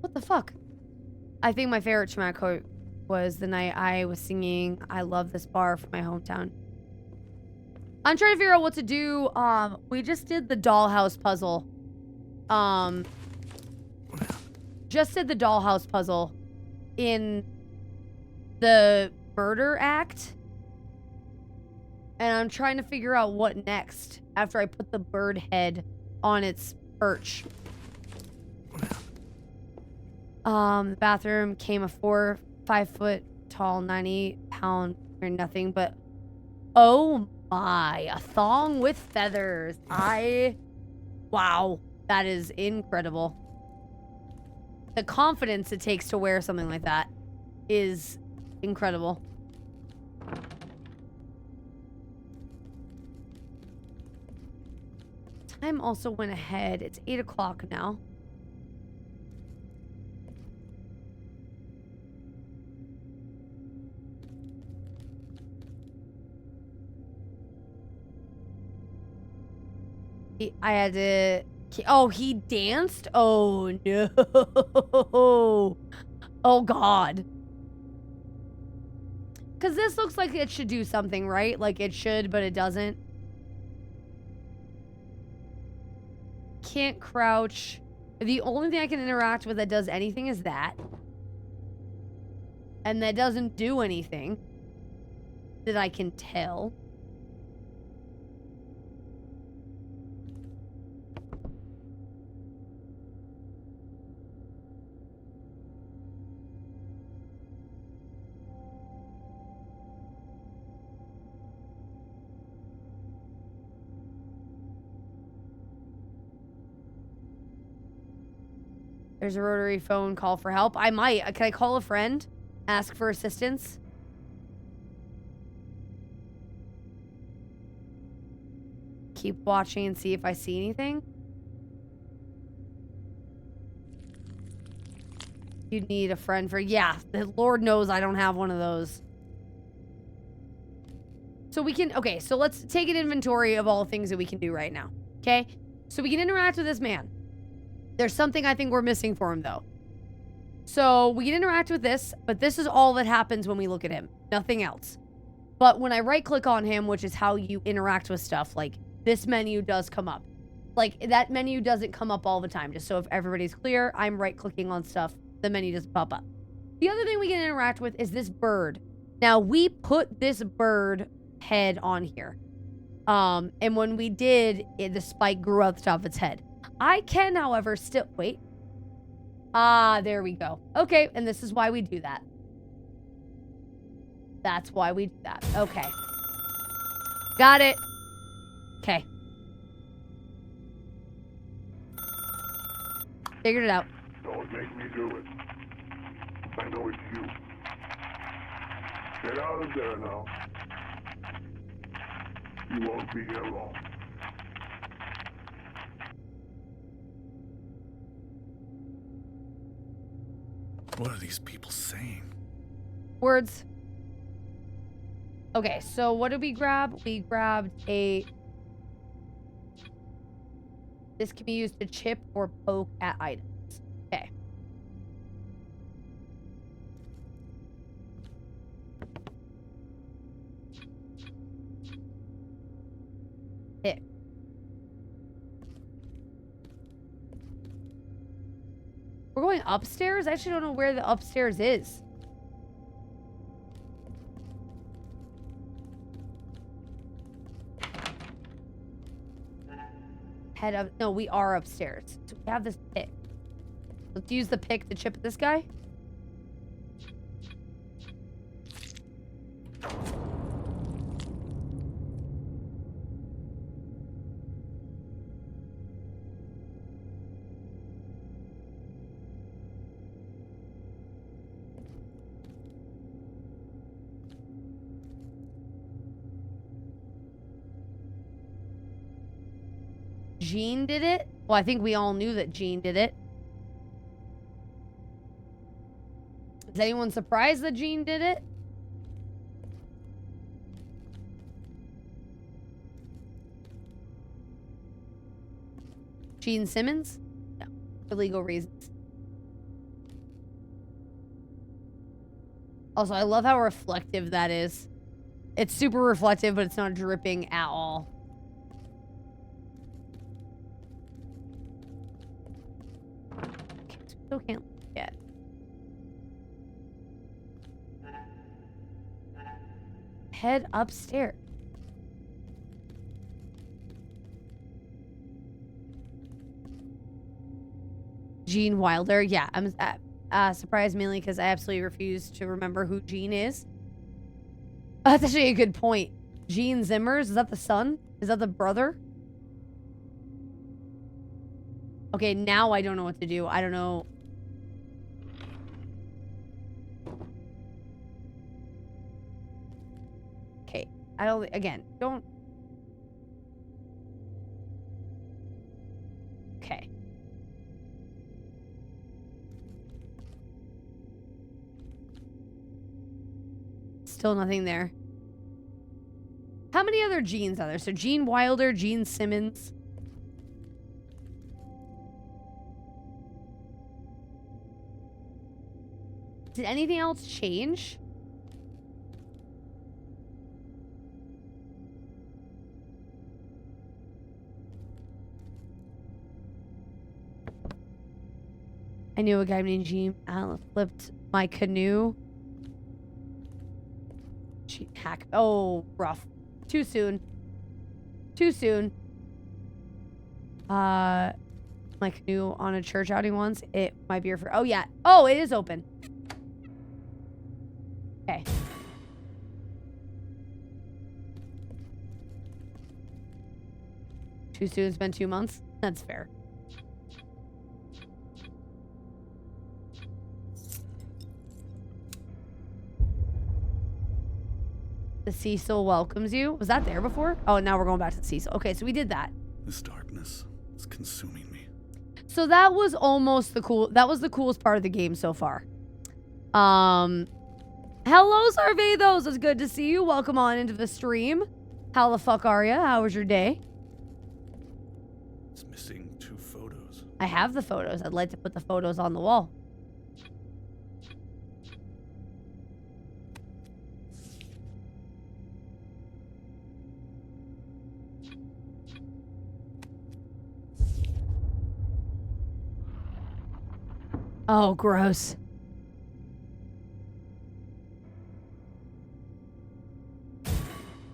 What the fuck? I think my favorite traumatic quote was the night I was singing I Love This Bar for my hometown. I'm trying to figure out what to do. We just did the dollhouse puzzle. Just did the dollhouse puzzle in the murder act. And I'm trying to figure out what next after I put the bird head on its perch. The bathroom came a 5 foot tall, 90-pound or nothing, but oh my, a thong with feathers. Wow, that is incredible. The confidence it takes to wear something like that is incredible. Time also went ahead. It's 8 o'clock now. I had to... Oh, he danced? Oh, no. Oh, God. Because this looks like it should do something, right? Like it should, but it doesn't. Can't crouch. The only thing I can interact with that does anything is that. And that doesn't do anything that I can tell. There's a rotary phone, call for help. I might. Can I call a friend? Ask for assistance? Keep watching and see if I see anything. You need a friend for... Yeah, the Lord knows I don't have one of those. So we can... Okay, so let's take an inventory of all things that we can do right now. Okay? So we can interact with this man. There's something I think we're missing for him, though. So we can interact with this, but this is all that happens when we look at him. Nothing else. But when I right click on him, which is how you interact with stuff, like this menu does come up. Like that menu doesn't come up all the time. Just so if everybody's clear, I'm right clicking on stuff. The menu doesn't pop up. The other thing we can interact with is this bird. Now we put this bird head on here. And when we did, the spike grew out the top of its head. I can, however, still... Wait. Ah, there we go. Okay, and this is why we do that. That's why we do that. Okay. Got it. Okay. Figured it out. Don't make me do it. I know it's you. Get out of there now. You won't be here long. What are these people saying? Words. Okay, so what did we grab? We grabbed a... This can be used to chip or poke at items. Okay. Pick. We're going upstairs? I actually don't know where the upstairs is. Head up. No, we are upstairs. So we have this pick. Let's use the pick to chip at this guy. Jean did it? Well, I think we all knew that Jean did it. Is anyone surprised that Jean did it? Gene Simmons? No, for legal reasons. Also, I love how reflective that is. It's super reflective, but it's not dripping at all. Still can't look yet. Head upstairs. Gene Wilder. Yeah, I'm surprised mainly because I absolutely refuse to remember who Gene is. That's actually a good point. Gene Zimmers. Is that the son? Is that the brother? Okay, now I don't know what to do. I don't know. Okay. I don't... Again, don't... Okay. Still nothing there. How many other Genes are there? So Gene Wilder, Gene Simmons... Did anything else change? I knew a guy named Gene flipped my canoe. Gene hack. Oh, rough. Too soon. Too soon. My canoe on a church outing once. It might be for... Oh, yeah. Oh, it is open. Okay. Too soon, it's been 2 months? That's fair. The Cecil welcomes you. Was that there before? Oh, now we're going back to the Cecil. Okay, so we did that. This darkness is consuming me. So that was almost the the coolest part of the game so far. Hello, Sarvathos. It's good to see you. Welcome on into the stream. How the fuck are ya? How was your day? It's missing 2 photos. I have the photos. I'd like to put the photos on the wall. Oh, gross.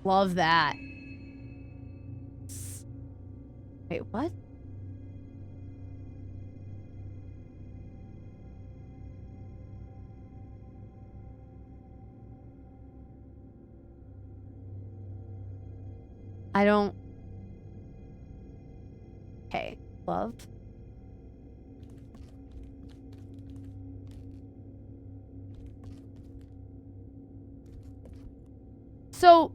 Love that. Wait, what? I don't... Okay, love. So,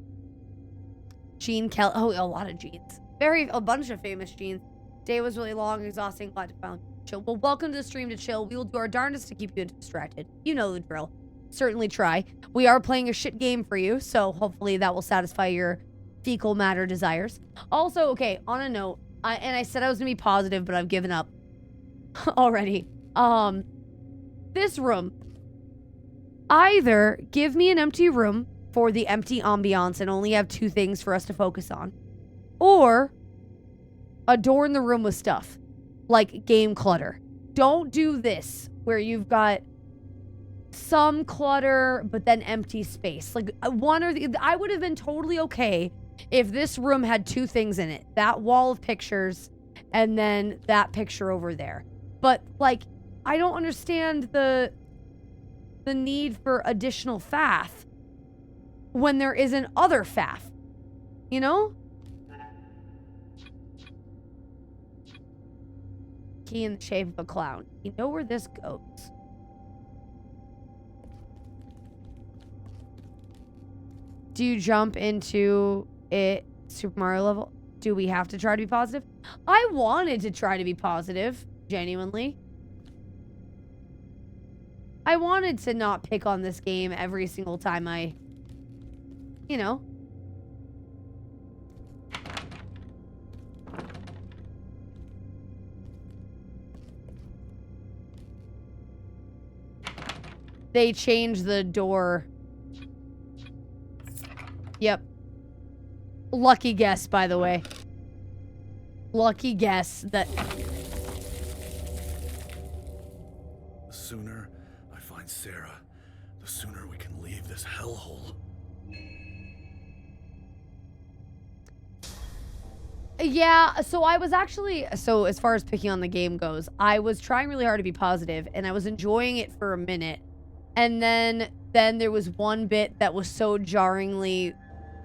Gene Kelly. Oh, a lot of Genes. A bunch of famous Genes. Day was really long, exhausting. Glad to finally chill. Well, welcome to the stream to chill. We will do our darndest to keep you distracted. You know the drill. Certainly try. We are playing a shit game for you, so hopefully that will satisfy your fecal matter desires. Also, okay, on a note, I said I was gonna be positive, but I've given up already. This room. Either give me an empty room for the empty ambiance and only have 2 things for us to focus on, or adorn the room with stuff like game clutter. Don't do this where you've got some clutter but then empty space. Like one or the... I would have been totally okay if this room had 2 things in it. That wall of pictures and then that picture over there. But like, I don't understand the need for additional faff when there isn't other faff, you know? Key in the shape of a clown. You know where this goes. Do you jump into it Super Mario level? Do we have to try to be positive? I wanted to try to be positive, genuinely. I wanted to not pick on this game every single time I... You know. They changed the door. Yep. Lucky guess, by the way. Lucky guess that... The sooner I find Sarah, the sooner we can leave this hellhole. Yeah, so I was actually... So as far as picking on the game goes, I was trying really hard to be positive, and I was enjoying it for a minute. And then there was one bit that was so jarringly...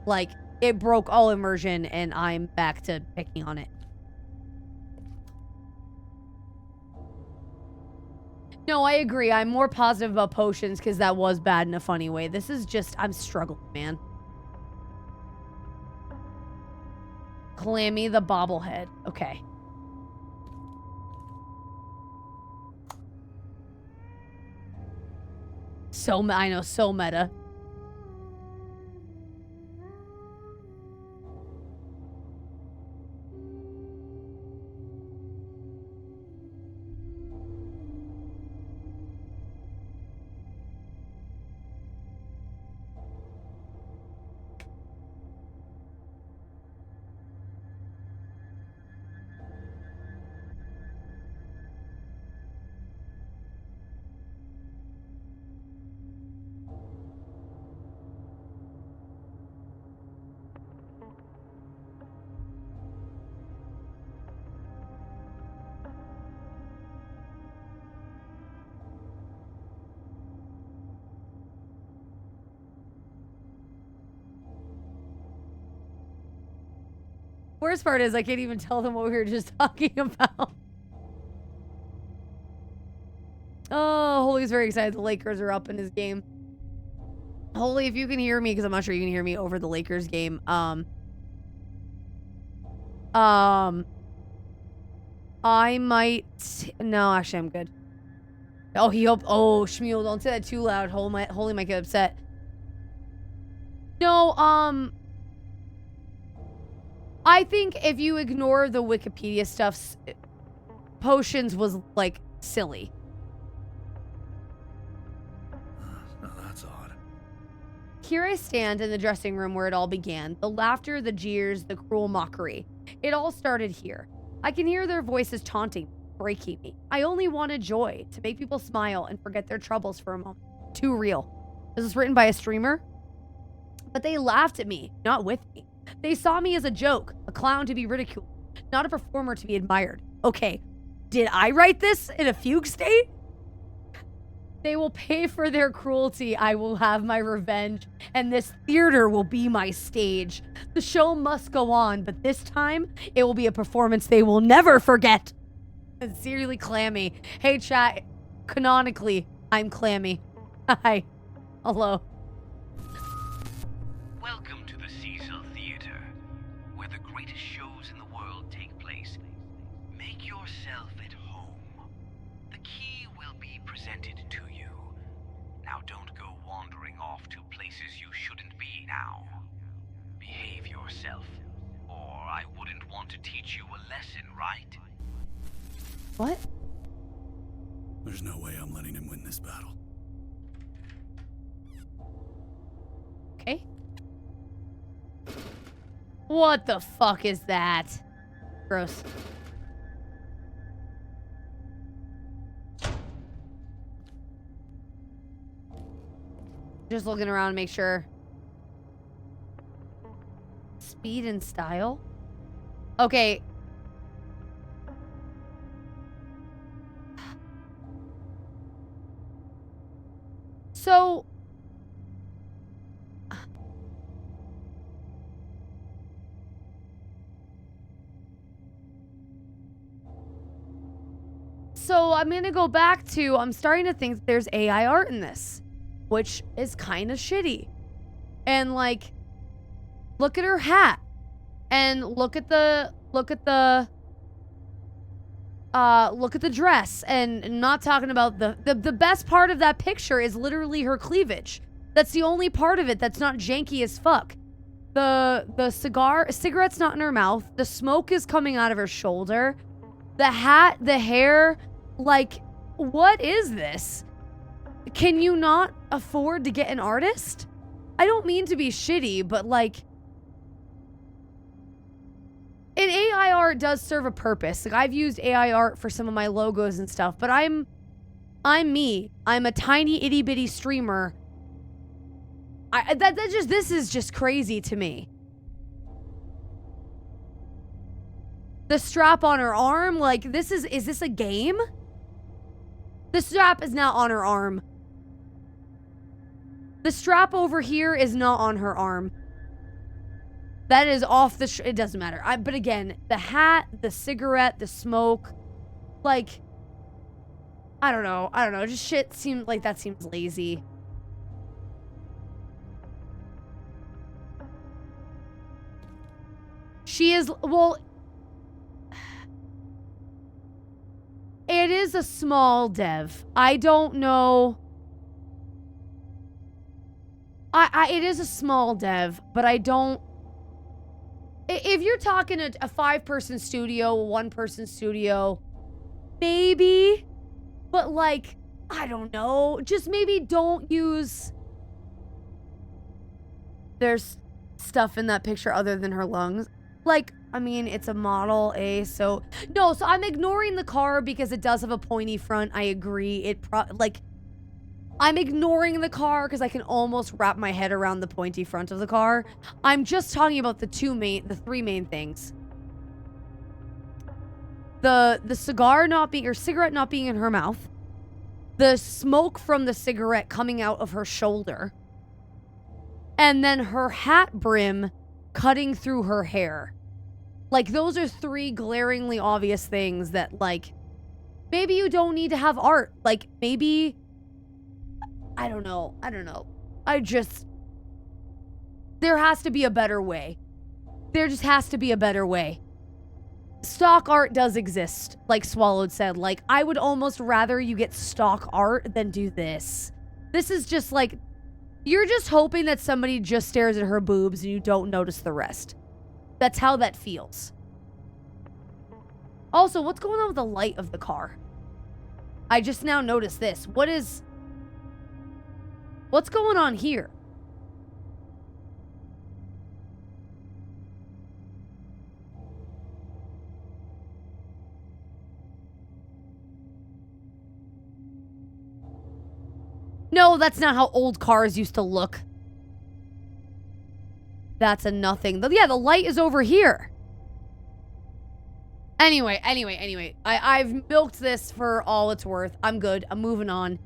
Like, it broke all immersion, and I'm back to picking on it. No, I agree. I'm more positive about potions because that was bad in a funny way. This is just... I'm struggling, man. Clammy the bobblehead. Okay. I know, so meta. Worst part is I can't even tell them what we were just talking about. Oh, Holy's very excited. The Lakers are up in his game. Holy, if you can hear me, because I'm not sure you can hear me over the Lakers game. I might... No, actually, I'm good. Oh, he hoped... Oh, Shmuel, don't say that too loud. Holy might get upset. No, I think if you ignore the Wikipedia stuff, potions was, like, silly. Now that's odd. Here I stand in the dressing room where it all began. The laughter, the jeers, the cruel mockery. It all started here. I can hear their voices taunting. breaking me. I only wanted joy, to make people smile and forget their troubles for a moment. Too real. This was written by a streamer, but they laughed at me, not with me. They saw me as a joke, a clown to be ridiculed, not a performer to be admired. Okay, did I write this in a fugue state? They will pay for their cruelty. I will have my revenge, and this theater will be my stage. The show must go on, but this time, it will be a performance they will never forget. Sincerely, Clammy. Hey, chat. Canonically, I'm Clammy. Hi. Hello. Welcome to the Cecil Theater, where the greatest shows in the world take place. Make yourself at home. The key will be presented to you. Now don't go wandering off to places you shouldn't be now. Behave yourself, or I wouldn't want to teach you a lesson, right? What? There's no way I'm letting him win this battle. Okay. What the fuck is that? Gross. Just looking around to make sure. Speed and style? Okay. So... So I'm going to go back to, I'm starting to think that there's AI art in this, which is kind of shitty. And like, look at her hat and look at the dress, and not talking about the best part of that picture is literally her cleavage. That's the only part of it that's not janky as fuck. The cigarette's not in her mouth. The smoke is coming out of her shoulder. The hat, the hair, like, what is this? Can you not afford to get an artist? I don't mean to be shitty, but like, an AI art does serve a purpose. Like, I've used AI art for some of my logos and stuff, but I'm me. I'm a tiny itty bitty streamer. This is just crazy to me. The strap on her arm, like, is this a game? The strap is not on her arm. The strap over here is not on her arm. That is off the it doesn't matter. But again, the hat, the cigarette, the smoke, like, I don't know. Just shit seems like that seems lazy. She is, well, it is a small dev. I don't know. It is a small dev, but I don't. If you're talking a 5-person studio, a 1-person studio, maybe, but like, I don't know. Just maybe don't use. There's stuff in that picture other than her lungs. Like, I mean, it's a Model A, so... No, so I'm ignoring the car because it does have a pointy front. I agree. I'm ignoring the car because I can almost wrap my head around the pointy front of the car. I'm just talking about the 3 main things. The cigar not being, or cigarette not being in her mouth. The smoke from the cigarette coming out of her shoulder. And then her hat brim cutting through her hair. Like, those are 3 glaringly obvious things that, like, maybe you don't need to have art. Like, maybe, I don't know. There has to be a better way. There just has to be a better way. Stock art does exist, like Swallowed said. Like, I would almost rather you get stock art than do this. This is just like, you're just hoping that somebody just stares at her boobs and you don't notice the rest. That's how that feels. Also, what's going on with the light of the car? I just now noticed this. What's going on here? No, that's not how old cars used to look. That's a nothing. Yeah, the light is over here. Anyway. I've milked this for all it's worth. I'm good. I'm moving on.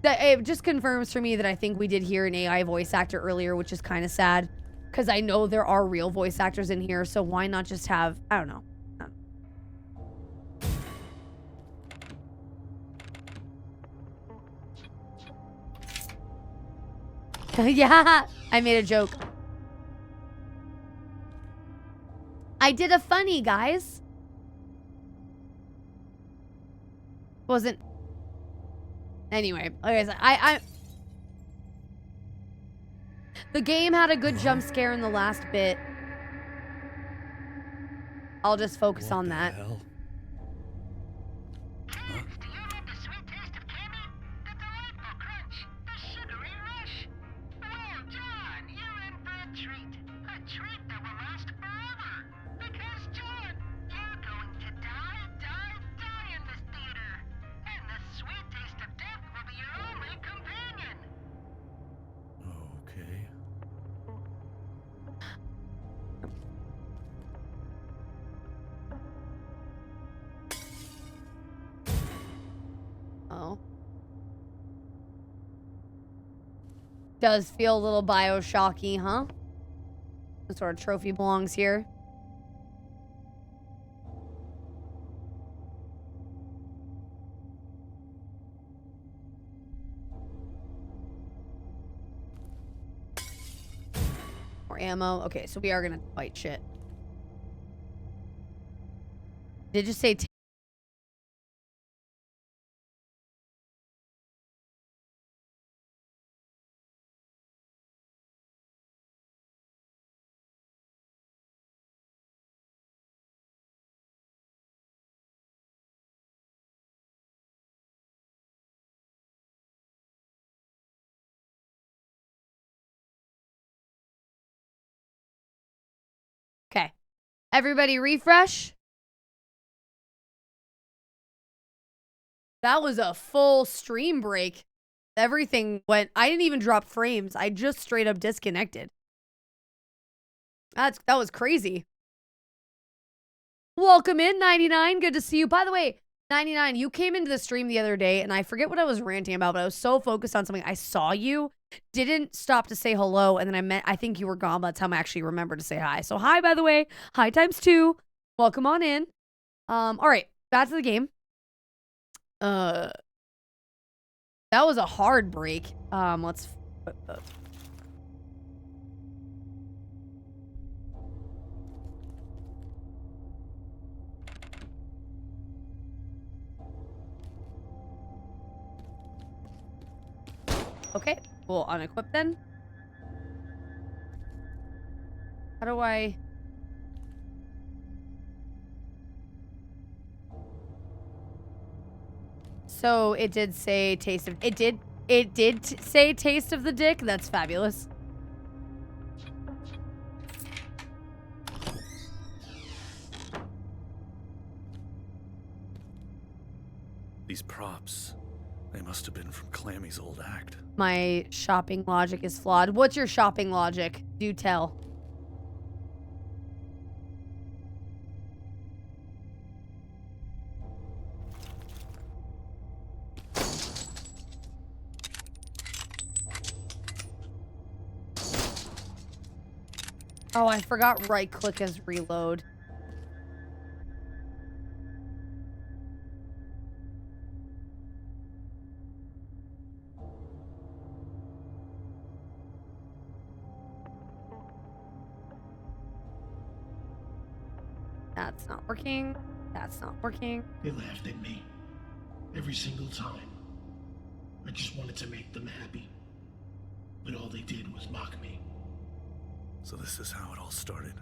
It just confirms for me that I think we did hear an AI voice actor earlier, which is kind of sad. Because I know there are real voice actors in here, so why not just have... I don't know. Yeah, I made a joke. I did a funny, guys. Wasn't... Anyway, like I said, the game had a good jump scare in the last bit. I'll just focus on that. Hell? Okay. Oh. Does feel a little Bioshocky, huh? What sort of trophy belongs here? More ammo. Okay, so we are gonna fight shit. Did you say okay. Everybody refresh. That was a full stream break. Everything went... I didn't even drop frames. I just straight up disconnected. That was crazy. Welcome in, 99. Good to see you. By the way, 99, you came into the stream the other day, and I forget what I was ranting about, but I was so focused on something. I saw you, didn't stop to say hello, and then I think you were gone by the time I actually remembered to say hi. So hi, by the way. Hi times 2. Welcome on in. All right, back to the game. That was a hard break. Let's... Okay, we'll unequip then. How do I... So it did say taste of... It did say taste of the dick. That's fabulous. These props, they must have been from Clammy's old act. My shopping logic is flawed. What's your shopping logic? Do tell. Oh, I forgot right click as reload. That's not working. That's not working. They laughed at me. Every single time. I just wanted to make them happy. But all they did was mock me. So this is how it all started.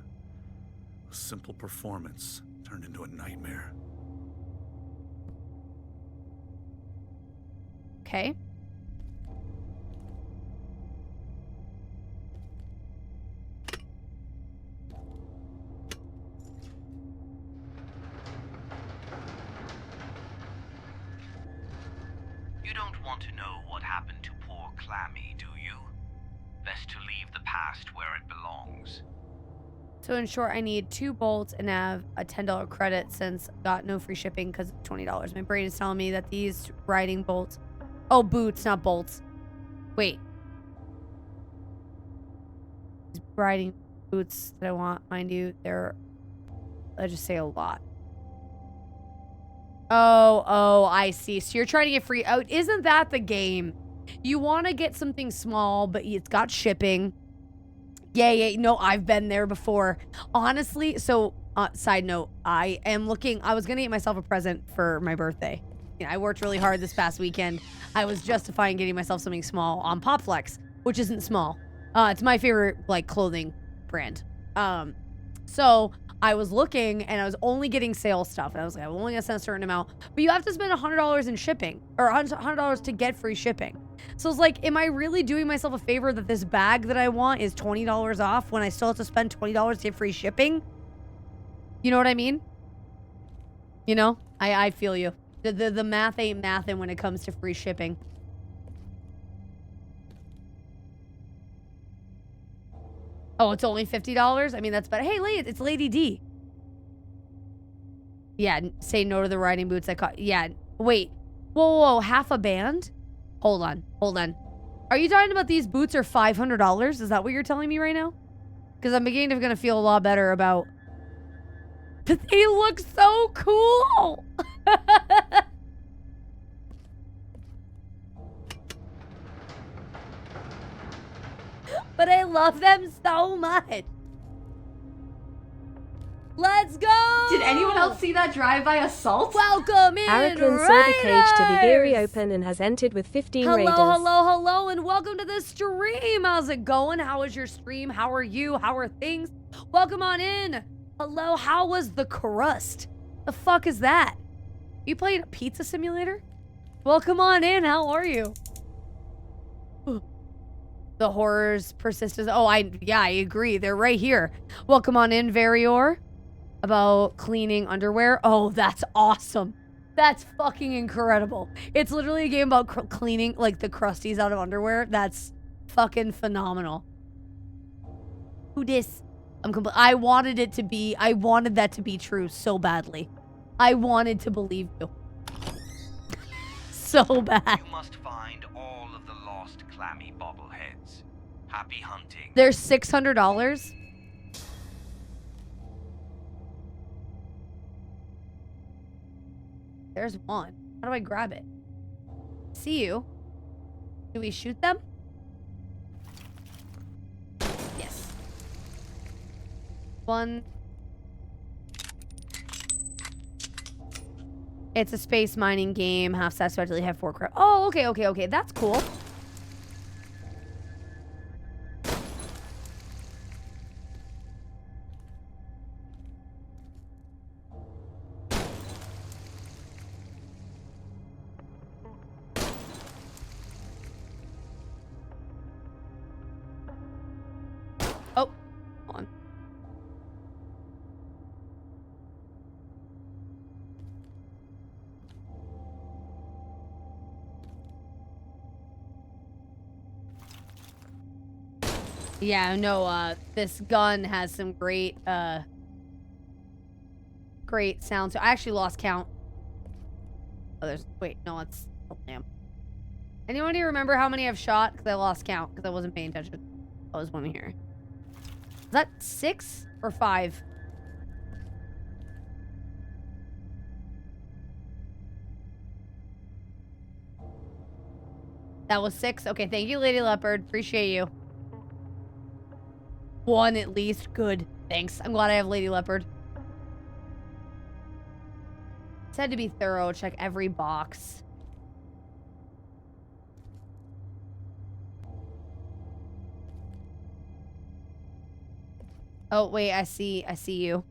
A simple performance turned into a nightmare. Okay. You don't want to know what happened to poor clammy, do you? Best to leave the past where it belongs. So in short, I need 2 bolts and have a $10 credit since got no free shipping because it's $20. My brain is telling me that these riding bolts... Oh, boots, not bolts. Wait. These riding boots that I want, mind you, they're... I just say a lot. Oh, I see. So you're trying to get free... Oh, isn't that the game? You want to get something small, but it's got shipping. Yeah, no, I've been there before. Honestly, so, side note, I was gonna get myself a present for my birthday. You know, I worked really hard this past weekend. I was justifying getting myself something small on PopFlex, which isn't small. It's my favorite, like, clothing brand. So I was looking and I was only getting sale stuff. And I was like, I'm only gonna send a certain amount, but you have to spend $100 in shipping or $100 to get free shipping. So it's like, am I really doing myself a favor that this bag that I want is $20 off when I still have to spend $20 to get free shipping? You know what I mean? You know, I feel you. The math ain't mathin' when it comes to free shipping. Oh, it's only $50? I mean, that's better. Hey, it's Lady D. Yeah, say no to the riding boots. Yeah, wait. Whoa, half a band? Hold on. Are you talking about these boots are $500? Is that what you're telling me right now? Because I'm beginning to gonna feel a lot better about... They look so cool! But I love them so much. Let's go! Did anyone else see that drive-by assault? Welcome in, Arakan saw the cage to be very open and has entered with 15 raiders. Hello, and welcome to the stream. How's it going? How is your stream? How are you? How are things? Welcome on in. Hello, how was the crust? The fuck is that? You playing a pizza simulator? Welcome on in. How are you? The horrors persist. Oh, I agree. They're right here. Welcome on in, Varior. About cleaning underwear. Oh, that's awesome. That's fucking incredible. It's literally a game about cleaning, like, the crusties out of underwear. That's fucking phenomenal. Who dis? I wanted that to be true so badly. I wanted to believe you. So bad. You must find all of the lost clammy bobbleheads. Happy hunting. They're $600. There's one. How do I grab it? See you. Do we shoot them? Yes. One. It's a space mining game. Half satisfactorily have 4 credits. Oh, okay. That's cool. Oh, hold on. Yeah, no, this gun has some great sounds. I actually lost count. Oh, wait, no, it's... Oh, damn. Anyone here remember how many I've shot? Because I lost count, because I wasn't paying attention. I was one here. Is that 6 or 5? That was 6? Okay, thank you, Lady Leopard. Appreciate you. 1 at least. Good. Thanks. I'm glad I have Lady Leopard. Said to be thorough. Check every box. Oh, wait. I see you.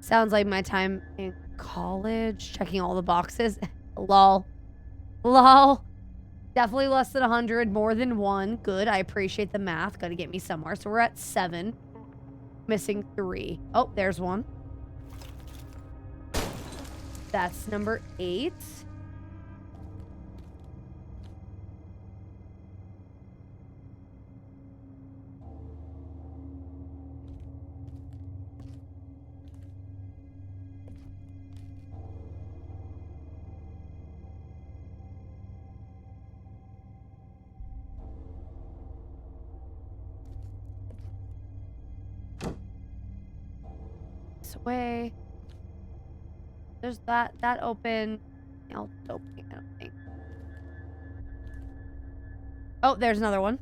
Sounds like my time in college, checking all the boxes. Lol. Lol. Definitely less than 100, more than 1. Good, I appreciate the math. Gotta get me somewhere. So we're at 7. Missing 3. Oh, there's 1. That's number 8. This way. There's that open. I'll open it, I don't think. Oh, there's another one.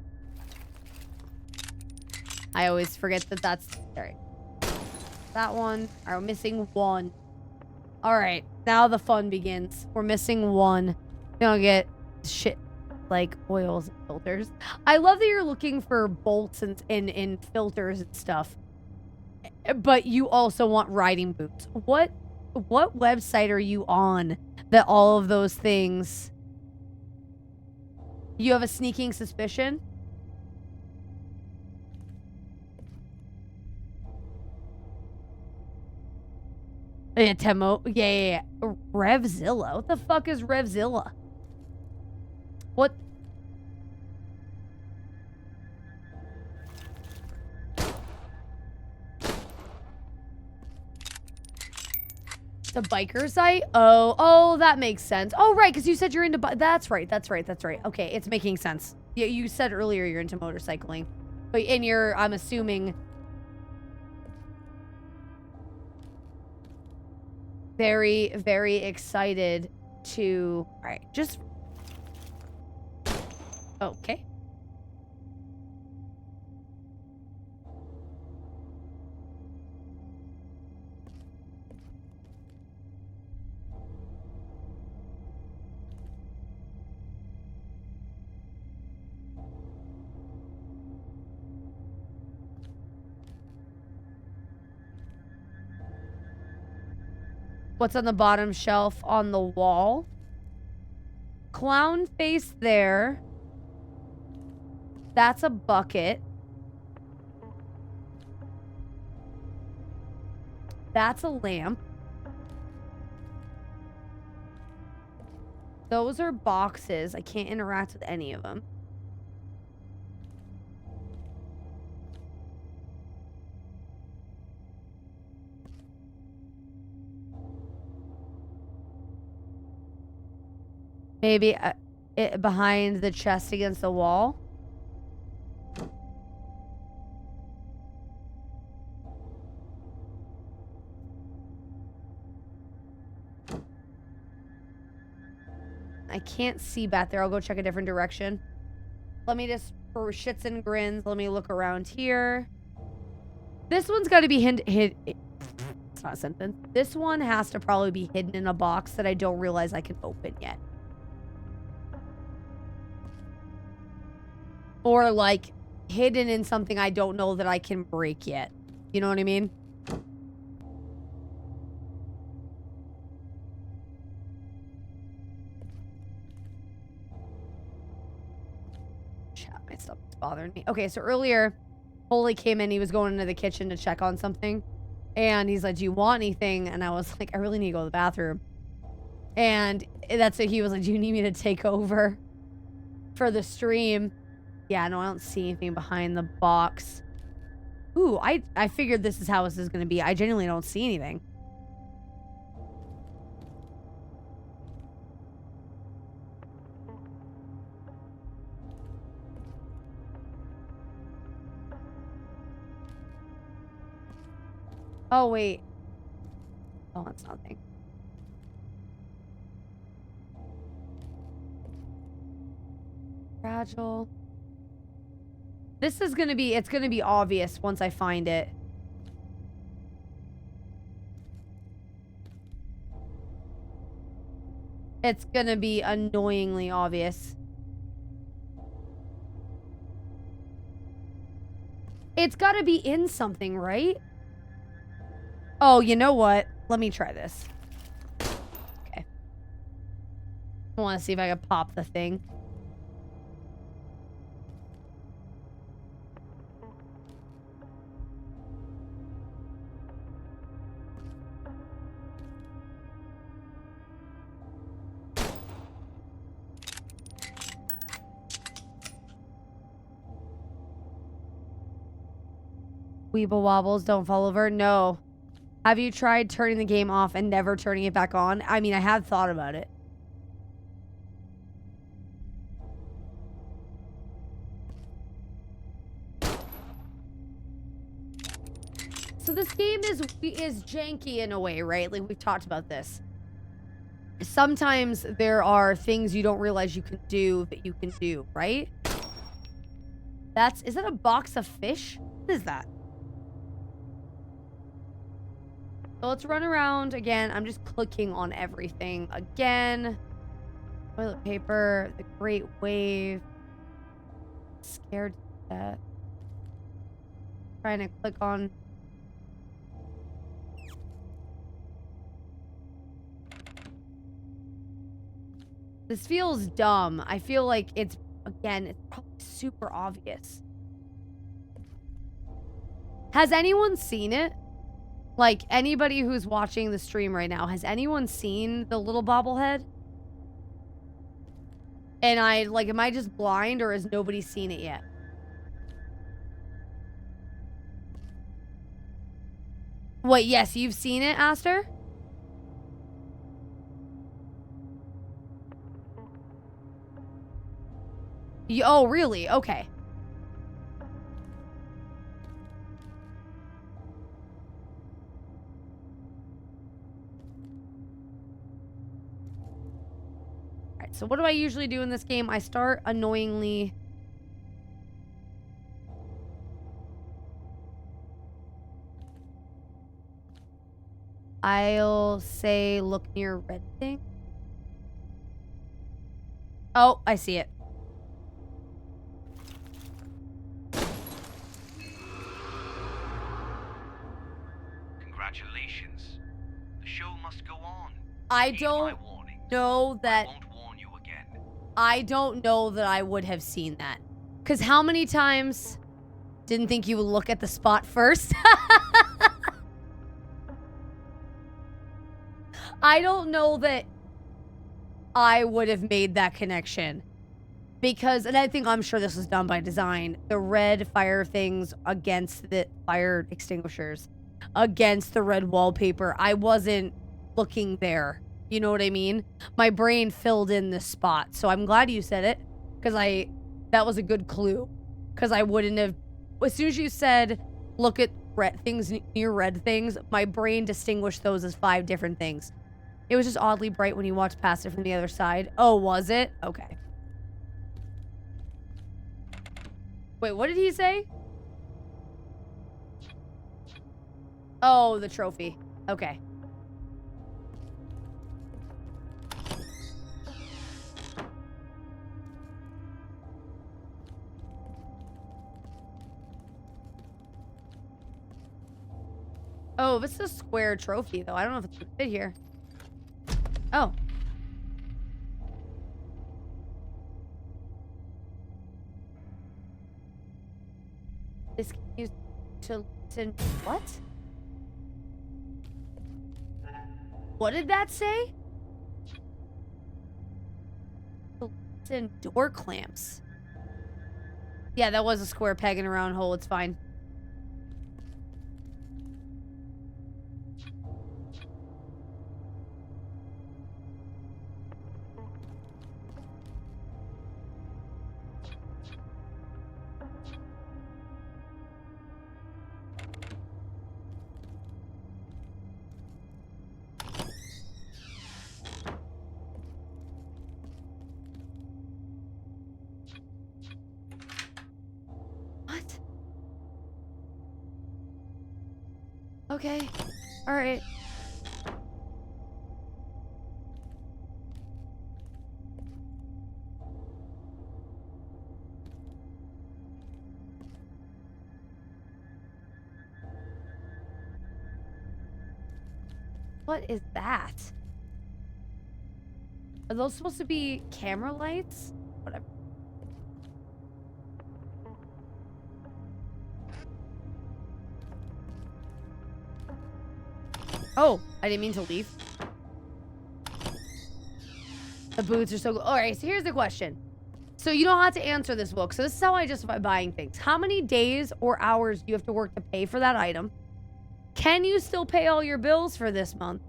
I always forget that that's... Alright. That one. Alright, we're missing 1. Alright, now the fun begins. We're missing 1. We don't get shit like oils and filters. I love that you're looking for bolts and filters and stuff. But you also want riding boots. What website are you on that all of those things... You have a sneaking suspicion? Yeah, Temo. Yeah. Revzilla. What the fuck is Revzilla? What? The biker site? Oh, that makes sense. Oh, right, because you said you're into... That's right. Okay, it's making sense. Yeah, you said earlier you're into motorcycling. And you're, I'm assuming... very, very excited to... Alright, just... Okay. What's on the bottom shelf on the wall? Clown face there. That's a bucket. That's a lamp. Those are boxes. I can't interact with any of them. Maybe behind the chest against the wall. I can't see back there. I'll go check a different direction. Let me just, for shits and grins, let me look around here. This one's got to be hid. It's not a sentence. This one has to probably be hidden in a box that I don't realize I can open yet. Or, like, hidden in something I don't know that I can break yet. You know what I mean? Chat, my stomach's bothering me. Okay, so earlier, Holy came in. He was going into the kitchen to check on something. And he's like, do you want anything? And I was like, I really need to go to the bathroom. And that's it. He was like, do you need me to take over for the stream? Yeah, no, I don't see anything behind the box. Ooh, I figured this is how this is going to be. I genuinely don't see anything. Oh, wait. Oh, that's nothing. Fragile. This is gonna be, it's gonna be obvious once I find it. It's gonna be annoyingly obvious. It's gotta be in something, right? Oh, you know what? Let me try this. Okay. I want to see if I can pop the thing. Weeble wobbles, don't fall over. No. Have you tried turning the game off and never turning it back on? I mean, I have thought about it. So this game is janky in a way, right? Like, we've talked about this. Sometimes there are things you don't realize you can do that you can do, right? Is that a box of fish? What is that? So let's run around again. I'm just clicking on everything again. Toilet paper, the Great Wave. Scared to death. Trying to click on. This feels dumb. I feel like it's probably super obvious. Has anyone seen it? Like, anybody who's watching the stream right now, has anyone seen the little bobblehead? And am I just blind, or has nobody seen it yet? Wait, yes, you've seen it, Aster? Oh, really? Okay. Alright, so what do I usually do in this game? I start annoyingly. I'll say look near red thing. Oh, I see it. Congratulations. The show must go on. I don't know that. I won't warn you again. I don't know that I would have seen that. Because how many times didn't think you would look at the spot first? I don't know that I would have made that connection. Because, and I'm sure this was done by design, the red fire things against the fire extinguishers, against the red wallpaper, I wasn't looking there. You know what I mean? My brain filled in this spot. So I'm glad you said it, because that was a good clue. Because I wouldn't have, as soon as you said, look at red things near red things, my brain distinguished those as 5 different things. It was just oddly bright when you walked past it from the other side. Oh, was it? Okay. Wait, what did he say? Oh, the trophy. Okay. Oh, this is a square trophy, though. I don't know if it's gonna fit here. Oh. This can use to listen. What? What did that say? To listen door clamps. Yeah, that was a square peg in a round hole. It's fine. Okay. All right. What is that? Are those supposed to be camera lights? Whatever. Oh, I didn't mean to leave. The boots are so good. All right, so here's the question. So you don't have to answer this book. So this is how I justify buying things. How many days or hours do you have to work to pay for that item? Can you still pay all your bills for this month?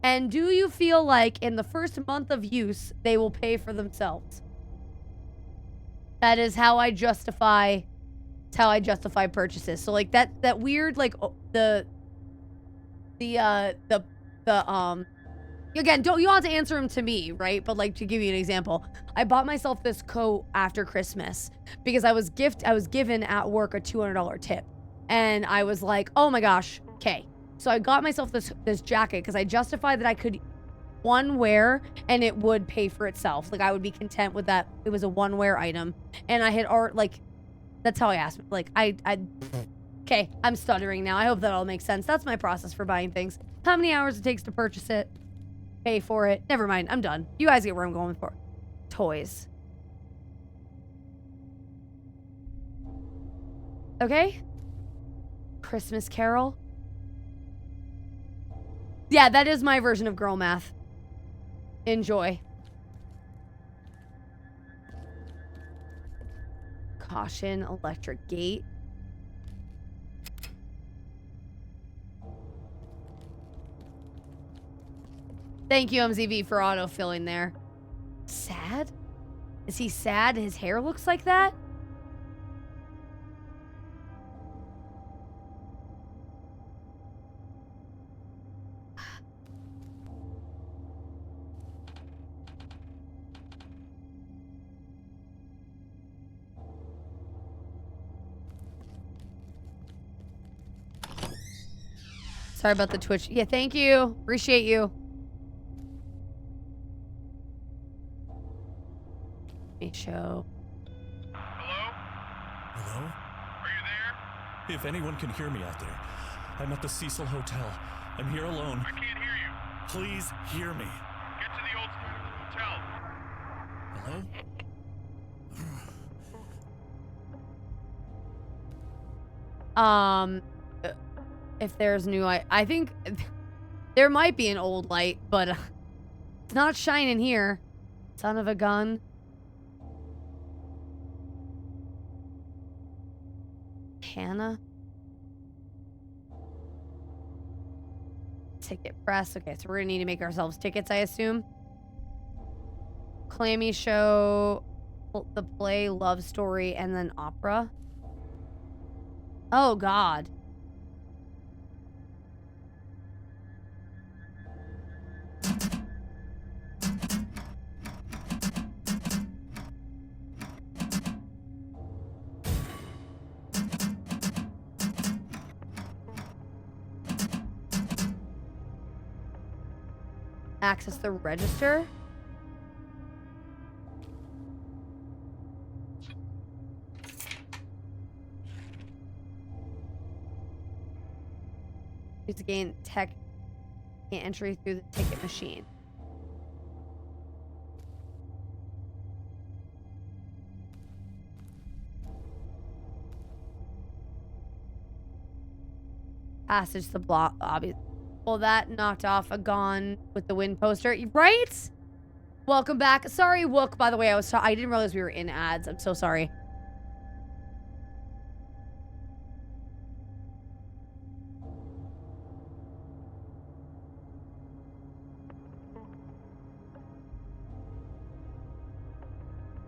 And do you feel like in the first month of use, they will pay for themselves? That is how I justify, purchases. So like that weird, like again, you don't have to answer them to me, right? But like to give you an example, I bought myself this coat after Christmas because I was given at work a $200 tip. And I was like, oh my gosh, okay. So I got myself this jacket because I justified that I could one wear and it would pay for itself. Like I would be content with that. It was a one wear item. And I had that's how I asked. Like okay, I'm stuttering now. I hope that all makes sense. That's my process for buying things. How many hours it takes to purchase it, pay for it. Never mind, I'm done. You guys get where I'm going for. Toys. Okay. Christmas Carol. Yeah, that is my version of girl math. Enjoy. Caution, electric gate. Thank you, MZV, for auto-filling there. Sad? Is he sad? His hair looks like that? Sorry about the Twitch. Yeah, thank you. Appreciate you. Let me show. Hello? Are you there? If anyone can hear me out there, I'm at the Cecil Hotel. I'm here alone. I can't hear you. Please hear me. Get to the old side of the hotel. Hello? If there's new light, I think there might be an old light, but it's not shining here. Son of a gun. Hannah. Ticket press. Okay, so we're gonna need to make ourselves tickets, I assume. Clammy show, the play, love story, and then opera. Oh, God. Access the register. Use to gain tech entry through the ticket machine. Passage the block, obviously. Well, that knocked off a Gone with the Wind poster, right? Welcome back. Sorry, Wook, by the way, I didn't realize we were in ads. I'm so sorry.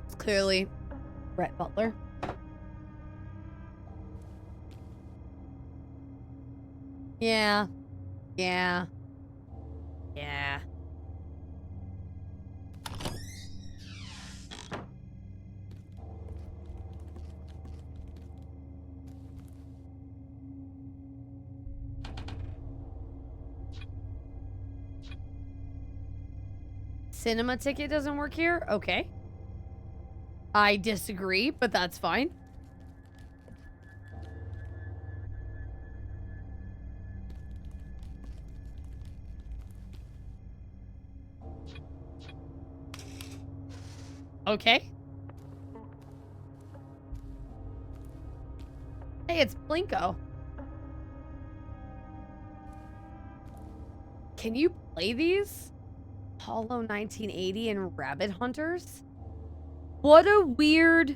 It's clearly Brett Butler. Yeah. Yeah. Yeah. Cinema ticket doesn't work here? Okay. I disagree, but that's fine. Okay. Hey, it's Blinko. Can you play these? Apollo 1980 and Rabbit Hunters? What a weird...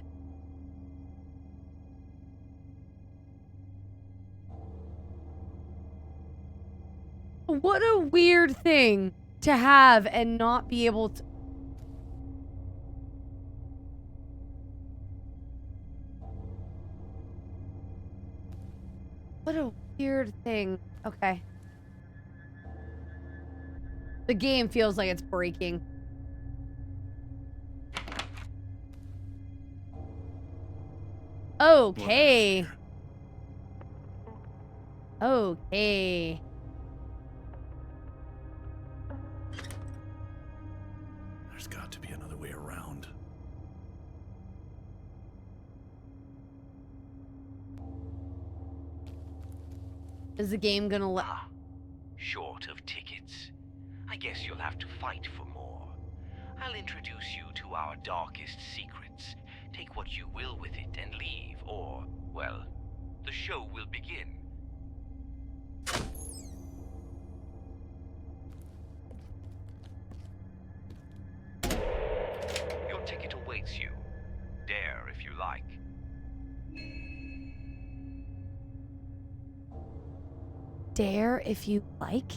What a weird thing to have and not be able to... What a weird thing. Okay. The game feels like it's breaking. Okay. Okay. There's got to be another way around. Is the game gonna let... Short of tickets. I guess you'll have to fight for more. I'll introduce you to our darkest secrets. Take what you will with it and leave, or, well, the show will begin. Your ticket awaits you. Dare if you like. Dare if you like?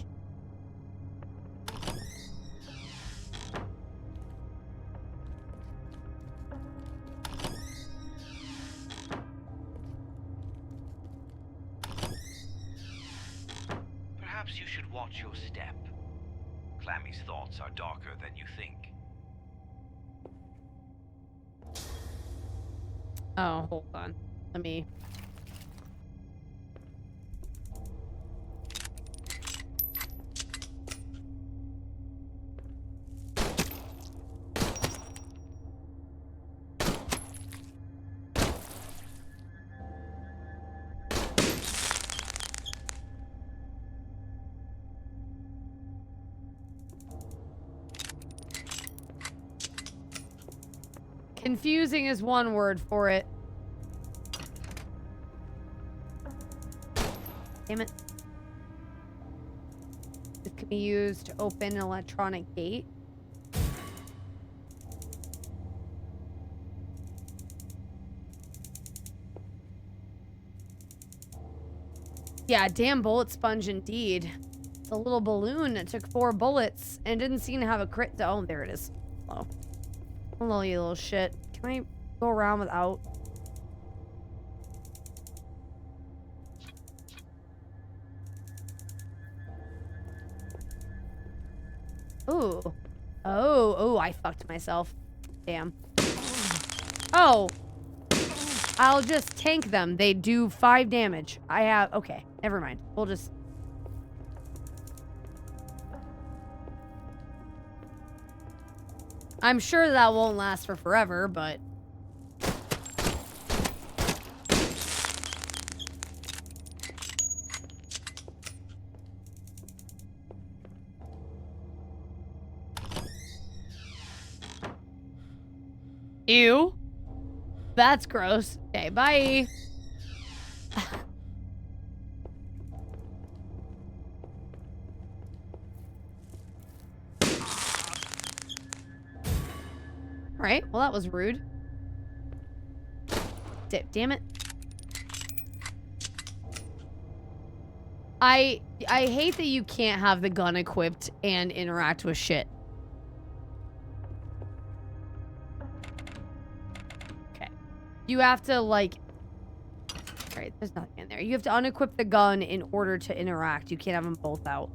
Perhaps you should watch your step. Clammy's thoughts are darker than you think. Oh, hold on. Let me... Confusing is one word for it. Damn it. This can be used to open an electronic gate. Yeah, damn bullet sponge indeed. It's a little balloon that took 4 bullets and didn't seem to have a crit. Oh, there it is. Hello. Hello, you little shit. Can I go around without? Ooh. Oh, I fucked myself. Damn. Oh. I'll just tank them. They do 5 damage. I have... Okay, never mind. We'll just... I'm sure that won't last for forever, but... Ew. That's gross. Okay, bye. Alright, well that was rude. Damn it. I hate that you can't have the gun equipped and interact with shit. Okay. You have to, like... Alright, there's nothing in there. You have to unequip the gun in order to interact. You can't have them both out.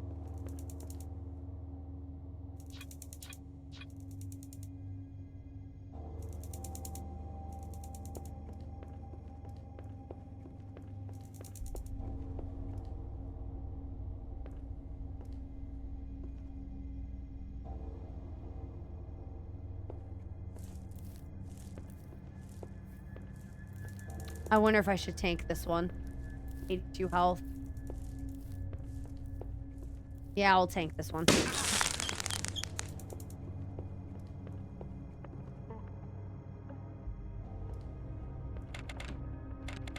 I wonder if I should tank this one. 82 health. Yeah, I'll tank this one.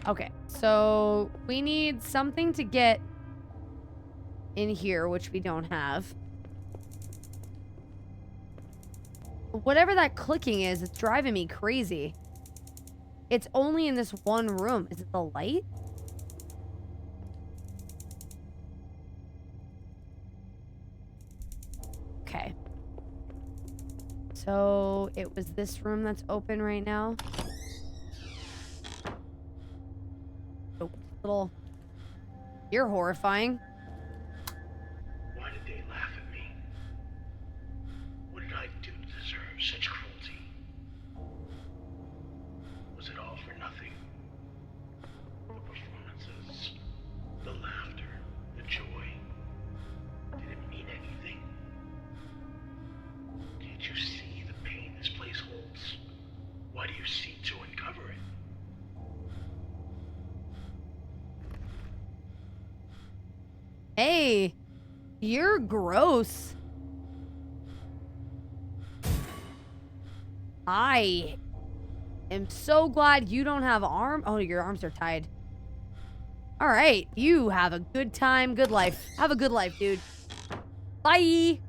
Okay, so we need something to get in here, which we don't have. Whatever that clicking is, it's driving me crazy. It's only in this one room. Is it the light? Okay. So it was this room that's open right now. Oh, little... You're horrifying. Why did they laugh at me? What did I do to deserve such cruelty? Was it all for nothing? The performances, the laughter, the joy. Did it mean anything? Can't you see the pain this place holds? Why do you seek to uncover it? Hey, you're gross. I am so glad you don't have arms. Oh, your arms are tied. All right, you have a good time, good life. Have a good life, dude. Bye.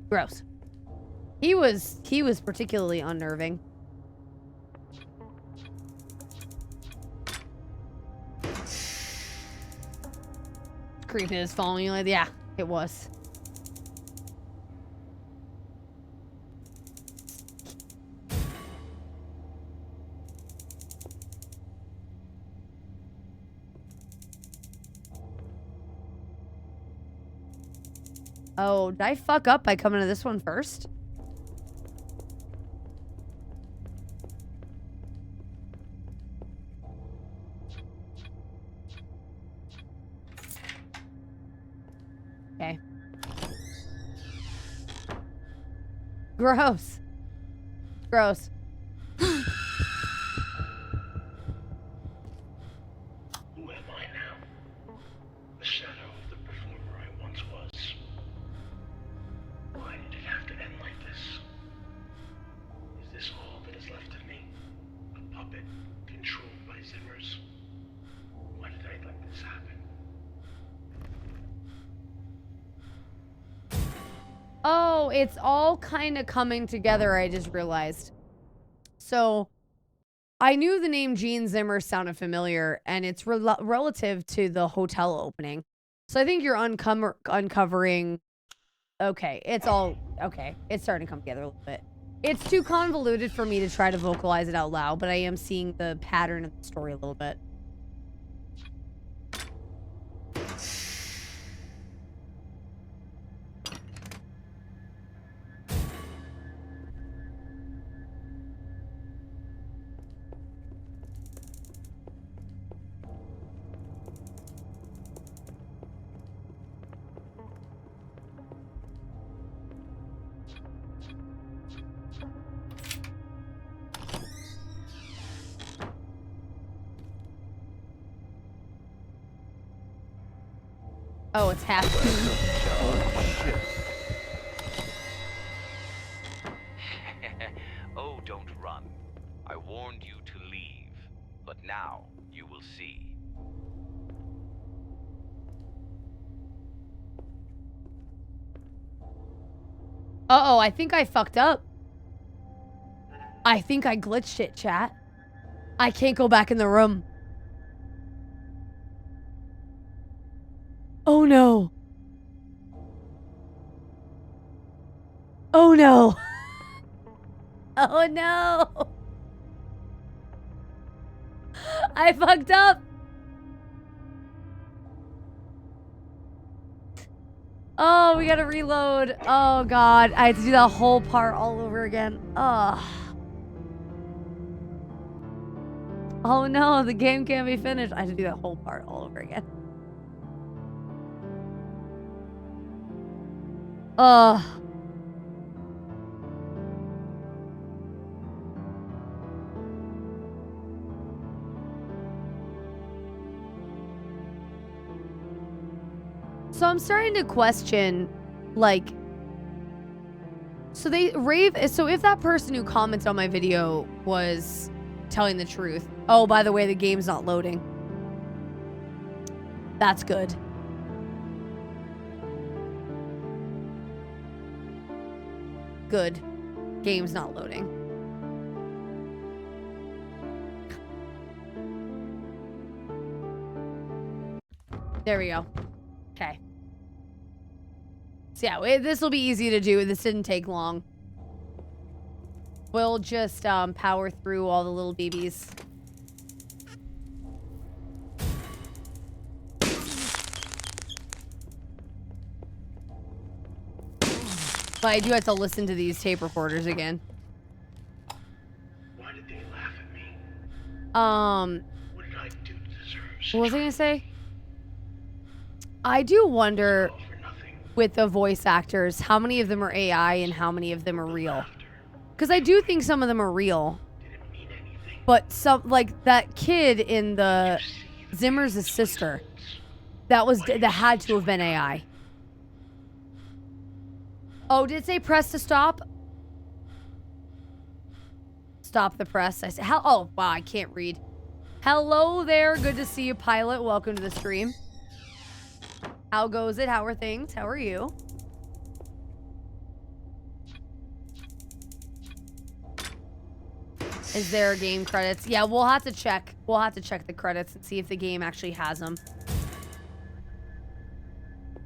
Gross. He was particularly unnerving. Creepy is following you like, yeah, it was. Oh, did I fuck up by coming to this one first? Okay. Gross. Gross. Who am I now? The shadow of the performer I once was. Why did it have to end like this? Is this all that is left of me? A puppet controlled by Zimmers? Why did I let this happen? Oh, it's all kind of coming together, I just realized. So, I knew the name Gene Zimmer sounded familiar, and it's relative to the hotel opening. So I think you're uncovering... Okay, it's all... Okay, it's starting to come together a little bit. It's too convoluted for me to try to vocalize it out loud, but I am seeing the pattern of the story a little bit. Oh, it's half. Oh, don't run. I warned you to leave, but now you will see. Uh-oh, I think I fucked up. I think I glitched it, chat. I can't go back in the room. Oh no. Oh no. Oh no. I fucked up. Oh, we gotta reload. Oh god, I had to do that whole part all over again. Oh. Oh no, the game can't be finished. I had to do that whole part all over again. Oh. So I'm starting to question, like, So if that person who commented on my video was telling the truth. Oh, by the way, the game's not loading. That's good. Good. Game's not loading. There we go. Okay. So yeah, this will be easy to do. This didn't take long. We'll just power through all the little babies. But I do have to listen to these tape recorders again. Why did they laugh at me? What did I do to deserve such what was I gonna say? I do wonder with the voice actors, how many of them are AI and how many of them are real? Because I do think some of them are real. But some, like that kid in the Zimmer's sister, that had to have been AI. Oh, did it say press to stop? Stop the press. I said, oh, wow, I can't read. Hello there. Good to see you, Pilot. Welcome to the stream. How goes it? How are things? How are you? Is there game credits? Yeah, we'll have to check. We'll have to check the credits and see if the game actually has them.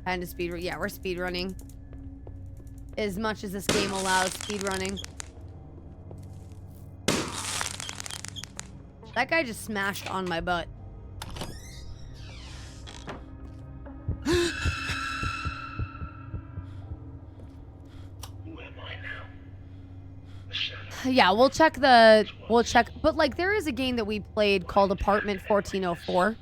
And to speed. Yeah, we're speed running. As much as this game allows speed running. That guy just smashed on my butt. Yeah, we'll check, but like there is a game that we played called Apartment 1404,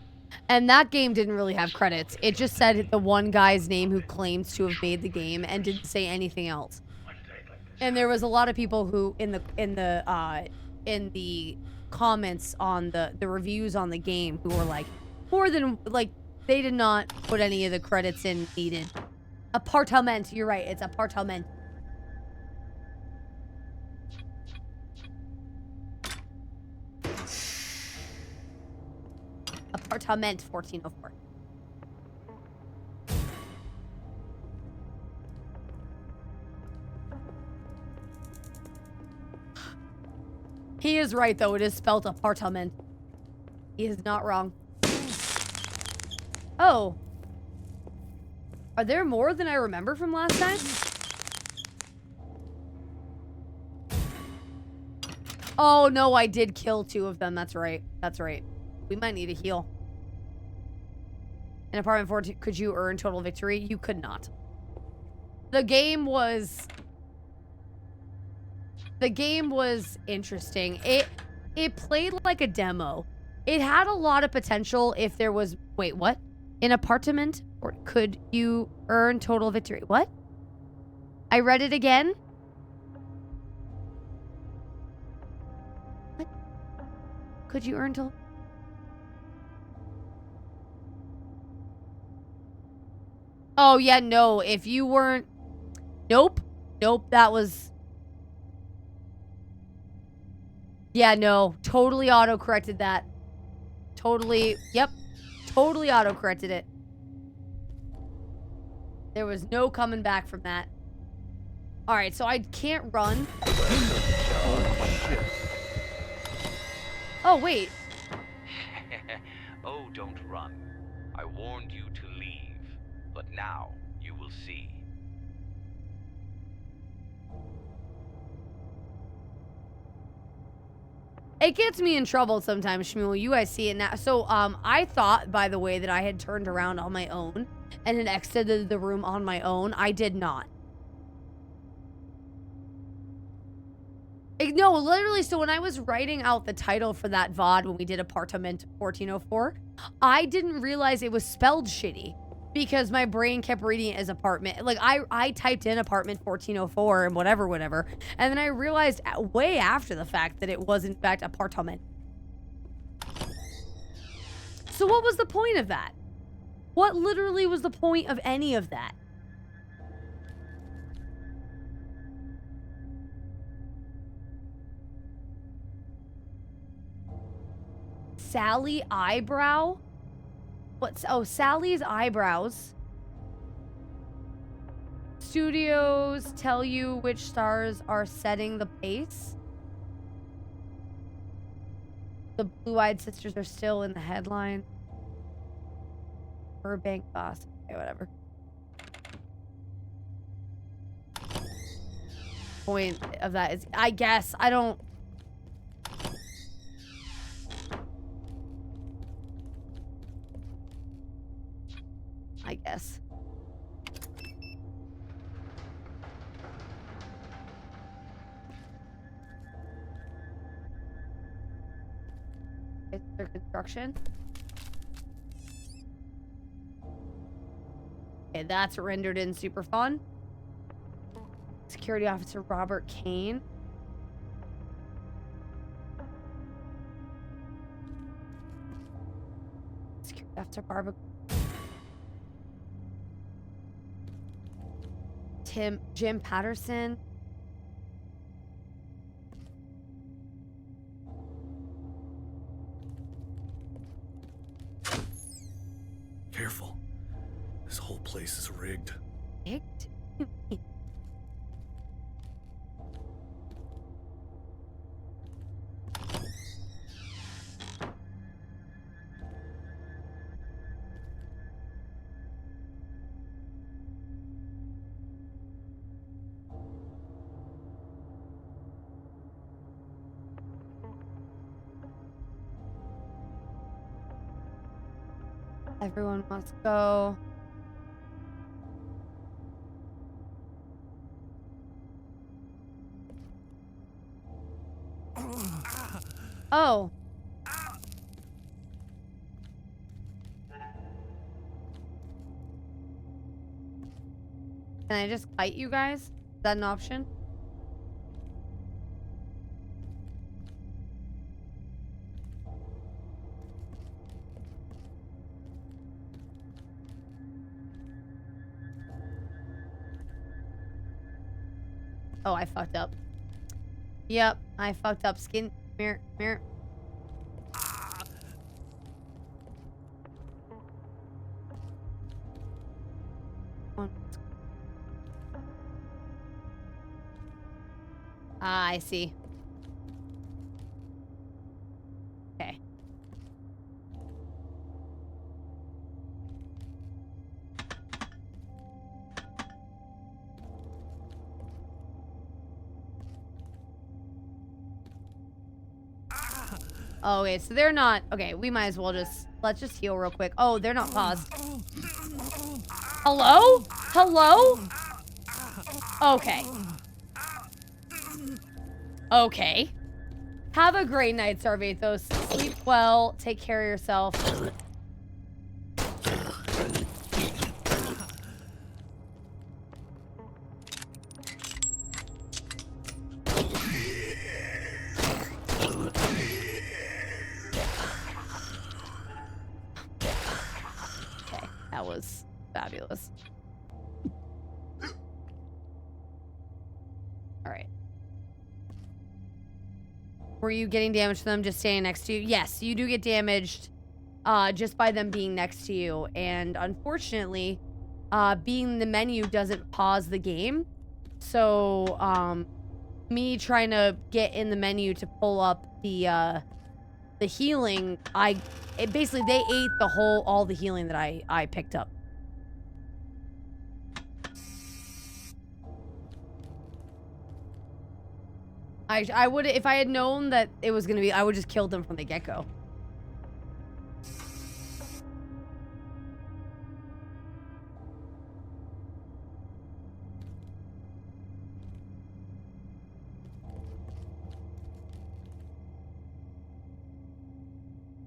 and that game didn't really have credits. It just said the one guy's name who claims to have made the game and didn't say anything else. And there was a lot of people who in the comments on the reviews on the game who were like, they did not put any of the credits in needed. Apartment, you're right, it's apartment. Apartment 1404. He is right, though. It is spelled apartment. He is not wrong. Oh. Are there more than I remember from last time? Oh, no, I did kill 2 of them. That's right. That's right. We might need a heal. In Apartment 4, could you earn total victory? You could not. The game was interesting. It played like a demo. It had a lot of potential if there was... Wait, what? In Apartment? Or could you earn total victory? What? I read it again. What? Could you earn total... Oh, yeah, no. If you weren't... Nope. Nope, that was... Yeah, no. Totally auto-corrected that. Totally... Yep. Totally auto-corrected it. There was no coming back from that. Alright, so I can't run. Oh, wait. Oh, don't run. I warned you to leave. But now, you will see. It gets me in trouble sometimes, Shmuel. You guys see it now. So, I thought, by the way, that I had turned around on my own and had exited the room on my own. I did not. No, literally, so when I was writing out the title for that VOD when we did Apartment 1404, I didn't realize it was spelled shitty. Because my brain kept reading it as apartment. Like, I typed in Apartment 1404 and whatever. And then I realized way after the fact that it was, in fact, apartment. So what was the point of that? What literally was the point of any of that? Sally Eyebrow? What's, oh, Sally's Eyebrows. Studios tell you which stars are setting the pace. The Blue-Eyed Sisters are still in the headline. Burbank boss. Okay, whatever. Point of that is, I guess, I don't... I guess. It's their construction. Okay, that's rendered in super fun. Security Officer Robert Kane. Security Officer Barbara. Jim Patterson. Careful. This whole place is rigged. Rigged? Everyone must go. Oh. Can I just fight you guys? Is that an option? Oh, I fucked up. Yep, I fucked up. Skin, mirror, mirror. Ah, I see. Okay. Oh, okay, so they're not... Okay, we might as well just... Let's just heal real quick. Oh, they're not paused. Hello? Hello? Okay. Okay. Have a great night, Sarvathos. Sleep well. Take care of yourself. Okay, that was fabulous. All right. Were you getting damaged from them just standing next to you? Yes, you do get damaged just by them being next to you. And unfortunately, being the menu doesn't pause the game. So, me trying to get in the menu to pull up the healing, basically they ate all the healing that I picked up. I would, if I had known that it was gonna be, I would just kill them from the get-go.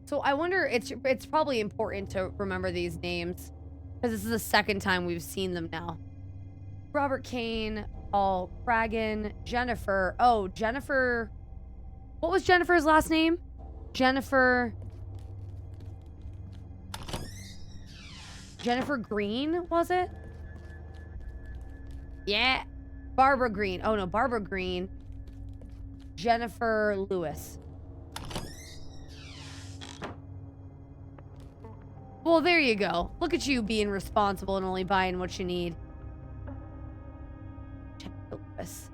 So I wonder, it's probably important to remember these names because this is the second time we've seen them now. Robert Kane, Paul Cragen, Jennifer. Oh, Jennifer. What was Jennifer's last name? Jennifer Green, was it? Yeah. Barbara Green. Oh no, Barbara Green. Well, there you go. Look at you being responsible and only buying what you need. Check this.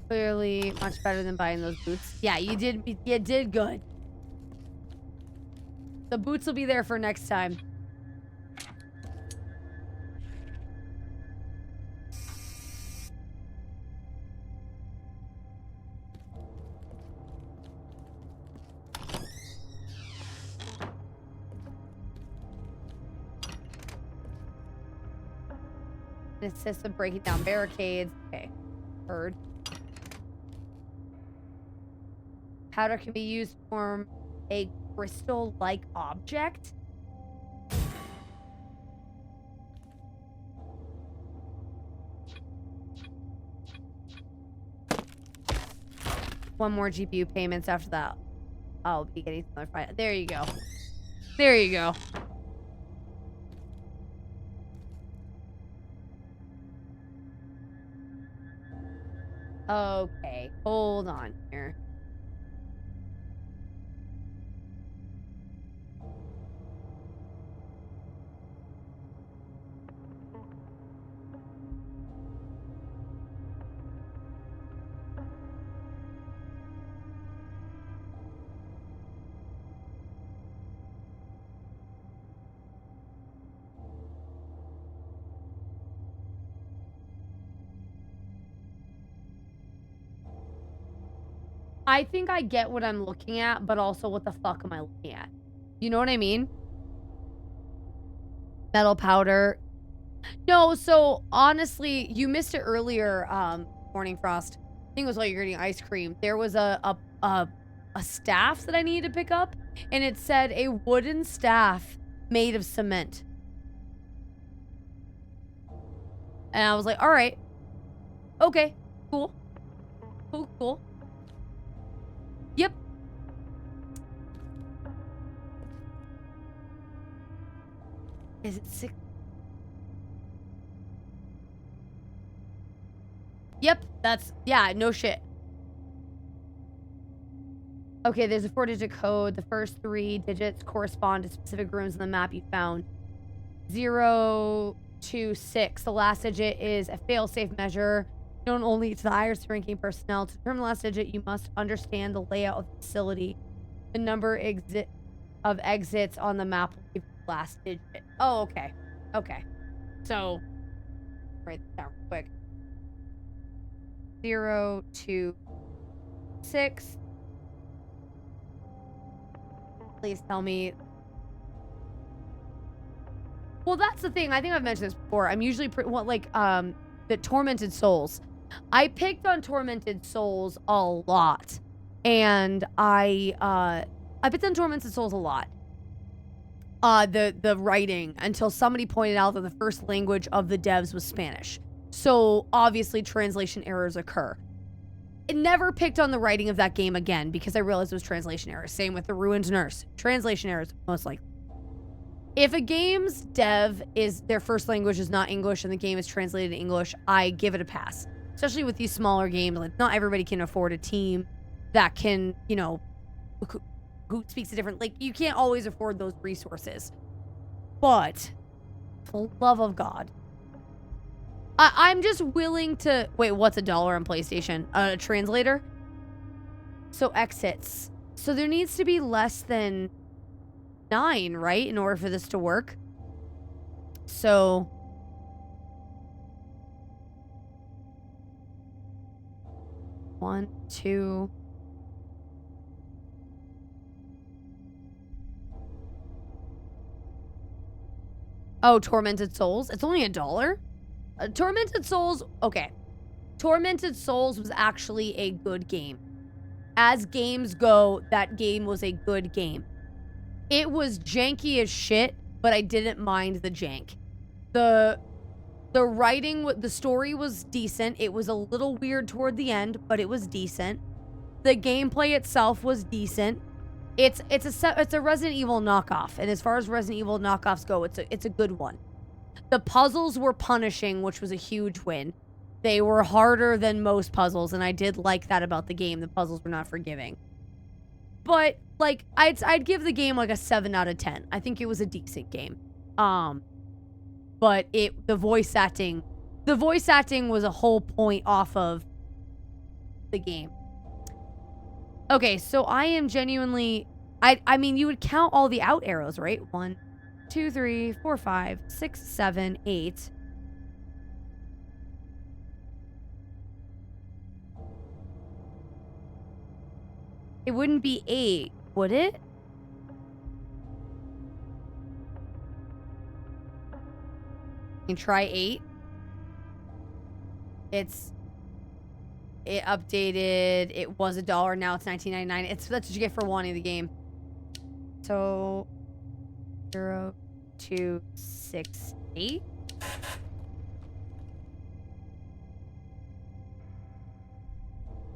Clearly much better than buying those boots. Yeah, you did good. The boots will be there for next time. It assists with breaking down barricades. Okay. Heard. Powder can be used to form a crystal-like object. One more GPU payments after that. I'll be getting another fight. There you go. There you go. Okay, hold on here. I think I get what I'm looking at, but also what the fuck am I looking at? You know what I mean? Metal powder. No, so honestly, you missed it earlier, Morning Frost. I think it was while you were eating ice cream. There was a staff that I needed to pick up, and it said a wooden staff made of cement. And I was like, all right. Okay, cool. Cool. Yep. Is it 6? Yep, that's, yeah, no shit. Okay, there's a 4-digit code. The first 3 digits correspond to specific rooms in the map you found. 0 to 6. The last digit is a fail-safe measure known only to the highest ranking personnel. To determine the last digit, you must understand the layout of the facility. The number of exits on the map will give you the last digit. Oh, okay. Okay. So, write this down real quick. 0 to 6. Please tell me. Well, that's the thing. I think I've mentioned this before. I'm usually the Tormented Souls. I picked on Tormented Souls a lot, and I picked on Tormented Souls a lot. The writing, until somebody pointed out that the first language of the devs was Spanish. So obviously translation errors occur. I never picked on the writing of that game again because I realized it was translation errors. Same with The Ruined Nurse. Translation errors, most likely. If a game's dev is their first language is not English and the game is translated to English, I give it a pass. Especially with these smaller games, like not everybody can afford a team that can, you know, who speaks a different, like you can't always afford those resources. But for the love of God, I'm just willing to wait. What's $1 on PlayStation? A translator. So exits. So there needs to be less than 9, right, in order for this to work. So 1, 2. Oh, Tormented Souls. It's only $1. Tormented Souls. Okay. Tormented Souls was actually a good game. As games go, that game was a good game. It was janky as shit, but I didn't mind the jank. The writing, the story was decent. It was a little weird toward the end, but it was decent. The gameplay itself was decent. It's a Resident Evil knockoff, and as far as Resident Evil knockoffs go, it's a good one. The puzzles were punishing, which was a huge win. They were harder than most puzzles, and I did like that about the game. The puzzles were not forgiving. But like I'd give the game like a 7 out of 10. I think it was a decent game. But the voice acting was a whole point off of the game. Okay, so I am genuinely I mean you would count all the out arrows, right? 1, 2, 3, 4, 5, 6, 7, 8. It wouldn't be 8, would it? You can try 8. It updated. It was $1. Now it's $19.99. That's what you get for wanting the game. So 0, 2, 6, 8.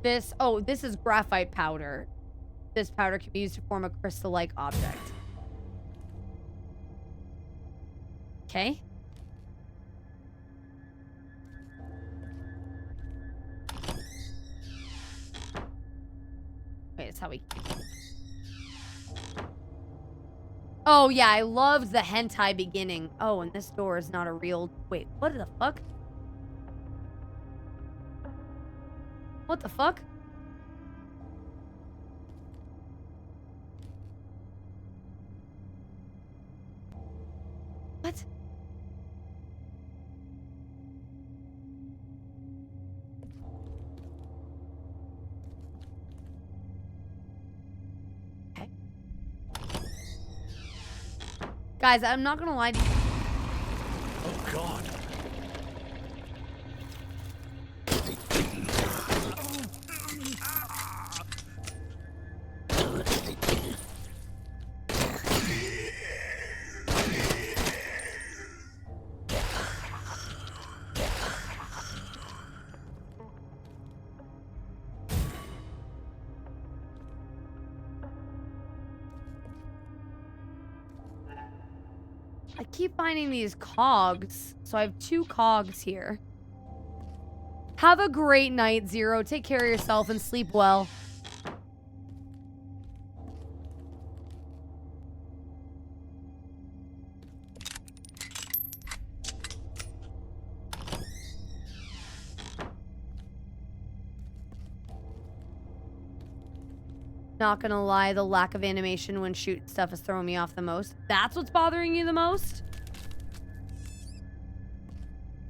This is graphite powder. This powder can be used to form a crystal-like object. Okay. Wait, that's how we... Oh, yeah, I loved the hentai beginning. Oh, and this door is not a real... Wait, what the fuck? What the fuck? What? Okay. Guys, I'm not gonna lie to you. Oh, God. I keep finding these cogs. So I have 2 cogs here. Have a great night, Zero. Take care of yourself and sleep well. Not gonna lie, the lack of animation when shooting stuff is throwing me off the most. That's what's bothering you the most?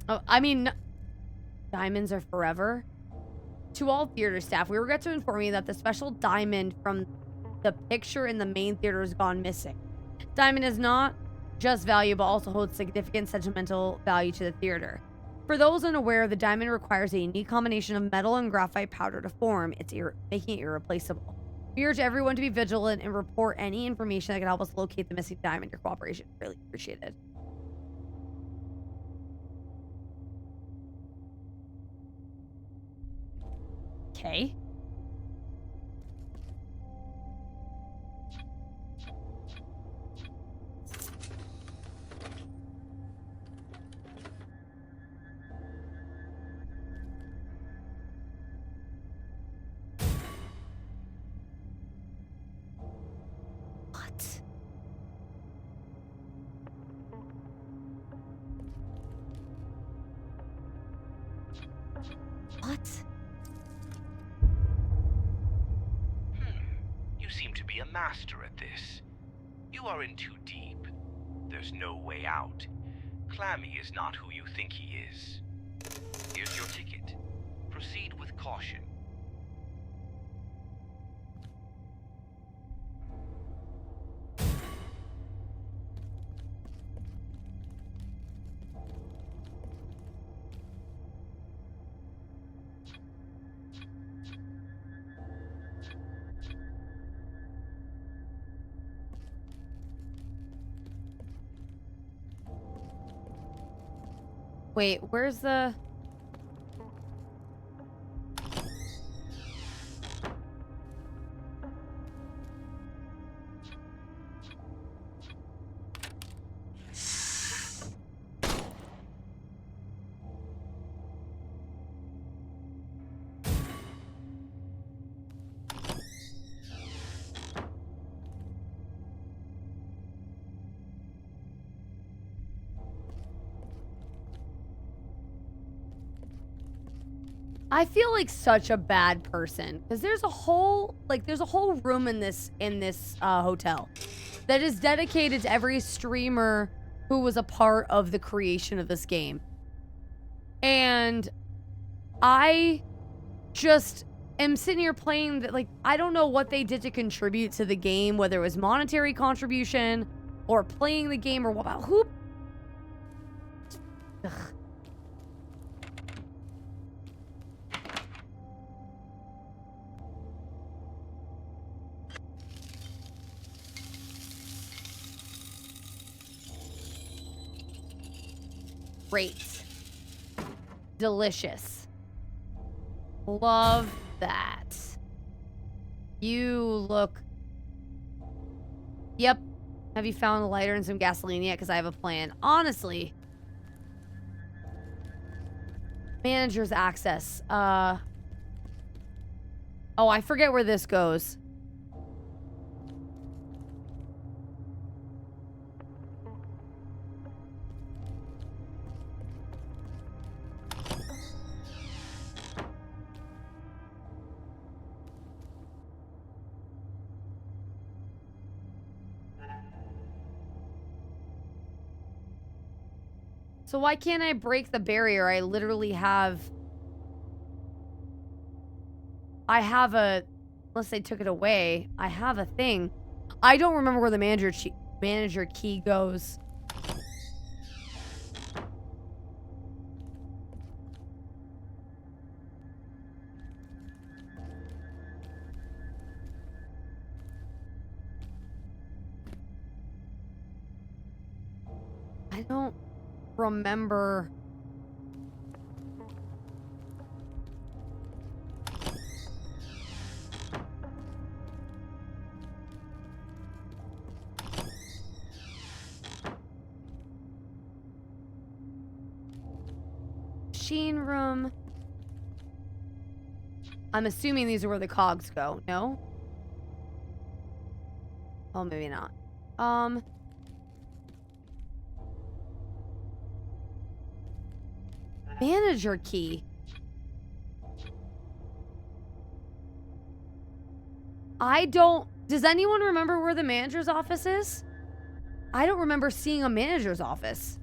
Oh, I mean, diamonds are forever. To all theater staff, we regret to inform you that the special diamond from the picture in the main theater has gone missing. Diamond is not just valuable, also holds significant sentimental value to the theater. For those unaware, the diamond requires a unique combination of metal and graphite powder to form, making it irreplaceable. We urge everyone to be vigilant and report any information that can help us locate the missing diamond. Your cooperation is really appreciated. Okay. What? You seem to be a master at this. You are in too deep. There's no way out. Clammy is not who you think he is. Here's your ticket. Proceed with caution. Wait, where's the... I feel like such a bad person because there's a whole room in this hotel that is dedicated to every streamer who was a part of the creation of this game. And I just am sitting here playing that, like, I don't know what they did to contribute to the game, whether it was monetary contribution or playing the game or what. Who? Ugh. Great. Delicious. Love that. You look... Yep. Have you found a lighter and some gasoline yet? Because I have a plan. Honestly. Manager's access. Oh, I forget where this goes. So why can't I break the barrier? I literally have... Unless they took it away, I have a thing. I don't remember where the manager key goes. I don't remember. Machine room. I'm assuming these are where the cogs go. No? Oh, maybe not. Manager key. I don't... Does anyone remember where the manager's office is? I don't remember seeing a manager's office.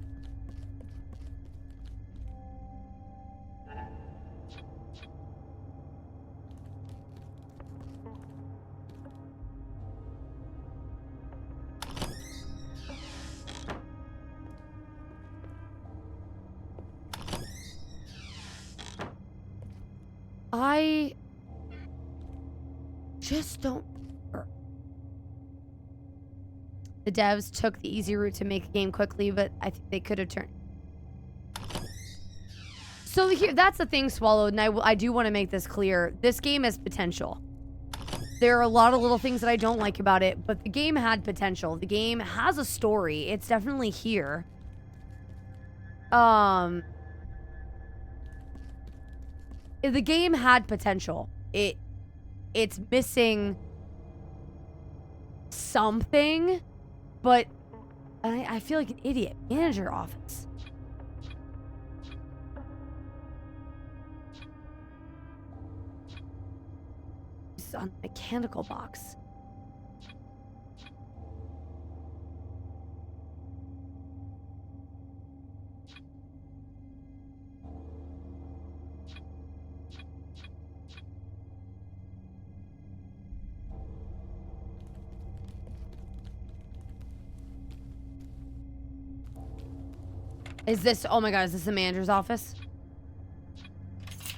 I just don't... The devs took the easy route to make a game quickly, but I think they could have turned... So here, that's the thing, Swallowed, and I do want to make this clear. This game has potential. There are a lot of little things that I don't like about it, but the game had potential. The game has a story. It's definitely here. The game had potential. It's missing something, but I feel like an idiot. Manager office. This is on the mechanical box. Is this... Oh my god, is this the manager's office?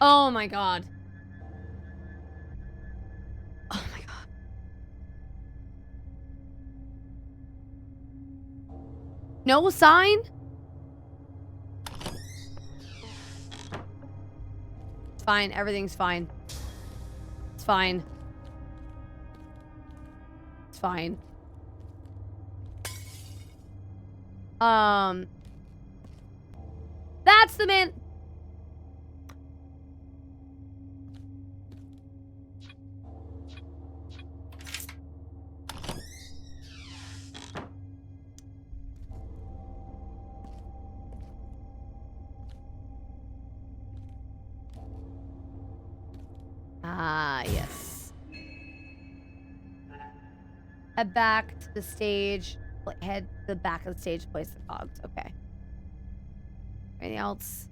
Oh my god. Oh my god. No sign? It's fine. Everything's fine. It's fine. It's fine. That's the man. Head back to the stage. Head to the back of the stage. Place the cogs. Okay. Anything else?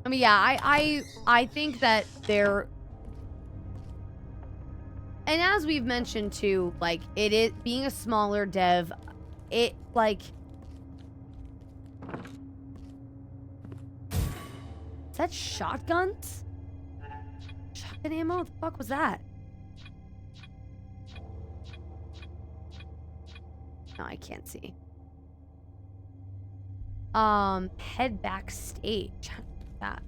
I mean, yeah, I think that they're, and as we've mentioned too, like, it is being a smaller dev, it like, is that shotguns? Shotgun ammo? What the fuck was that? No, I can't see. Head backstage. That.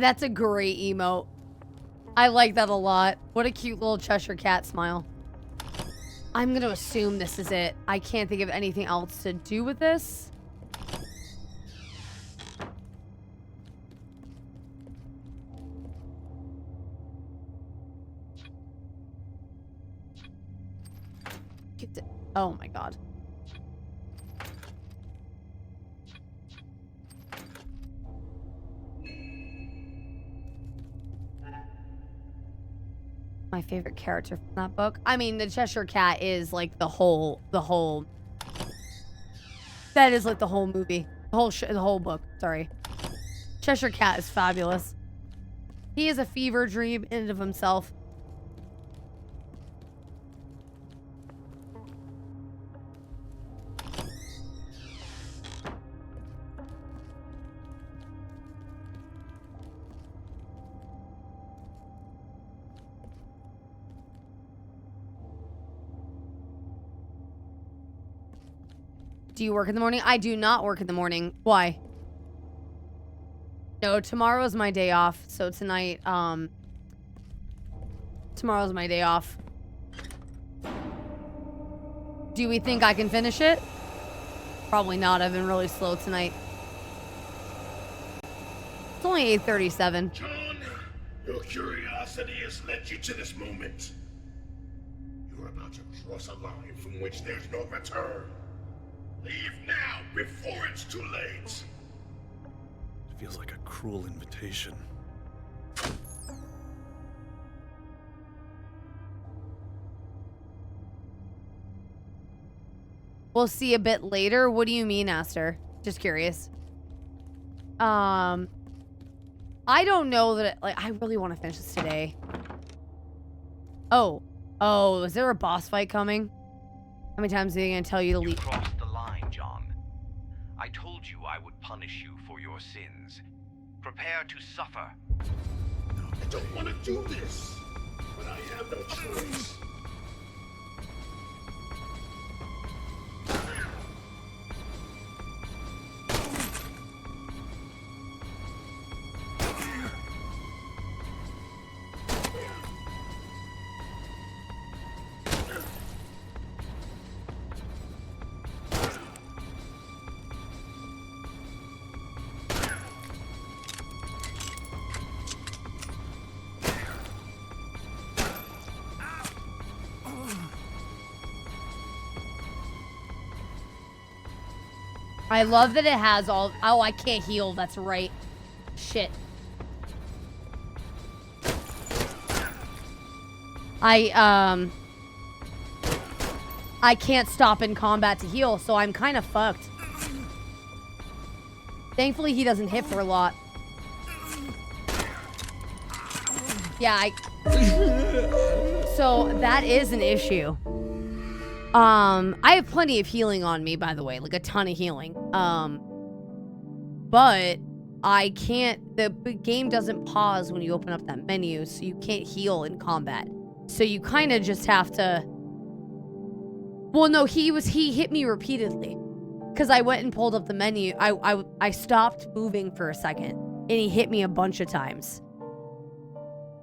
That's a great emote. I like that a lot. What a cute little Cheshire cat smile. I'm gonna assume this is it. I can't think of anything else to do with this. Oh my god. My favorite character from that book. I mean, the Cheshire Cat is like the whole, that is like the whole movie. The whole book, sorry. Cheshire Cat is fabulous. He is a fever dream in and of himself. Do you work in the morning? I do not work in the morning. Why? No, tomorrow's my day off. So tonight, tomorrow's my day off. Do we think I can finish it? Probably not. I've been really slow tonight. It's only 8:37. John, your curiosity has led you to this moment. You're about to cross a line from which there's no return. Leave now before it's too late. It feels like a cruel invitation. We'll see a bit later. What do you mean, Aster? Just curious. I don't know that like I really want to finish this today. Oh, is there a boss fight coming? How many times are they gonna tell you to leave? You crossed the line, John. I told you I would punish you for your sins. Prepare to suffer. I don't want to do this, but I have no choice. I love that it has all... Oh, I can't heal. That's right. Shit. I can't stop in combat to heal, so I'm kind of fucked. Thankfully, he doesn't hit for a lot. Yeah, So, that is an issue. I have plenty of healing on me, by the way, like a ton of healing. But I can't, the game doesn't pause when you open up that menu, so you can't heal in combat. So you kind of just have to, well, no, he hit me repeatedly because I went and pulled up the menu. I stopped moving for a second and he hit me a bunch of times.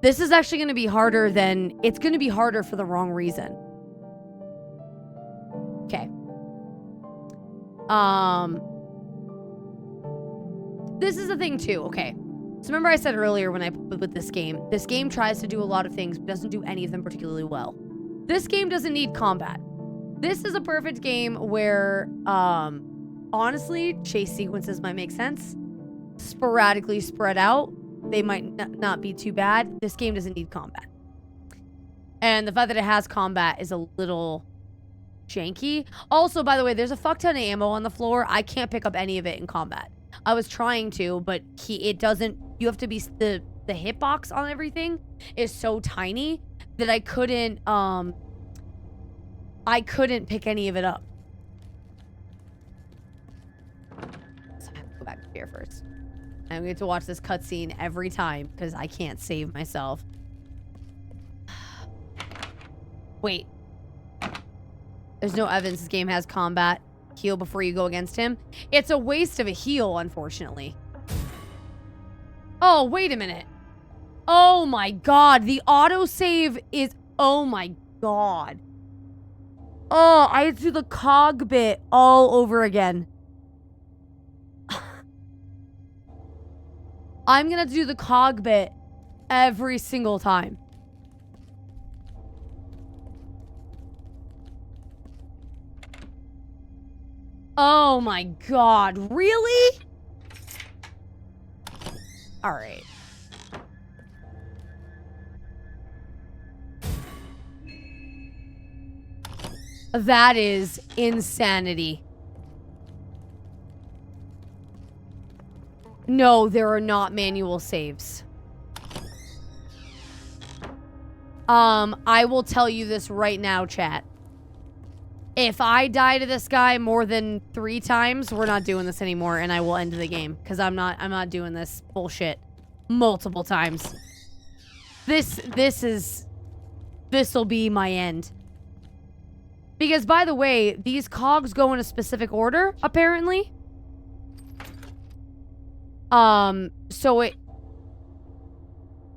This is actually going to be harder than, it's going to be harder for the wrong reason. Okay. This is the thing too. Okay. So remember I said earlier when with this game tries to do a lot of things, but doesn't do any of them particularly well. This game doesn't need combat. This is a perfect game where, honestly, chase sequences might make sense. Sporadically spread out, they might not be too bad. This game doesn't need combat. And the fact that it has combat is a little janky. Also, by the way, there's a fuck ton of ammo on the floor. I can't pick up any of it in combat. I was trying to, but it doesn't, you have to be, the hitbox on everything is so tiny that I couldn't pick any of it up. So I have to go back to here first. I'm going to watch this cutscene every time because I can't save myself. Wait. There's no evidence this game has combat. Heal before you go against him. It's a waste of a heal, unfortunately. Oh, wait a minute. Oh my god. The autosave is... Oh my god. Oh, I had to do the cog bit all over again. I'm gonna do the cog bit every single time. Oh my god, really? All right. That is insanity. No, there are not manual saves. I will tell you this right now, chat. If I die to this guy more than 3 times, we're not doing this anymore, and I will end the game. Because I'm not doing this bullshit multiple times. This'll be my end. Because, by the way, these cogs go in a specific order, apparently. So it...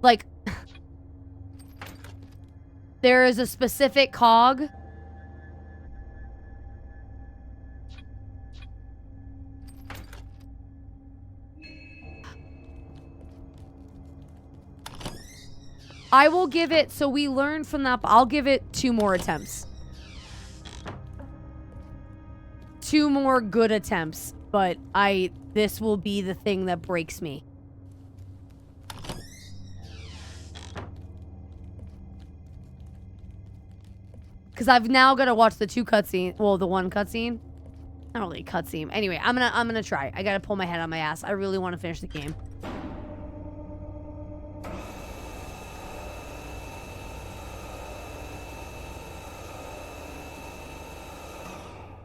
Like... there is a specific cog... I will give it, so we learned from that, I'll give it 2 more attempts. 2 more good attempts, but this will be the thing that breaks me. Because I've now got to watch the 2 cutscenes, well, the 1 cutscene. Not really a cutscene. Anyway, I'm gonna try. I gotta pull my head on my ass. I really want to finish the game.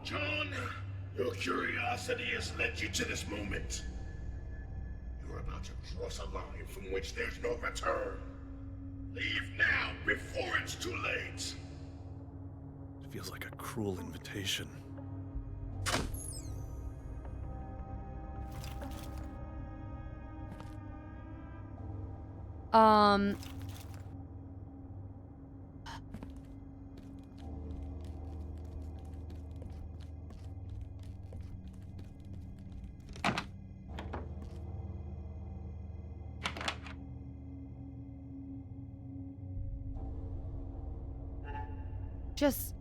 John, your curiosity has led you to this moment. You're about to cross a line from which there's no return. Leave now before it's too late. It feels like a cruel invitation. Just...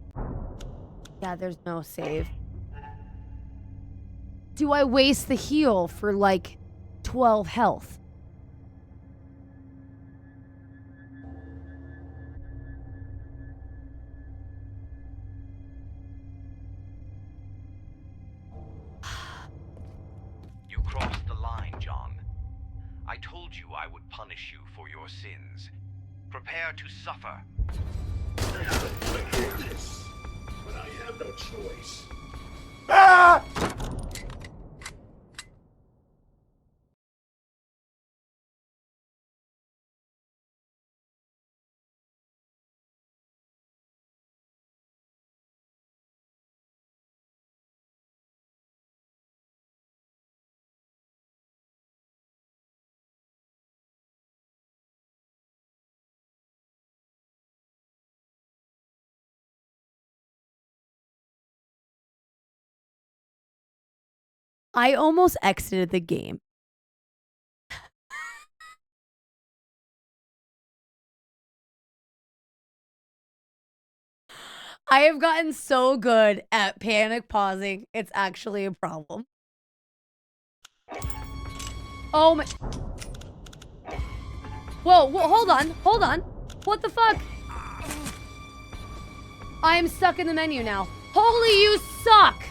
yeah, there's no save. Do I waste the heal for, like, 12 health? You crossed the line, John. I told you I would punish you for your sins. Prepare to suffer. I hear this, but I have no choice. Ah! I almost exited the game. I have gotten so good at panic pausing. It's actually a problem. Oh my. Whoa, hold on. Hold on. What the fuck? I am stuck in the menu now. Holy, you suck.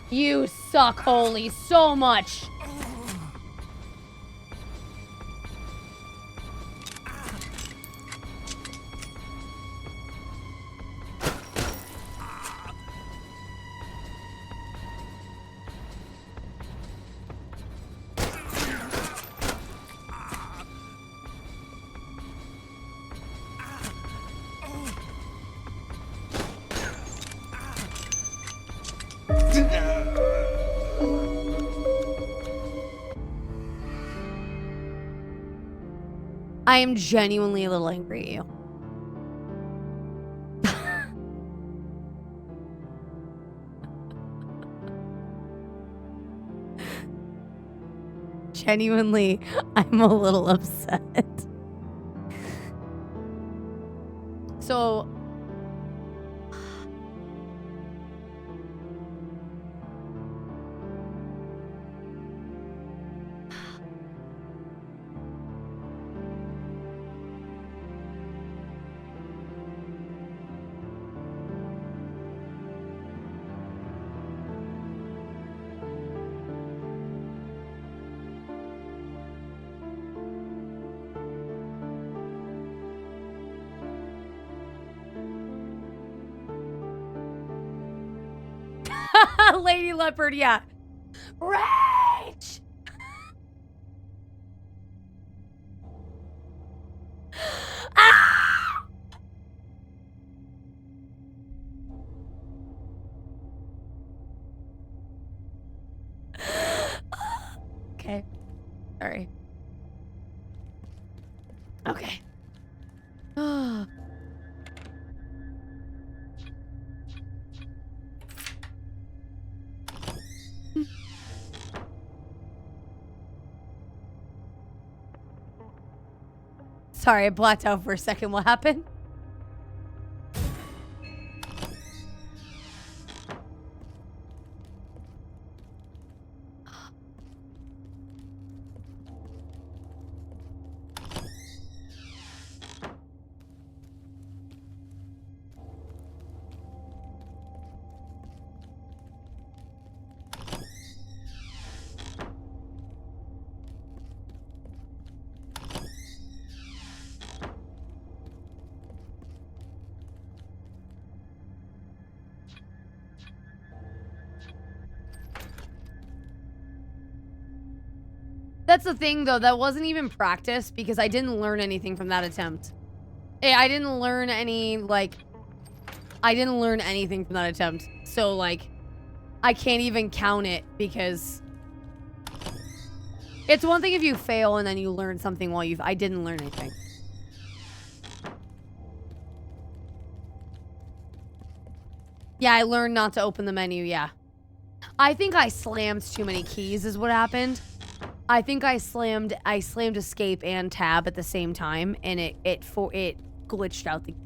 You suck, Holy, so much. I am genuinely a little angry at you. Genuinely, I'm a little upset. So... Lady Leopard, yeah. Rage! Ah! Okay. Sorry. Okay. Sorry, I blacked out for a second. What happened? That's the thing, though. That wasn't even practice because I didn't learn anything from that attempt. I didn't learn any, like... I didn't learn anything from that attempt. So, like, I can't even count it because... It's one thing if you fail and then you learn something while I didn't learn anything. Yeah, I learned not to open the menu, yeah. I think I slammed too many keys is what happened. I think I slammed escape and tab at the same time, and it glitched out the...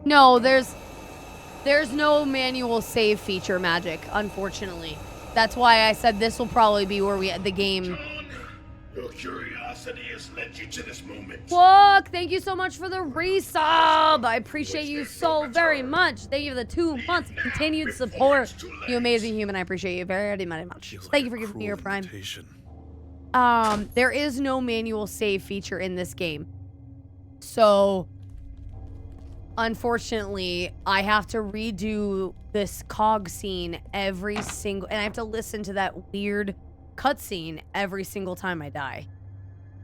No, there's no manual save feature magic, unfortunately. That's why I said this will probably be where we end the game. John, your curiosity has led you to this moment. Look, thank you so much for the resub. I appreciate you so very much. Thank you for the 2 months of continued support. You amazing human. I appreciate you very, very much. Thank you for giving me your prime. There is no manual save feature in this game. So... Unfortunately, I have to redo this cog scene every single... And I have to listen to that weird cutscene every single time I die.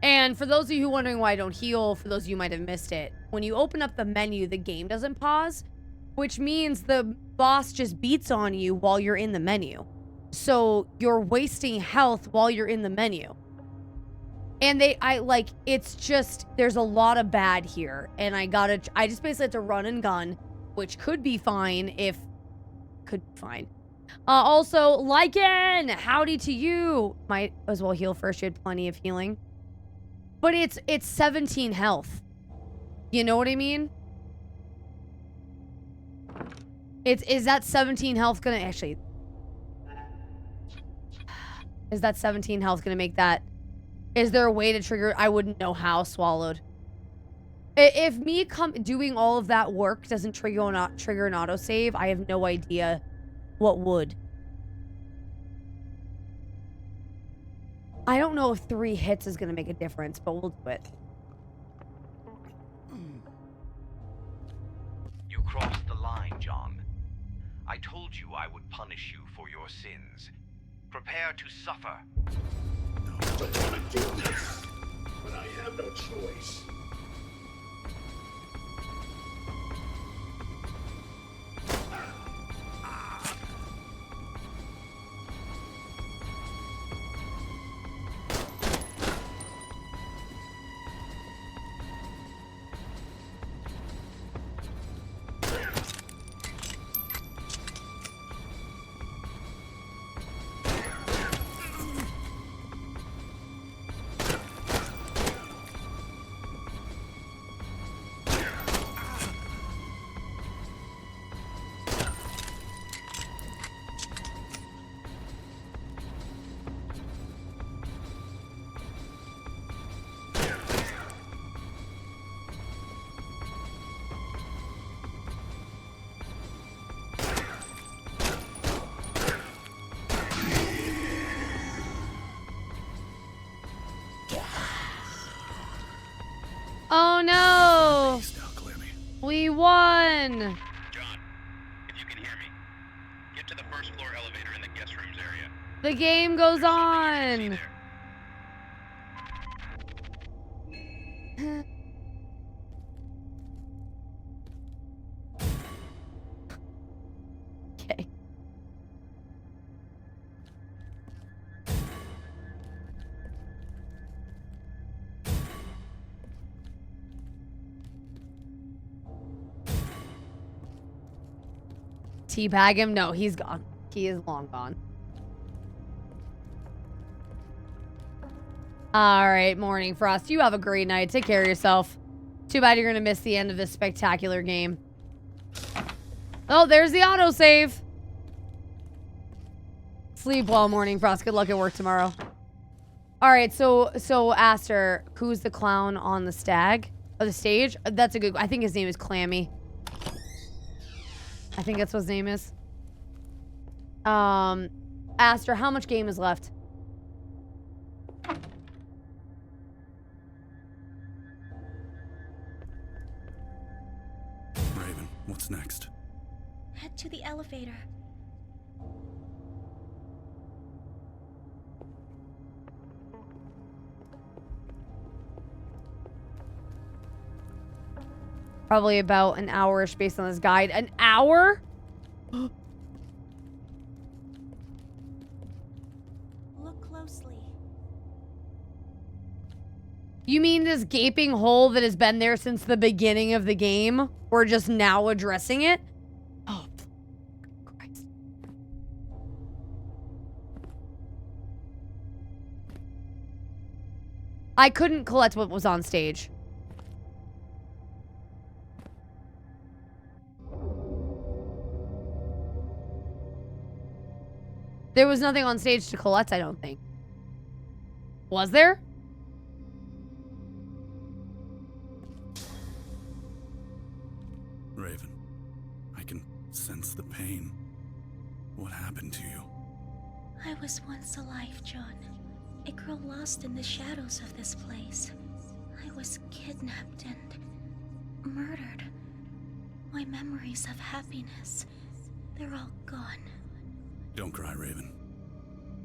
And for those of you who are wondering why I don't heal, for those of you who might have missed it, when you open up the menu, the game doesn't pause. which means the boss just beats on you while you're in the menu. So you're wasting health while you're in the menu. And it's just, there's a lot of bad here. And I just basically had to run and gun, which could be fine if, also, Lycan, howdy to you. Might as well heal first, you had plenty of healing. But it's 17 health. You know what I mean? Is that 17 health gonna, actually, is that 17 health gonna make that? Is there a way to trigger? I wouldn't know how. Swallowed. If me doing all of that work doesn't trigger an autosave, I have no idea what would. I don't know if 3 hits is gonna make a difference, but we'll do it. You crossed the line, John. I told you I would punish you for your sins. Prepare to suffer. I don't want to do this, but I have no choice. Oh no! We won! John, if you can hear me, get to the first floor elevator in the guest rooms area. The game goes on! Okay. Teabag him? No, he's gone. He is long gone. All right, Morning Frost. You have a great night. Take care of yourself. Too bad you're going to miss the end of this spectacular game. Oh, there's the autosave. Sleep well, Morning Frost. Good luck at work tomorrow. All right, so Aster, who's the clown on the stag? Or the stage? That's a good... I think his name is Clammy. I think that's what his name is. Aster, how much game is left? Raven, what's next? Head to the elevator. Probably about an hour-ish based on this guide. An hour? Look closely. You mean this gaping hole that has been there since the beginning of the game? We're just now addressing it? Oh, Christ. I couldn't collect what was on stage. There was nothing on stage to collect, I don't think. Was there? Raven, I can sense the pain. What happened to you? I was once alive, John. I grew lost in the shadows of this place. I was kidnapped and murdered. My memories of happiness, they're all gone. Don't cry, Raven.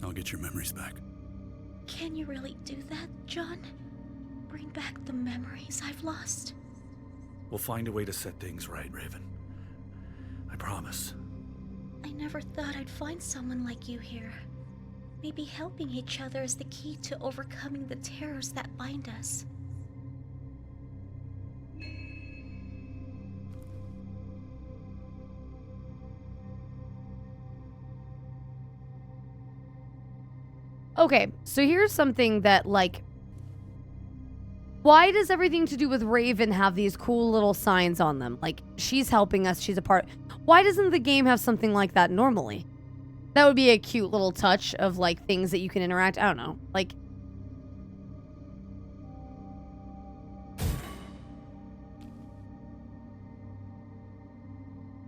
I'll get your memories back. Can you really do that, John? Bring back the memories I've lost? We'll find a way to set things right, Raven. promise. I never thought I'd find someone like you here. Maybe helping each other is the key to overcoming the terrors that bind us. Okay, so here's something that, like, why does everything to do with Raven have these cool little signs on them? Like, she's helping us, she's a part. Why doesn't the game have something like that normally? That would be a cute little touch of, like, things that you can interact. I don't know. Like,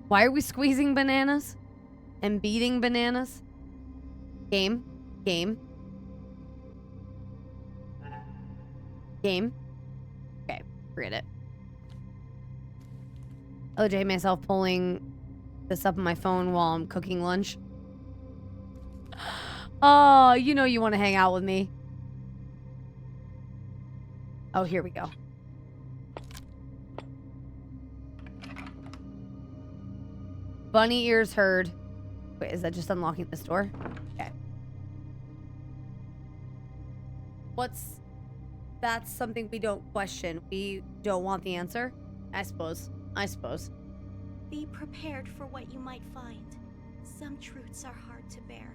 why are we squeezing bananas? And beating bananas? Game. Game. Game. Okay, forget it. OJ myself pulling this up on my phone while I'm cooking lunch. Oh, you know you want to hang out with me. Oh, here we go. Bunny ears heard. Wait, is that just unlocking this door? Okay. That's something we don't question. We don't want the answer? I suppose. Be prepared for what you might find. Some truths are hard to bear.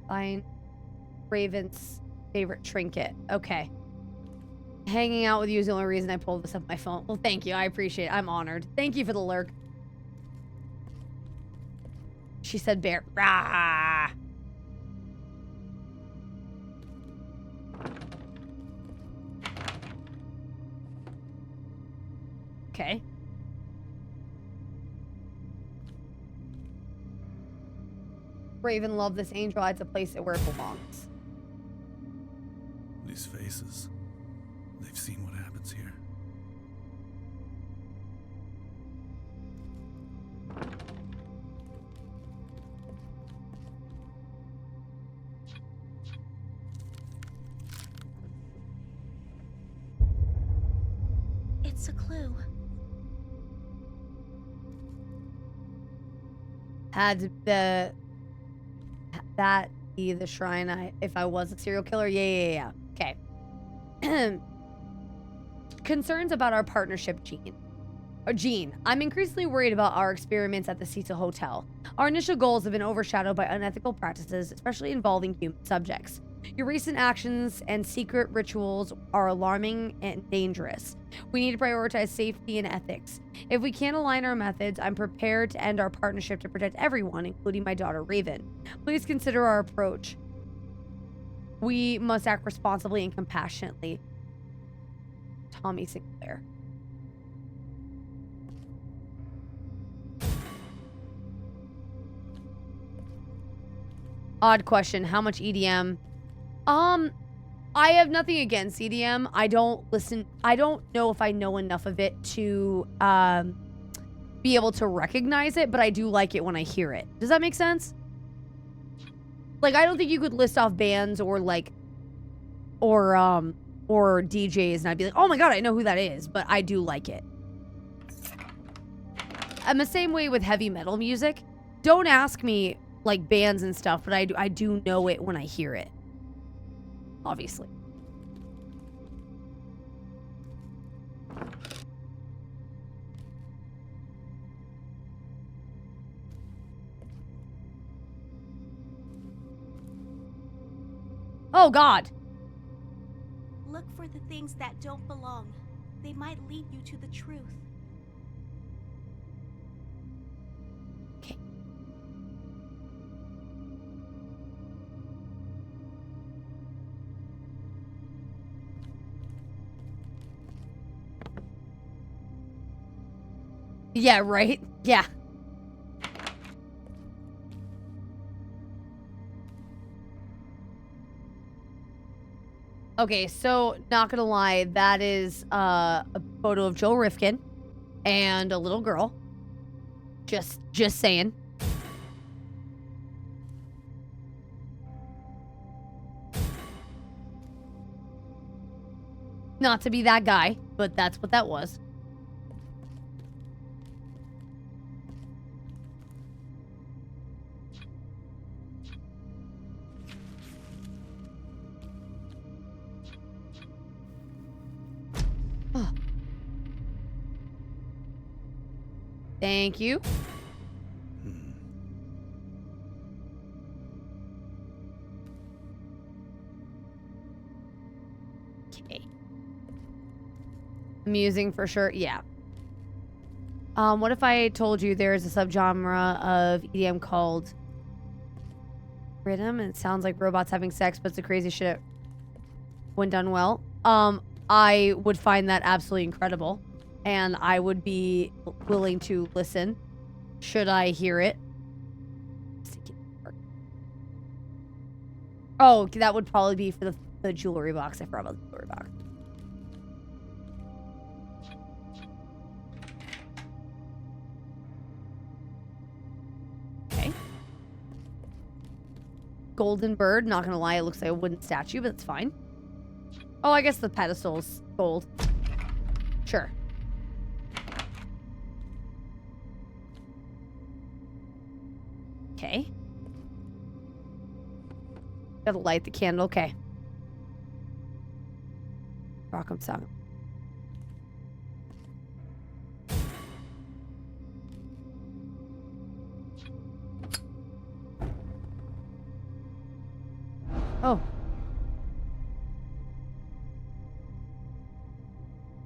Find Raven's favorite trinket. Okay. Hanging out with you is the only reason I pulled this up my phone. Well, thank you. I appreciate it. I'm honored. Thank you for the lurk. She said bear. Rah! Okay. Raven loved this angel. It's a place where it belongs. These faces. They've seen what happens here. It's a clue. Had that be the shrine if I was a serial killer? Yeah. Okay. Concerns about our partnership, Jean. I'm increasingly worried about our experiments at the Cecil Hotel. Our initial goals have been overshadowed by unethical practices, especially involving human subjects. Your recent actions and secret rituals are alarming and dangerous. We need to prioritize safety and ethics. If we can't align our methods, I'm prepared to end our partnership to protect everyone, including my daughter Raven. Please consider our approach. We must act responsibly and compassionately. Tommy Sinclair. Odd question. How much EDM? I have nothing against EDM. I don't know if I know enough of it to be able to recognize it, but I do like it when I hear it. Does that make sense? Like, I don't think you could list off bands or DJs and I'd be like, oh my god, I know who that is, but I do like it. I'm the same way with heavy metal music. Don't ask me like bands and stuff, but I do know it when I hear it. Obviously. Oh god. Look for the things that don't belong. They might lead you to the truth. Okay. Yeah, right? Yeah. Okay, so not gonna lie, that is a photo of Joe Rifkin and a little girl. Just saying. Not to be that guy, but that's what that was. Oh. Thank you. Okay. Amusing for sure. Yeah. What if I told you there's a subgenre of EDM called rhythm, and it sounds like robots having sex, but it's the crazy shit when done well. I would find that absolutely incredible, and I would be willing to listen should I hear it. Oh, that would probably be for the jewelry box. I forgot about the jewelry box. Okay. Golden bird. Not gonna lie, it looks like a wooden statue, but it's fine. Oh, I guess the pedestal's gold. Sure. Okay. Gotta light the candle. Okay. Rock'em sock'em. Oh.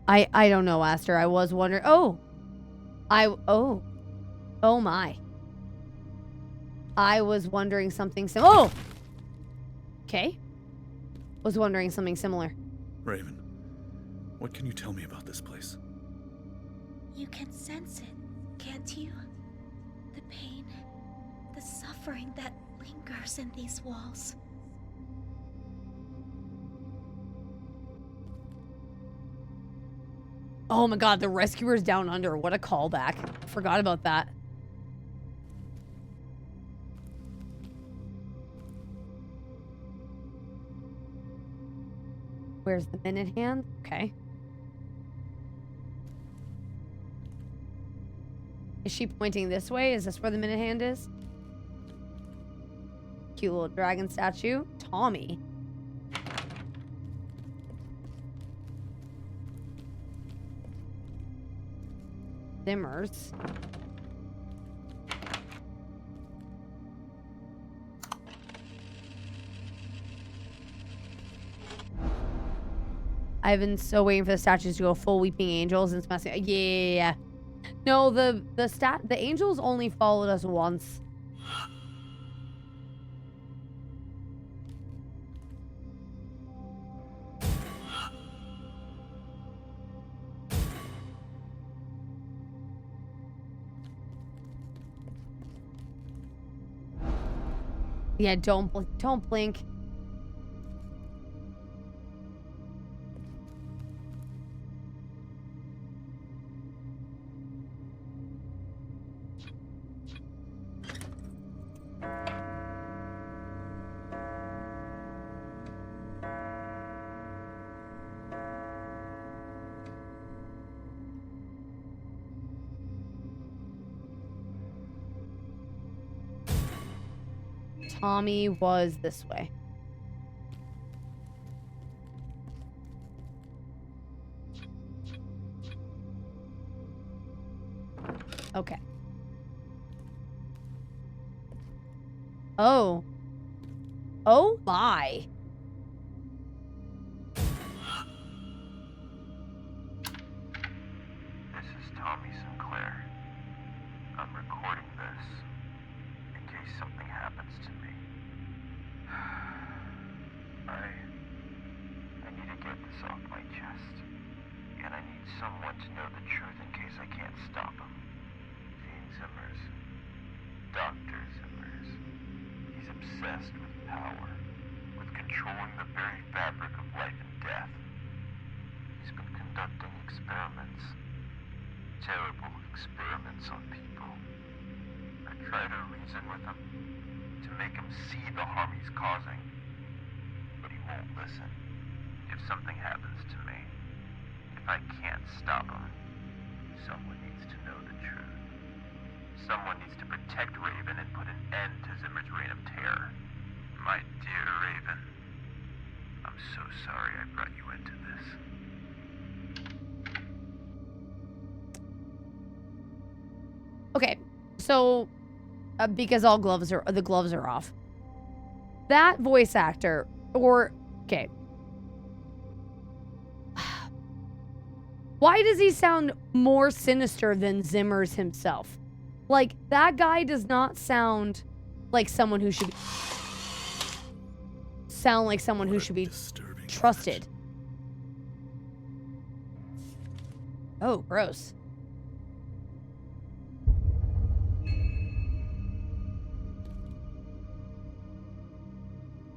I don't know, Aster. I was wondering. Oh. Oh my. I was wondering something oh! Okay. Was wondering something similar. Raven, what can you tell me about this place? You can sense it, can't you? The pain, the suffering that lingers in these walls. Oh my god, the rescuers down under. What a callback. Forgot about that. Where's the minute hand? Okay. Is she pointing this way? Is this where the minute hand is? Cute little dragon statue. Tommy. Zimmers. I've been so waiting for the statues to go full weeping angels and smashing. Yeah. No, the angels only followed us once. Yeah, don't blink. Tommy was this way. Okay. Oh. Oh my. This is Tommy Sinclair. I'm recording this in case something happens to me. I need to get this off my chest. And I need someone to know the truth in case I can't stop him. Gene Zimmers. Dr. Zimmers. He's obsessed with power, with controlling the very fabric of life and death. He's been conducting experiments. Terrible experiments on people. I try to reason with him, to make him see the harm he's causing. But he won't listen. If something happens to me, I can't stop him. Someone needs to know the truth. Someone needs to protect Raven and put an end to Zimmer's reign of terror. My dear Raven, I'm so sorry I brought you into this. Okay, so because all the gloves are off. That voice actor, or okay. Why does he sound more sinister than Zimmer's himself? Like, that guy does not sound like someone who should be trusted. Oh, gross.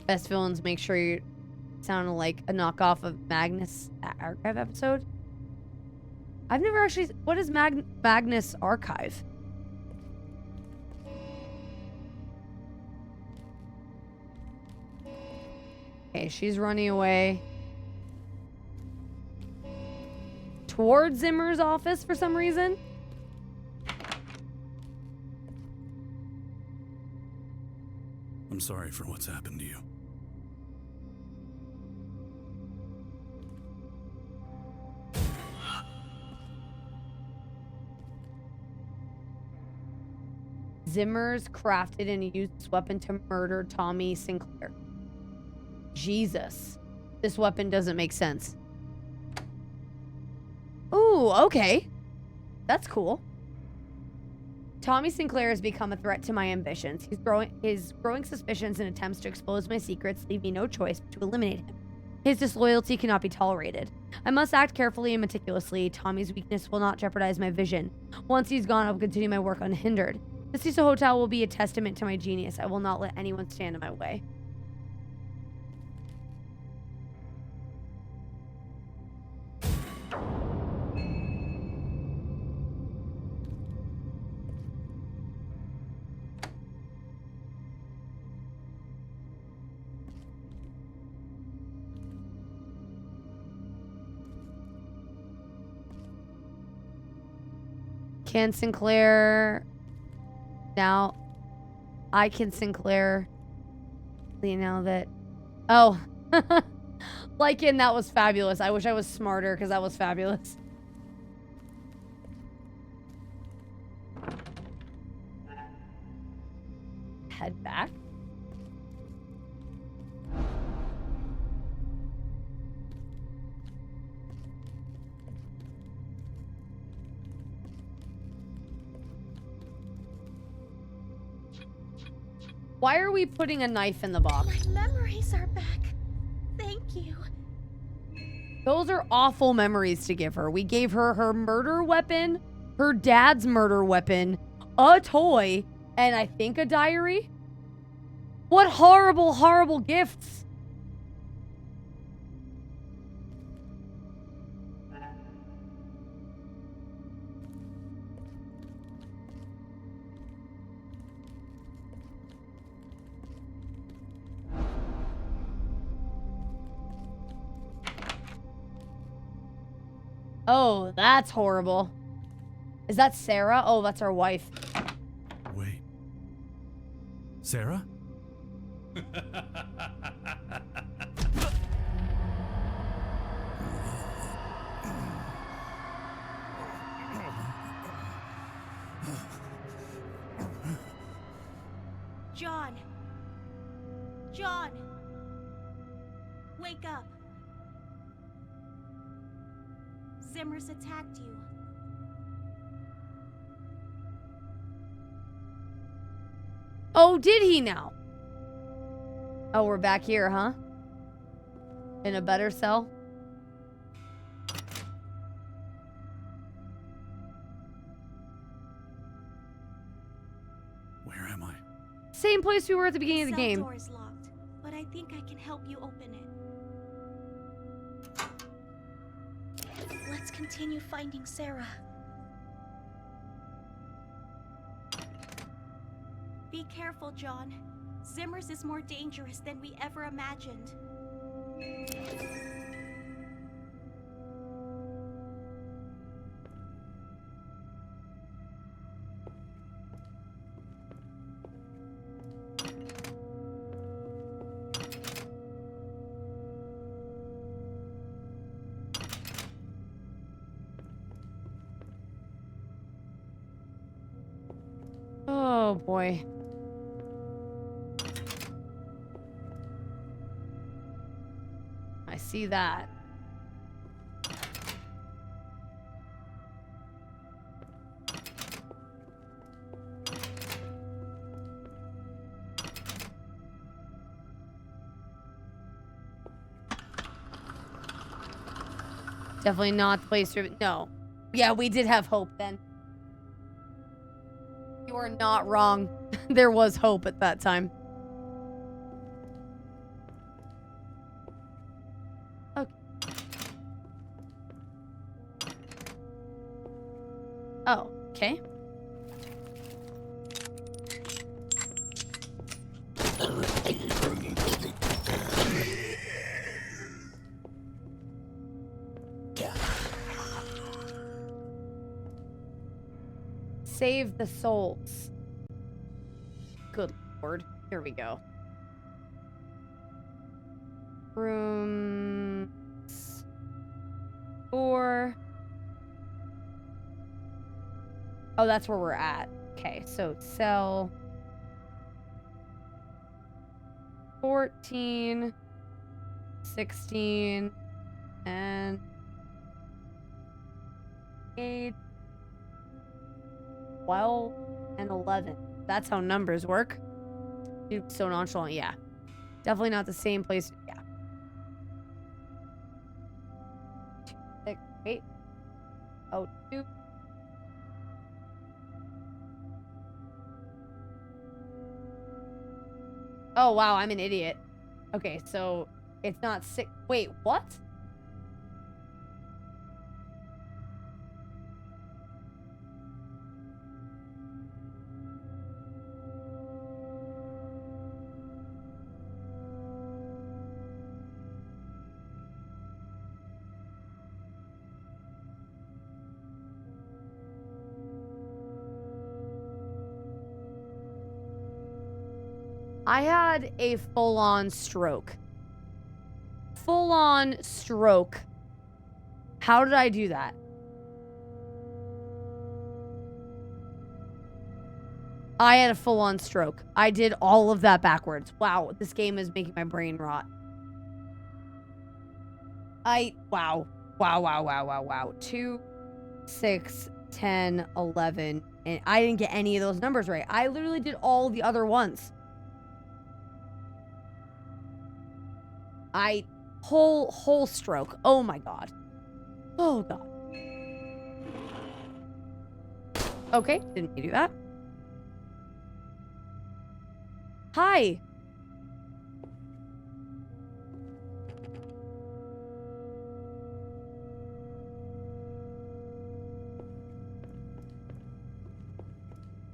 Best villains, make sure you sound like a knockoff of Magnus Archive episode. I've never actually... What is Magnus Archive? Okay, she's running away towards Zimmer's office for some reason. I'm sorry for what's happened to you. Zimmer's crafted and used this weapon to murder Tommy Sinclair. Jesus. This weapon doesn't make sense. Ooh, okay. That's cool. Tommy Sinclair has become a threat to my ambitions. His growing suspicions and attempts to expose my secrets leave me no choice but to eliminate him. His disloyalty cannot be tolerated. I must act carefully and meticulously. Tommy's weakness will not jeopardize my vision. Once he's gone, I'll continue my work unhindered. The Cecil Hotel will be a testament to my genius. I will not let anyone stand in my way. Can Sinclair... Now, I can Sinclair... Now that... Oh. Lycan, that was fabulous. I wish I was smarter, because that was fabulous. Head back. Why are we putting a knife in the box? My memories are back. Thank you. Those are awful memories to give her. We gave her her murder weapon, her dad's murder weapon, a toy, and I think a diary. What horrible, horrible gifts. Oh, that's horrible. Is that Sarah? Oh, that's our wife. Wait. Sarah? John. John. Wake up. Zimmer's attacked you. Oh, did he now? Oh, we're back here, huh? In a better cell? Where am I? Same place we were at the beginning of the game. The door is locked, but I think I can help you open it. Let's continue finding Sarah. Be careful, John. Zimmer's is more dangerous than we ever imagined. Oh boy. I see that. Definitely not the place to... No. Yeah, we did have hope then. You are not wrong. There was hope at that time. Okay. Oh, okay. Save the souls. Good lord. Here we go. Room 4. Oh, that's where we're at. Okay, so cell 14, 16, and 8, 12, and 11. That's how numbers work. Dude, so nonchalant. Yeah. Definitely not the same place. Yeah. 2, 6, 8. Oh, 2. Oh, wow. I'm an idiot. Okay, so it's not 6. Wait, what? I had a full-on stroke. Full-on stroke. How did I do that? I had a full-on stroke. I did all of that backwards. Wow, this game is making my brain rot. Wow. Wow. 2, 6, 10, 11. And I didn't get any of those numbers right. I literally did all the other ones. Whole stroke. Oh my god. Oh god. Okay, didn't you do that? Hi.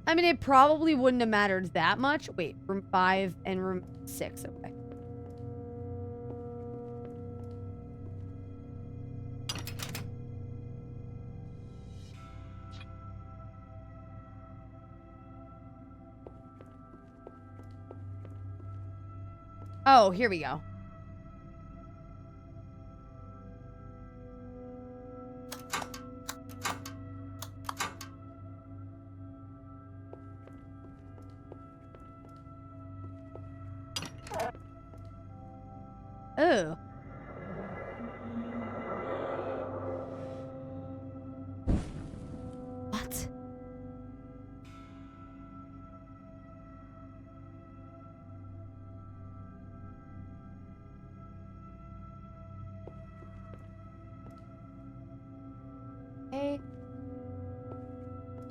I mean, it probably wouldn't have mattered that much. Wait, room 5 and room 6. Okay. Oh, here we go. Oh. What? Okay.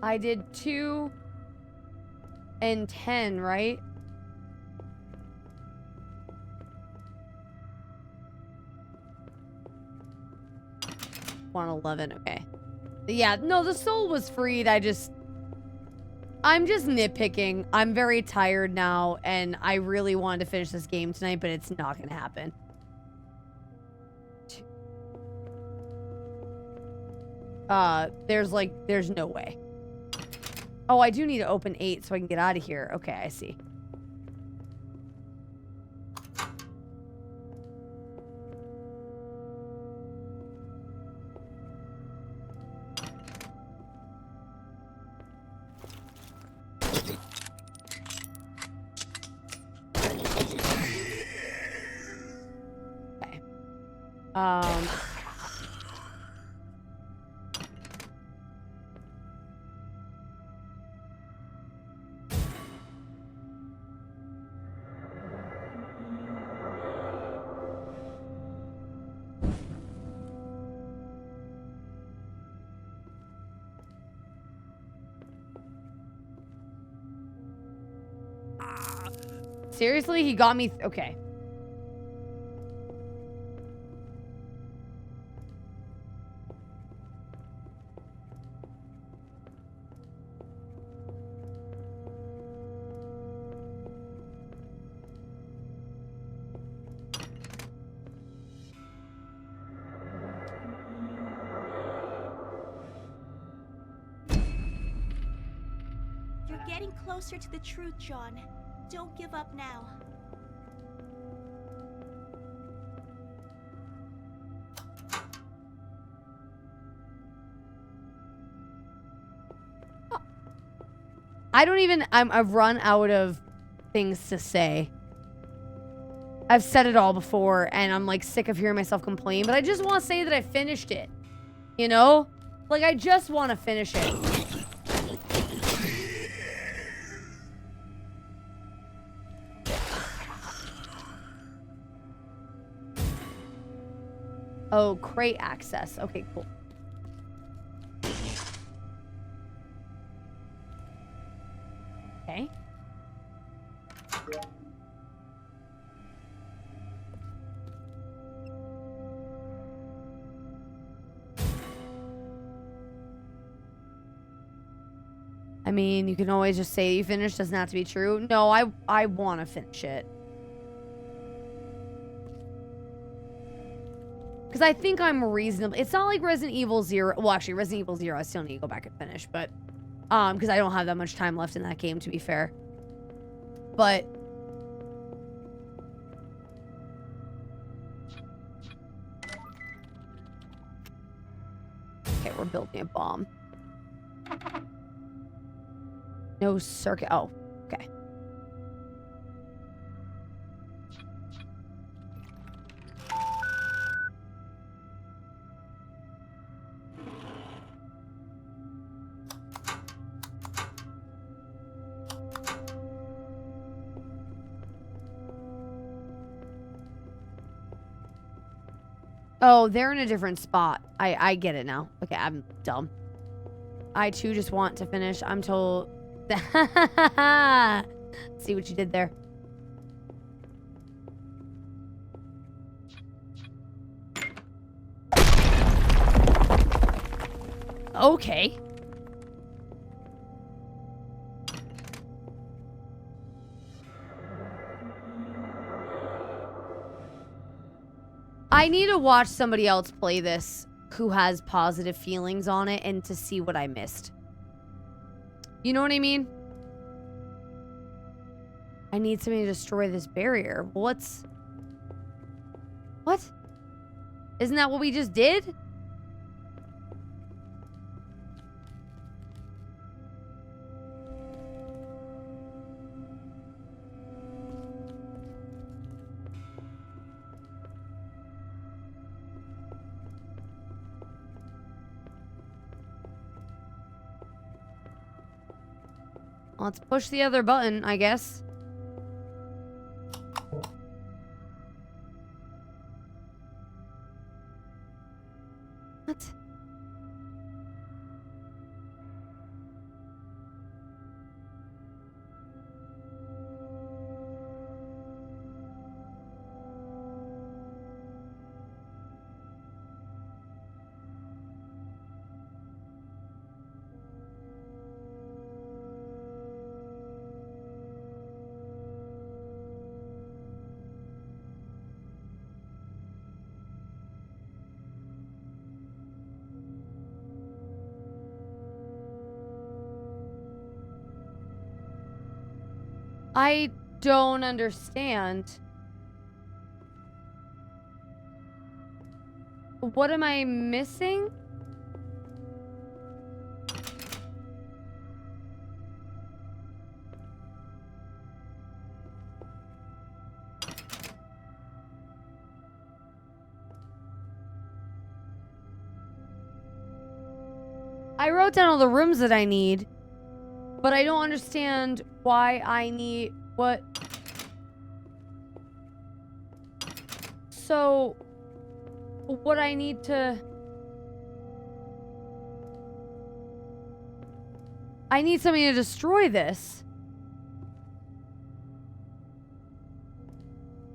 I did 2 and 10, right? One 11, okay. Yeah, no, the soul was freed. I'm just nitpicking. I'm very tired now, and I really wanted to finish this game tonight, but it's not gonna happen. There's no way. Oh, I do need to open 8 so I can get out of here. Okay, I see. Seriously? He got me. Okay. You're getting closer to the truth, John. Don't give up now. I've run out of things to say. I've said it all before, and I'm like sick of hearing myself complain, but I just want to say that I finished it. You know? Like, I just want to finish it. Oh, crate access. Okay, cool. Okay. I mean, you can always just say you finished. Doesn't have to be true. No, I want to finish it. Because I think I'm reasonable. It's not like Resident Evil 0. Well, actually, Resident Evil 0, I still need to go back and finish. But, because I don't have that much time left in that game, to be fair. But... okay, we're building a bomb. No circuit. Oh, okay. Oh, they're in a different spot. I get it now. Okay, I'm dumb. I too just want to finish. I'm told. See what you did there. Okay. I need to watch somebody else play this who has positive feelings on it and to see what I missed. You know what I mean? I need somebody to destroy this barrier. What's... what? Isn't that what we just did? Let's push the other button, I guess. What? I don't understand. What am I missing? I wrote down all the rooms that I need, but I don't understand why I need what. So, what I need to... I need something to destroy this.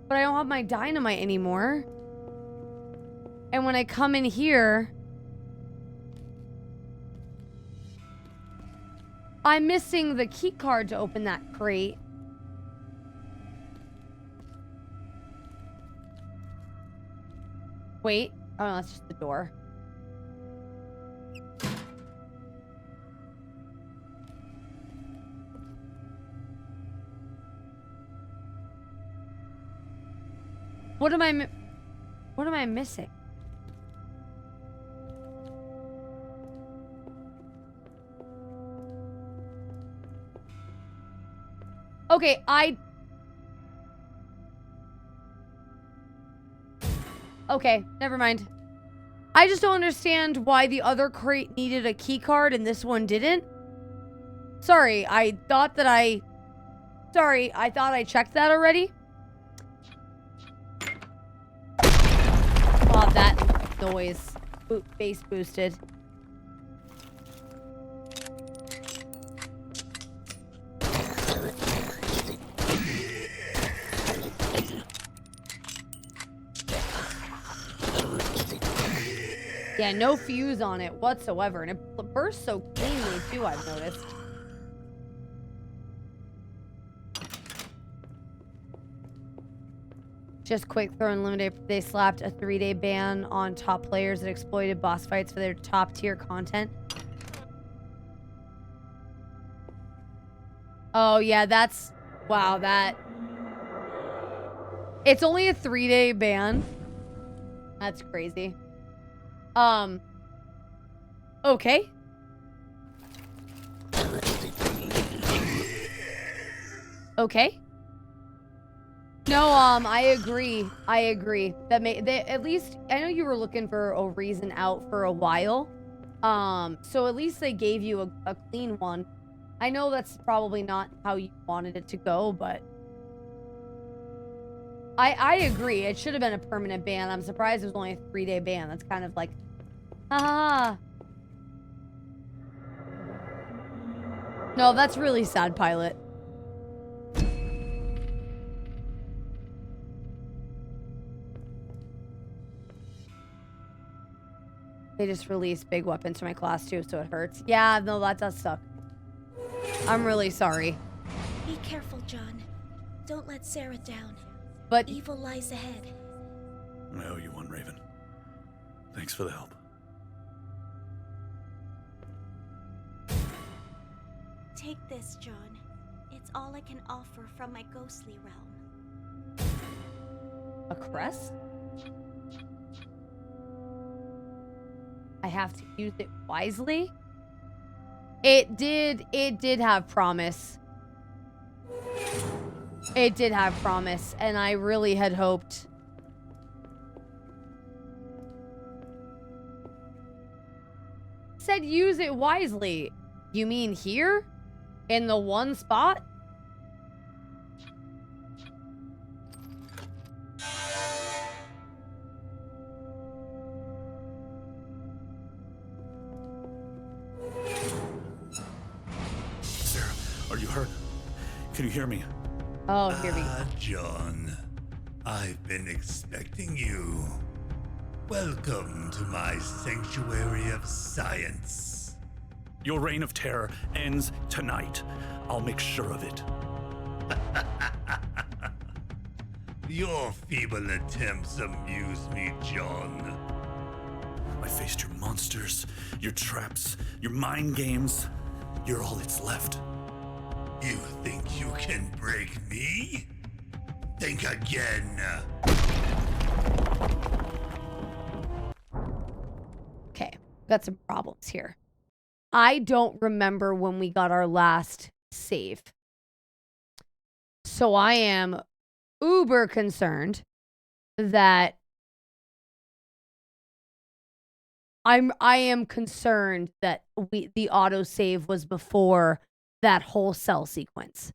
But I don't have my dynamite anymore. And when I come in here... I'm missing the key card to open that crate. Wait. Oh, no, that's just the door. What am I missing? Okay, okay, never mind. I just don't understand why the other crate needed a key card and this one didn't. Sorry, I thought I checked that already. Oh, that noise. Bass boosted. Yeah, no fuse on it whatsoever. And it bursts so cleanly, too, I've noticed. Just quick throw Unlimited. They slapped a 3-day ban on top players that exploited boss fights for their top tier content. Oh, yeah, that's... Wow, that... It's only a 3-day ban. That's crazy. Okay. Okay. No, I agree. I agree. That at least, I know you were looking for a reason out for a while. So at least they gave you a clean one. I know that's probably not how you wanted it to go, but I agree. It should have been a permanent ban. I'm surprised it was only a 3-day ban. That's kind of like, ah. No, that's really sad, Pilot. They just released big weapons for my class too, so it hurts. Yeah, no, that does suck. I'm really sorry. Be careful, John. Don't let Sarah down. But evil lies ahead. I owe you one, Raven. Thanks for the help. Take this, John. It's all I can offer from my ghostly realm. A crest? I have to use it wisely? It did have promise. It did have promise, and I really had hoped. Said use it wisely. You mean here? In the one spot? Sarah, are you hurt? Can you hear me? Oh, here we go. John, I've been expecting you. Welcome to my sanctuary of science. Your reign of terror ends tonight. I'll make sure of it. Your feeble attempts amuse me, John. I faced your monsters, your traps, your mind games. You're all that's left. You think you can break me? Think again. Okay, got some problems here. I don't remember when we got our last save. So I am uber concerned that I am concerned that the autosave was before that whole cell sequence.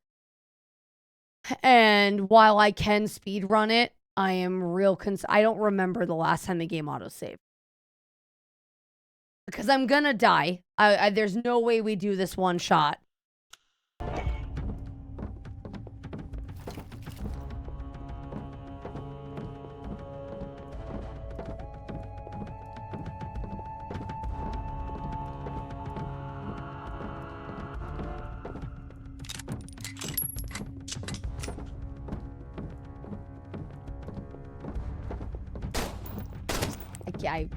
And while I can speed run it, I am real I don't remember the last time the game autosaved. Because I'm gonna die. There's no way we do this one shot. I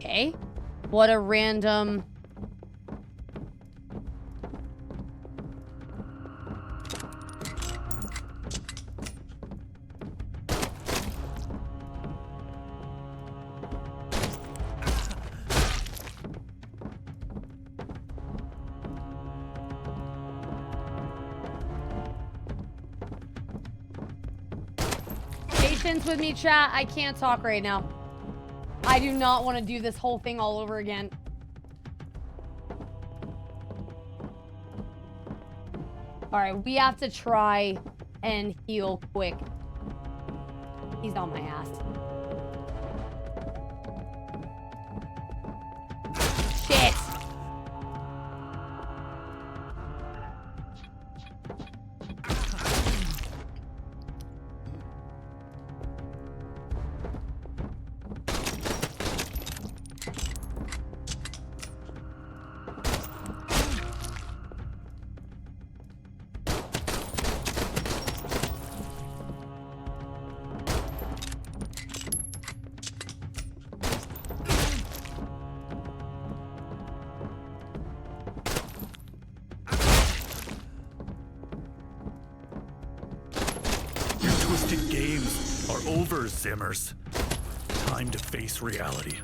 Okay. What a random... Patience with me, chat. I can't talk right now. I do not want to do this whole thing all over again. Alright, we have to try and heal quick. He's on my ass. Shit! Twisted games are over, Zimmers. Time to face reality.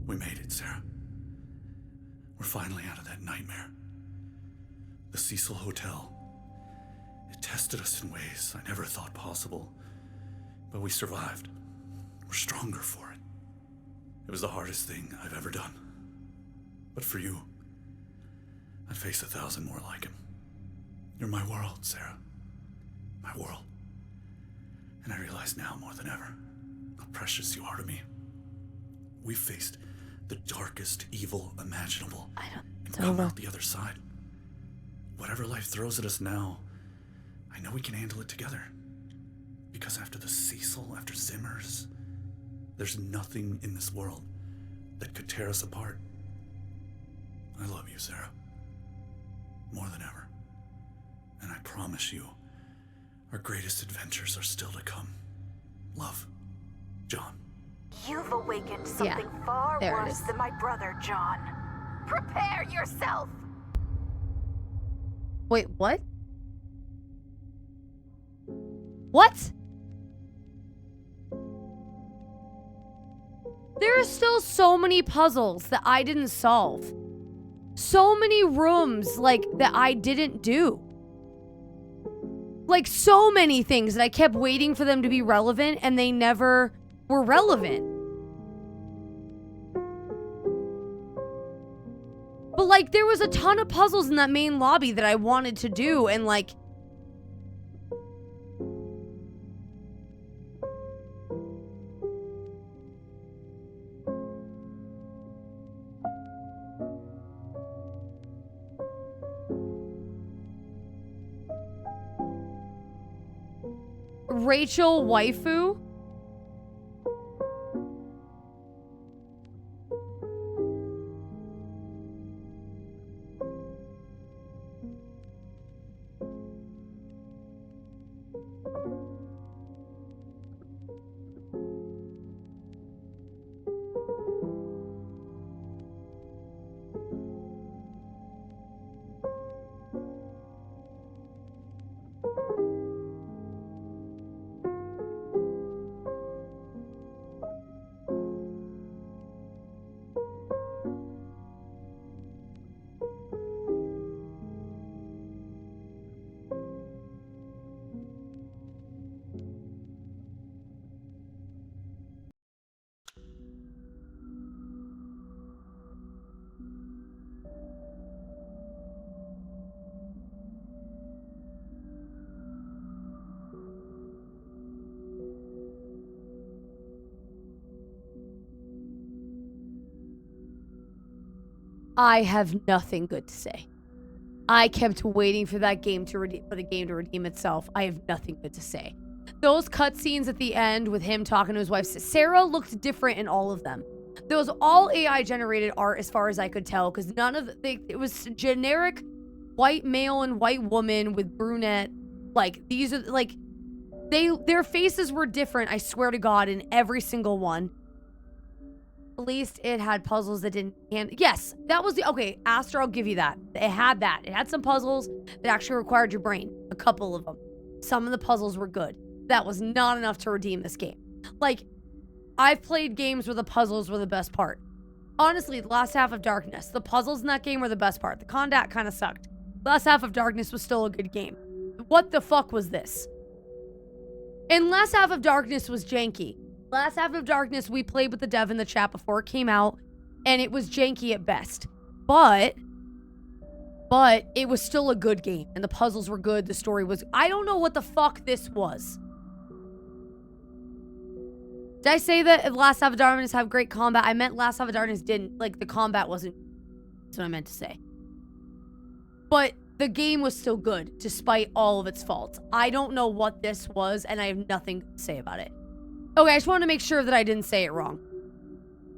We made it, Sarah. We're finally out of that nightmare. The Cecil Hotel. It tested us in ways I never thought possible. But we survived. We're stronger for it. It was the hardest thing I've ever done. But for you, I'd face 1,000 more like him. You're my world, Sarah. My world. And I realize now more than ever how precious you are to me. We've faced the darkest evil imaginable and come out the other side. Whatever life throws at us now, I know we can handle it together. Because after the Cecil, after Zimmers, there's nothing in this world that could tear us apart. I love you, Sarah. More than ever. And I promise you, our greatest adventures are still to come. Love, John. You've awakened something far worse than my brother, John. Prepare yourself! Wait, what? What? There are still so many puzzles that I didn't solve. So many rooms, like, that I didn't do. Like, so many things that I kept waiting for them to be relevant, and they never were relevant. But, like, there was a ton of puzzles in that main lobby that I wanted to do, and, like... Rachel Waifu? I have nothing good to say. I kept waiting for that game to redeem itself. I have nothing good to say. Those cutscenes at the end with him talking to his wife, Sarah, looked different in all of them. There was all AI generated art as far as I could tell, because none of it was generic white male and white woman with brunette. Like, these are like their faces were different, I swear to God, in every single one. At least it had puzzles that didn't... And yes, that was the... Okay, Astra, I'll give you that. It had that. It had some puzzles that actually required your brain. A couple of them. Some of the puzzles were good. That was not enough to redeem this game. Like, I've played games where the puzzles were the best part. Honestly, the last half of Darkness, the puzzles in that game were the best part. The combat kind of sucked. Last half of Darkness was still a good game. What the fuck was this? And last half of Darkness was janky. Last half of Darkness, we played with the dev in the chat before it came out, and it was janky at best. But it was still a good game, and the puzzles were good, the story was... I don't know what the fuck this was. Did I say that Last Half of Darkness have great combat? I meant Last Half of Darkness didn't. Like, the combat wasn't... That's what I meant to say. But the game was still good, despite all of its faults. I don't know what this was, and I have nothing to say about it. Okay, I just wanted to make sure that I didn't say it wrong.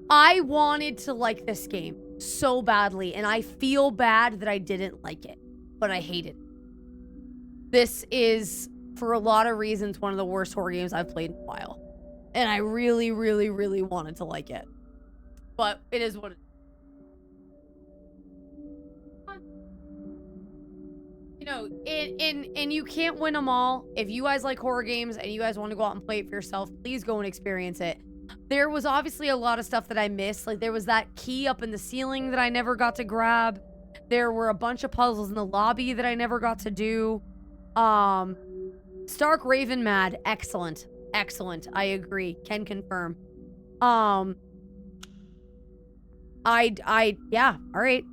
I wanted to like this game so badly, and I feel bad that I didn't like it, but I hate it. This is, for a lot of reasons, one of the worst horror games I've played in a while. And I really, really, really wanted to like it. But it is what it is. You know, and you can't win them all. If you guys like horror games and you guys want to go out and play it for yourself, please go and experience it. There was obviously a lot of stuff that I missed. Like, there was that key up in the ceiling that I never got to grab. There were a bunch of puzzles in the lobby that I never got to do. Stark Raven Mad, excellent. Excellent. I agree. Can confirm. Yeah, all right.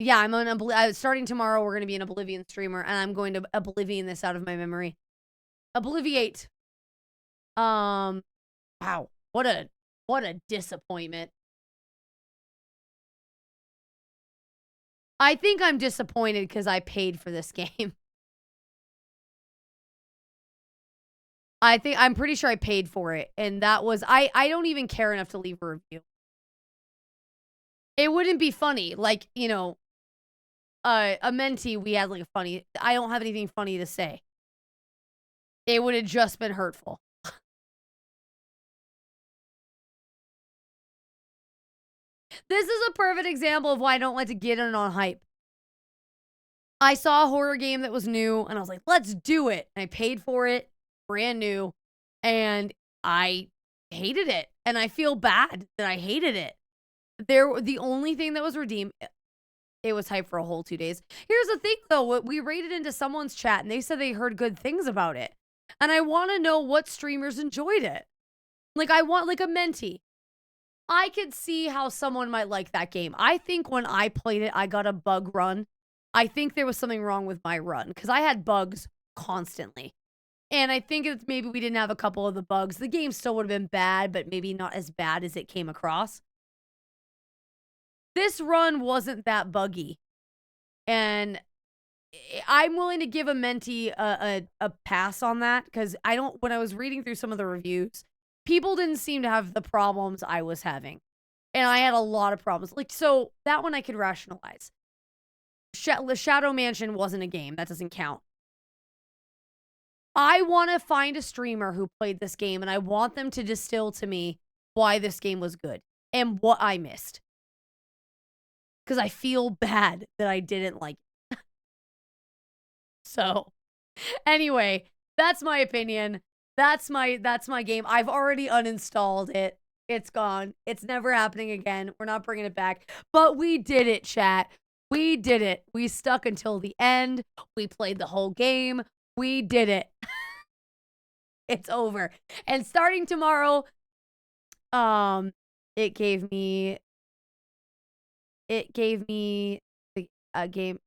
Yeah, I'm starting tomorrow. We're going to be an Oblivion streamer, and I'm going to Oblivion this out of my memory. Obliviate. Wow. What a disappointment. I think I'm disappointed because I paid for this game. I'm pretty sure I paid for it, and that was... I don't even care enough to leave a review. It wouldn't be funny. Like, you know... a Menti, we had like a funny... I don't have anything funny to say. It would have just been hurtful. This is a perfect example of why I don't like to get in on hype. I saw a horror game that was new, and I was like, let's do it. And I paid for it, brand new, and I hated it. And I feel bad that I hated it. The only thing that was redeemed, it was hype for a whole 2 days. Here's the thing, though. We raided into someone's chat, and they said they heard good things about it. And I want to know what streamers enjoyed it. Like, I want, like, a mentee. I could see how someone might like that game. I think when I played it, I got a bug run. I think there was something wrong with my run, because I had bugs constantly. And I think it's maybe we didn't have a couple of the bugs. The game still would have been bad, but maybe not as bad as it came across. This run wasn't that buggy. And I'm willing to give a mentee a pass on that, because when I was reading through some of the reviews, people didn't seem to have the problems I was having. And I had a lot of problems. Like, so that one I could rationalize. The Shadow Mansion wasn't a game. That doesn't count. I want to find a streamer who played this game, and I want them to distill to me why this game was good and what I missed. Because I feel bad that I didn't like it. So, anyway, that's my opinion. That's my game. I've already uninstalled it. It's gone. It's never happening again. We're not bringing it back. But we did it, chat. We did it. We stuck until the end. We played the whole game. We did it. It's over. And starting tomorrow, it gave me a game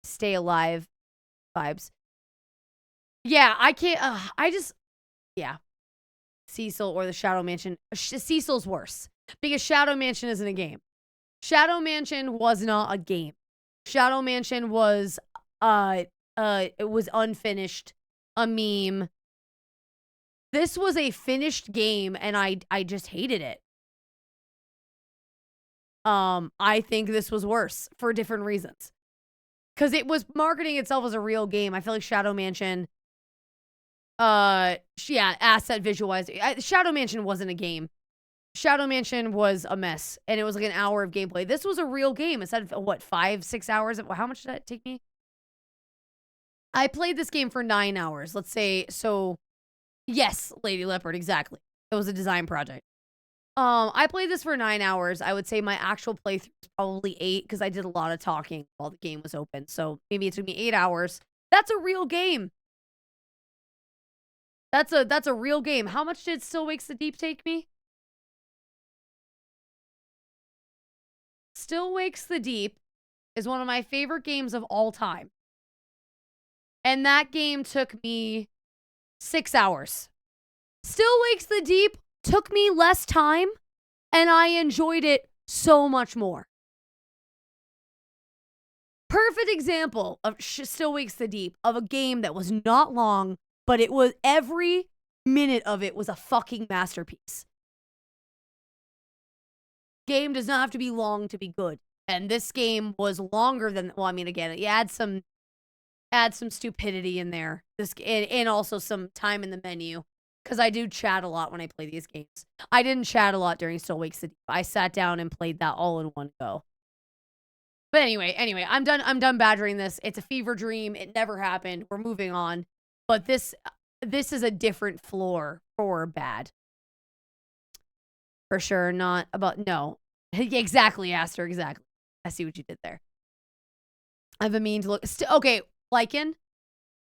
Stay Alive vibes. Yeah, I can't yeah. Cecil or the Shadow Mansion. Cecil's worse because Shadow Mansion isn't a game. Shadow Mansion was not a game. Shadow Mansion was it was unfinished, a meme. This was a finished game, and I just hated it. I think this was worse for different reasons. Because it was marketing itself as a real game. I feel like Shadow Mansion, yeah, asset visualizing. Shadow Mansion wasn't a game. Shadow Mansion was a mess, and it was like an hour of gameplay. This was a real game. Instead of, what, 5-6 hours? How much did that take me? I played this game for 9 hours, let's say. So, yes, Lady Leopard, exactly. It was a design project. I played this for 9 hours. I would say my actual playthrough was probably 8 because I did a lot of talking while the game was open. So maybe it took me 8 hours. That's a real game. That's a real game. How much did Still Wakes the Deep take me? Still Wakes the Deep is one of my favorite games of all time. And that game took me 6 hours. Still Wakes the Deep took me less time, and I enjoyed it so much more. Perfect example of Still Wakes the Deep, of a game that was not long, but it was, every minute of it was a fucking masterpiece. Game does not have to be long to be good. And this game was longer than, well, I mean, again, you add some stupidity in there. And also some time in the menu. Because I do chat a lot when I play these games. I didn't chat a lot during Still Wakes the Deep. I sat down and played that all in one go. But anyway, I'm done badgering this. It's a fever dream. It never happened. We're moving on. But this is a different floor for bad. For sure, not about, no. Exactly, Aster, exactly. I see what you did there. I have a mean to look. Okay, Lycan,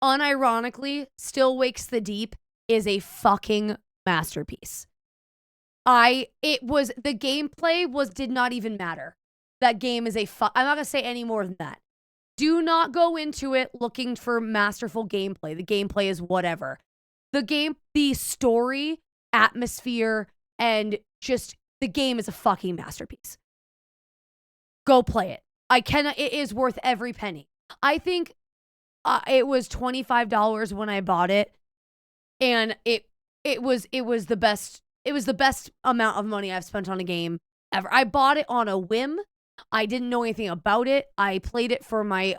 unironically, Still Wakes the Deep is a fucking masterpiece. The gameplay did not even matter. That game is I'm not going to say any more than that. Do not go into it looking for masterful gameplay. The gameplay is whatever. The story, atmosphere, and just the game is a fucking masterpiece. Go play it. It is worth every penny. I think it was $25 when I bought it. And it was the best amount of money I've spent on a game ever. I bought it on a whim. I didn't know anything about it. I played it for my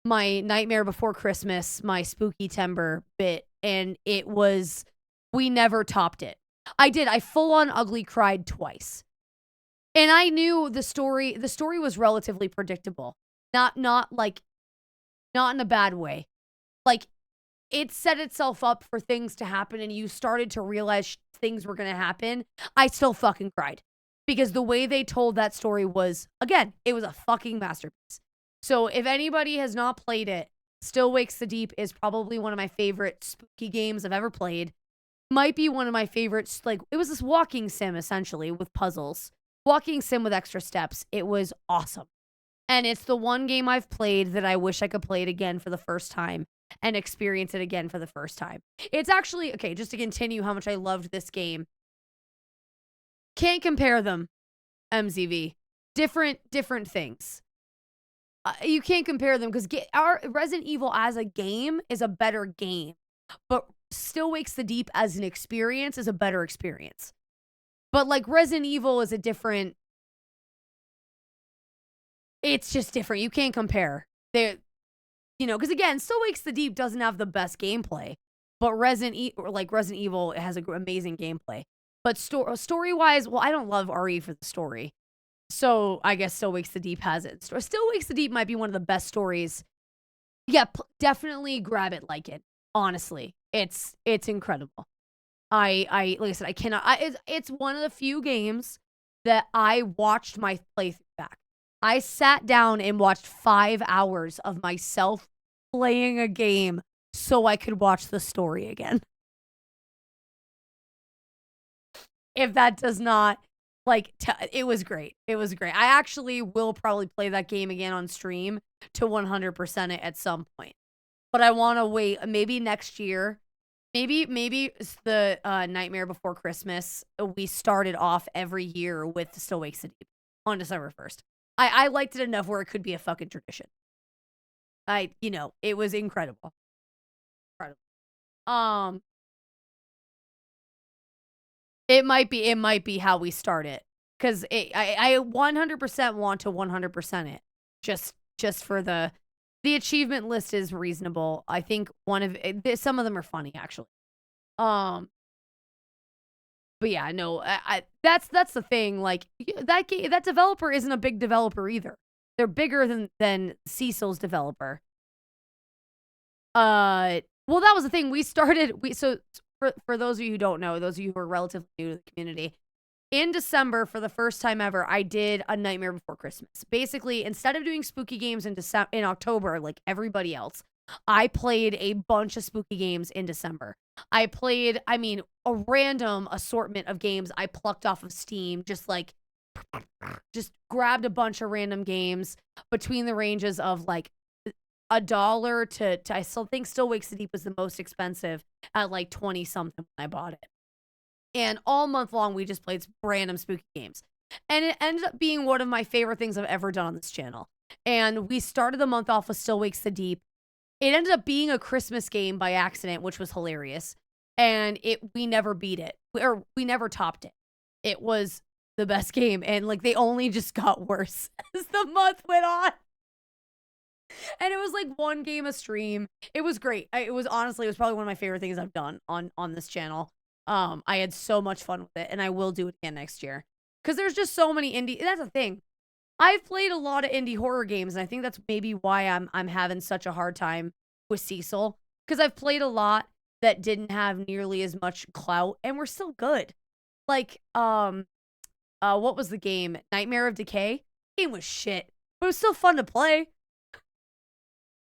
my Nightmare Before Christmas, my Spooky Timber bit, and we never topped it. I full on ugly cried twice. And I knew the story was relatively predictable. Not in a bad way. Like, it set itself up for things to happen and you started to realize things were going to happen, I still fucking cried. Because the way they told that story was, again, it was a fucking masterpiece. So if anybody has not played it, Still Wakes the Deep is probably one of my favorite spooky games I've ever played. Might be one of my favorites. Like, it was this walking sim, essentially, with puzzles. Walking sim with extra steps. It was awesome. And it's the one game I've played that I wish I could play it again for the first time and experience it again for the first time. It's actually, okay, just to continue how much I loved this game. Can't compare them, MZV. Different things. You can't compare them because our Resident Evil as a game is a better game. But Still Wakes the Deep as an experience is a better experience. But like Resident Evil is a different... It's just different. You can't compare. Because again, Still Wakes the Deep doesn't have the best gameplay. But Resident Evil has amazing gameplay. But story-wise, well, I don't love RE for the story. So I guess Still Wakes the Deep has it. Still Wakes the Deep might be one of the best stories. Yeah, definitely grab it, like it. Honestly, it's incredible. Like I said, I cannot. It's one of the few games that I watched my playthrough back. I sat down and watched 5 hours of myself playing a game so I could watch the story again. If that does not, it was great. It was great. I actually will probably play that game again on stream to 100% it at some point. But I want to wait, maybe next year. Maybe it's the Nightmare Before Christmas. We started off every year with Still Wakes the Deep on December 1st. I liked it enough where it could be a fucking tradition. It was incredible. It might be how we start it. Because I 100% want to 100% it. Just for the achievement list is reasonable. I think some of them are funny, actually. But yeah, no, that's the thing. Like, that developer isn't a big developer either. They're bigger than Cecil's developer. Well, that was the thing. For those of you who don't know, those of you who are relatively new to the community, in December, for the first time ever, I did a Nightmare Before Christmas. Basically, instead of doing spooky games in October like everybody else, I played a bunch of spooky games in December. I played, a random assortment of games I plucked off of Steam, just grabbed a bunch of random games between the ranges of like $1 to I still think Still Wakes the Deep was the most expensive at like 20 something when I bought it. And all month long, we just played random spooky games. And it ended up being one of my favorite things I've ever done on this channel. And we started the month off with Still Wakes the Deep. It ended up being a Christmas game by accident, which was hilarious. And we never beat it. Or we never topped it. It was the best game. And they only just got worse as the month went on. And it was one game a stream. It was great. It was probably one of my favorite things I've done on this channel. I had so much fun with it, and I will do it again next year. Because there's just so many indie... That's the thing. I've played a lot of indie horror games, and I think that's maybe why I'm having such a hard time with Cecil. Because I've played a lot that didn't have nearly as much clout, and were still good. What was the game? Nightmare of Decay? Game was shit. But it was still fun to play.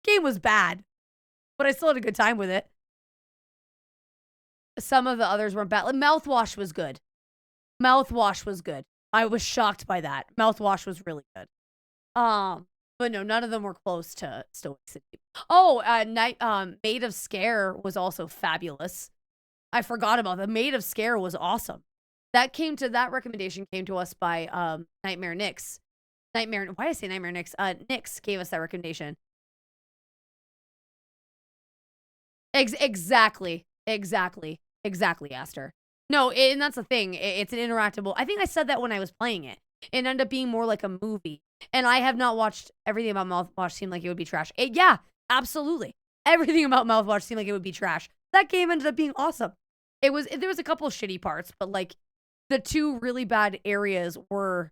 Game was bad. But I still had a good time with it. Some of the others weren't bad. Mouthwash was good. Mouthwash was good. I was shocked by that. Mouthwash was really good. But no, none of them were close to Still Wakes the Deep. Oh, Maid of Scare was also fabulous. I forgot about that. Maid of Scare was awesome. That recommendation came to us by Nightmare Nix. Why did I say Nightmare Nix? Nix gave us that recommendation. Exactly, Aster. No, and that's the thing. It's an interactable. I think I said that when I was playing it. It ended up being more like a movie. And I have not watched everything about Mouthwash seemed like it would be trash. Yeah, absolutely. Everything about Mouthwash seemed like it would be trash. That game ended up being awesome. There was a couple of shitty parts, but the two really bad areas were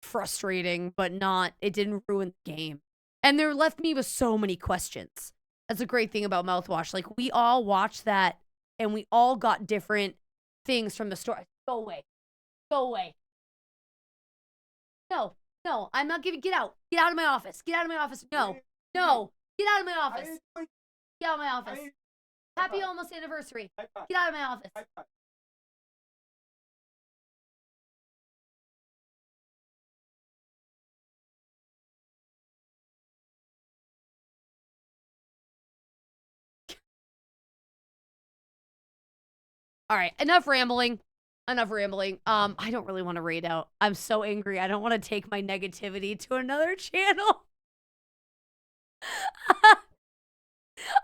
frustrating, but it didn't ruin the game. And they left me with so many questions. That's a great thing about mouthwash. Like, we all watched that, and we all got different things from the store. Go away. Go away. No, no, I'm not giving. Get out. Get out of my office. Get out of my office. No, no. Get out of my office. Get out of my office. Happy almost anniversary. Get out of my office. All right, enough rambling. Enough rambling. I don't really want to raid out. I'm so angry. I don't want to take my negativity to another channel.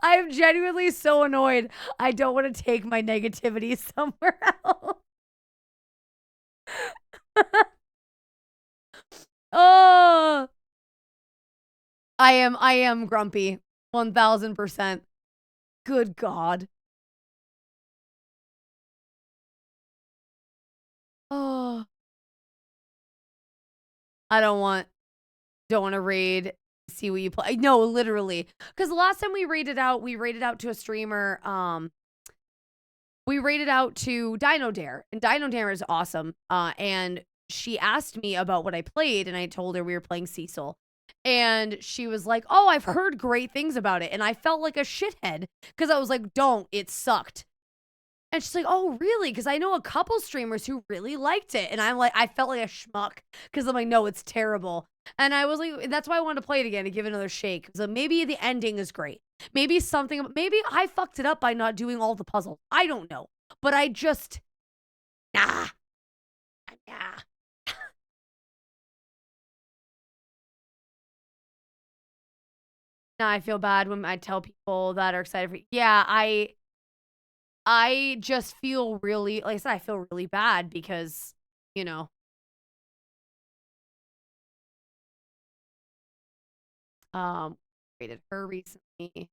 I'm genuinely so annoyed. I don't want to take my negativity somewhere else. Oh, I am grumpy. 1000%. Good God. Oh, I don't want to raid. See what you play. No, literally. Because the last time we rated out to a streamer. We rated out to Dino Dare, and Dino Dare is awesome. And she asked me about what I played, and I told her we were playing Cecil. And she was like, "Oh, I've heard great things about it." And I felt like a shithead because I was like, "Don't, it sucked." And she's like, "Oh, really?" Because I know a couple streamers who really liked it. And I'm like, I felt like a schmuck because I'm like, "No, it's terrible." And I was like, that's why I wanted to play it again to give it another shake. So maybe the ending is great. Maybe I fucked it up by not doing all the puzzles. I don't know. But I just, nah. Now I feel bad when I tell people that are excited for, yeah, I just feel really, like I said, I feel really bad because, you know, rated her recently.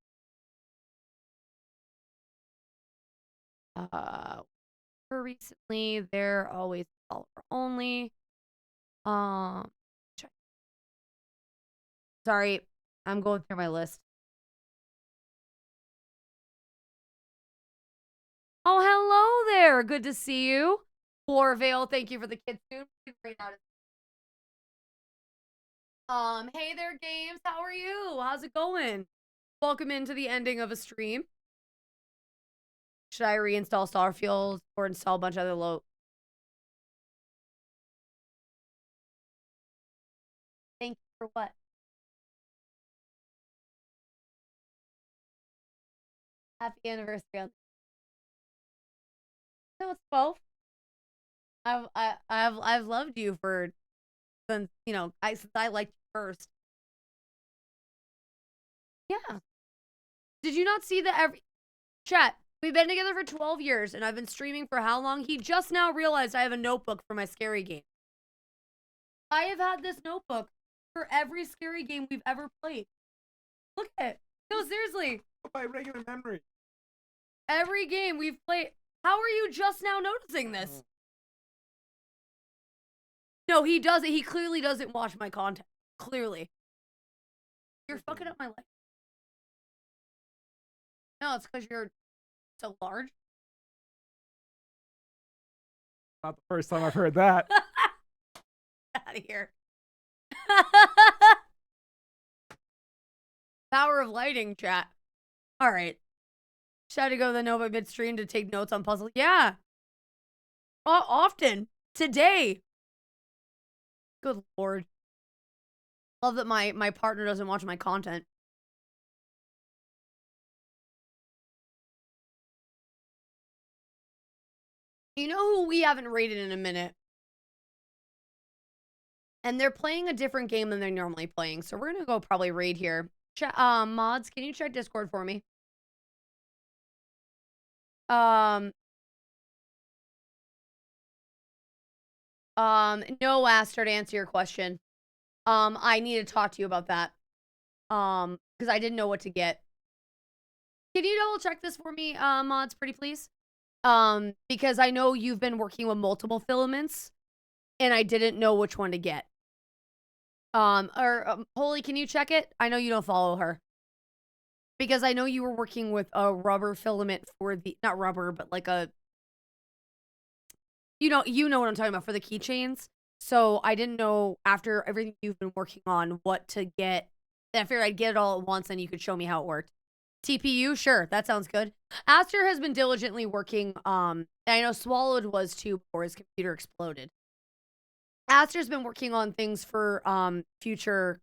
Her recently, they're always follower only. Check. Sorry, I'm going through my list. Oh, hello there. Good to see you. Vale, thank you for the kitsune. Hey there, Games. How are you? How's it going? Welcome into the ending of a stream. Should I reinstall Starfield or install a bunch of other Thank you for what? Happy anniversary. No, it's 12. I've loved you for since, you know, since I liked you first. Yeah. Did you not see that chat? We've been together for 12 years and I've been streaming for how long? He just now realized I have a notebook for my scary game. I have had this notebook for every scary game we've ever played. Look at it. No, seriously. By regular memory. Every game we've played. How are you just now noticing this? No, he doesn't. He clearly doesn't watch my content. Clearly. You're fucking up my life. No, it's because you're so large. Not the first time I've heard that. Out of here. Power of lighting, chat. All right. Should I to go to the Nova midstream to take notes on puzzle? Yeah. Often. Today. Good Lord. Love that my partner doesn't watch my content. You know who we haven't rated in a minute? And they're playing a different game than they're normally playing. So we're going to go probably raid here. Mods, can you check Discord for me? No, Aster, to answer your question. I need to talk to you about that. Because I didn't know what to get. Can you double check this for me, mods, pretty please? Because I know you've been working with multiple filaments, and I didn't know which one to get. Holy, can you check it? I know you don't follow her. because I know you were working with a rubber filament for the, not rubber, but like a, you know what I'm talking about for the keychains. So I didn't know after everything you've been working on what to get. I figured I'd get it all at once and you could show me how it worked. TPU, sure, that sounds good. Aster has been diligently working, and I know Swallowed was too before his computer exploded. Aster's been working on things for future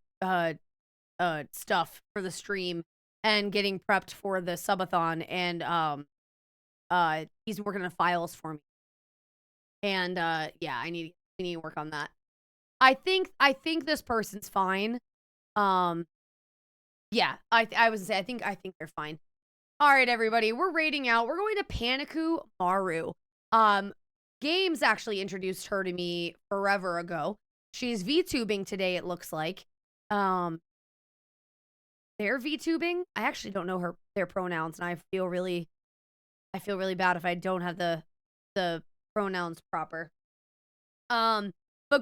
stuff for the stream and getting prepped for the subathon, and he's working on files for me. And yeah, we need to work on that. I think this person's fine. Yeah, I was gonna say I think they're fine. All right, everybody, we're raiding out. We're going to Paniku Maru. Games actually introduced her to me forever ago. She's VTubing today, it looks like. They're VTubing. I actually don't know their pronouns, and I feel really bad if I don't have the pronouns proper. But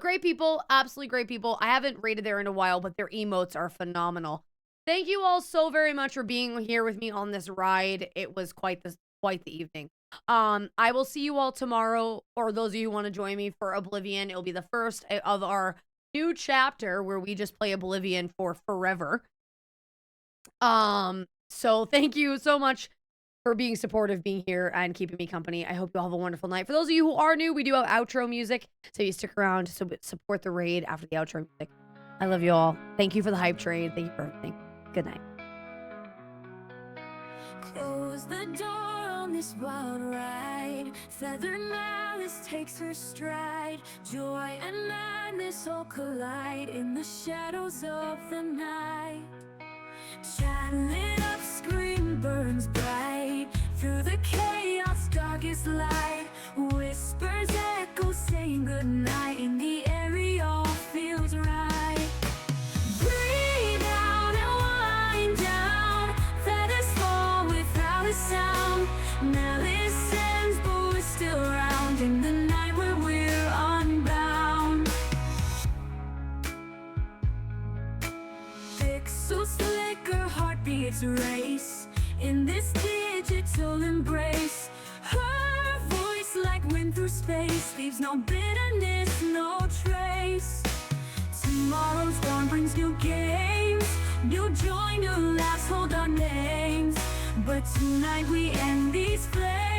great people, absolutely great people. I haven't rated there in a while, but their emotes are phenomenal. Thank you all so very much for being here with me on this ride. It was quite the evening. I will see you all tomorrow, or those of you who want to join me for Oblivion. It'll be the first of our new chapter where we just play Oblivion for forever. So thank you so much for being supportive, being here, and keeping me company. I hope you all have a wonderful night. For those of you who are new, we do have outro music, so you stick around to support the raid after the outro music. I love you all. Thank you for the hype train. Thank you for everything. Good night. Close the door on this wild ride. Feather malice takes her stride. Joy and madness all collide in the shadows of the night. Chat lit up, scream burns bright. Through the chaos, darkest light. Whispers echo saying goodnight. In the air, it all feels right. Breathe out and wind down. Feathers fall without a sound. Malice ends, but we're still around. In the night where we're unbound. Pixels flicker, heartbeats race. In this digital embrace. Her voice like wind through space. Leaves no bitterness, no trace. Tomorrow's dawn brings new games. New joy, new laughs hold our names. But tonight we end these flames.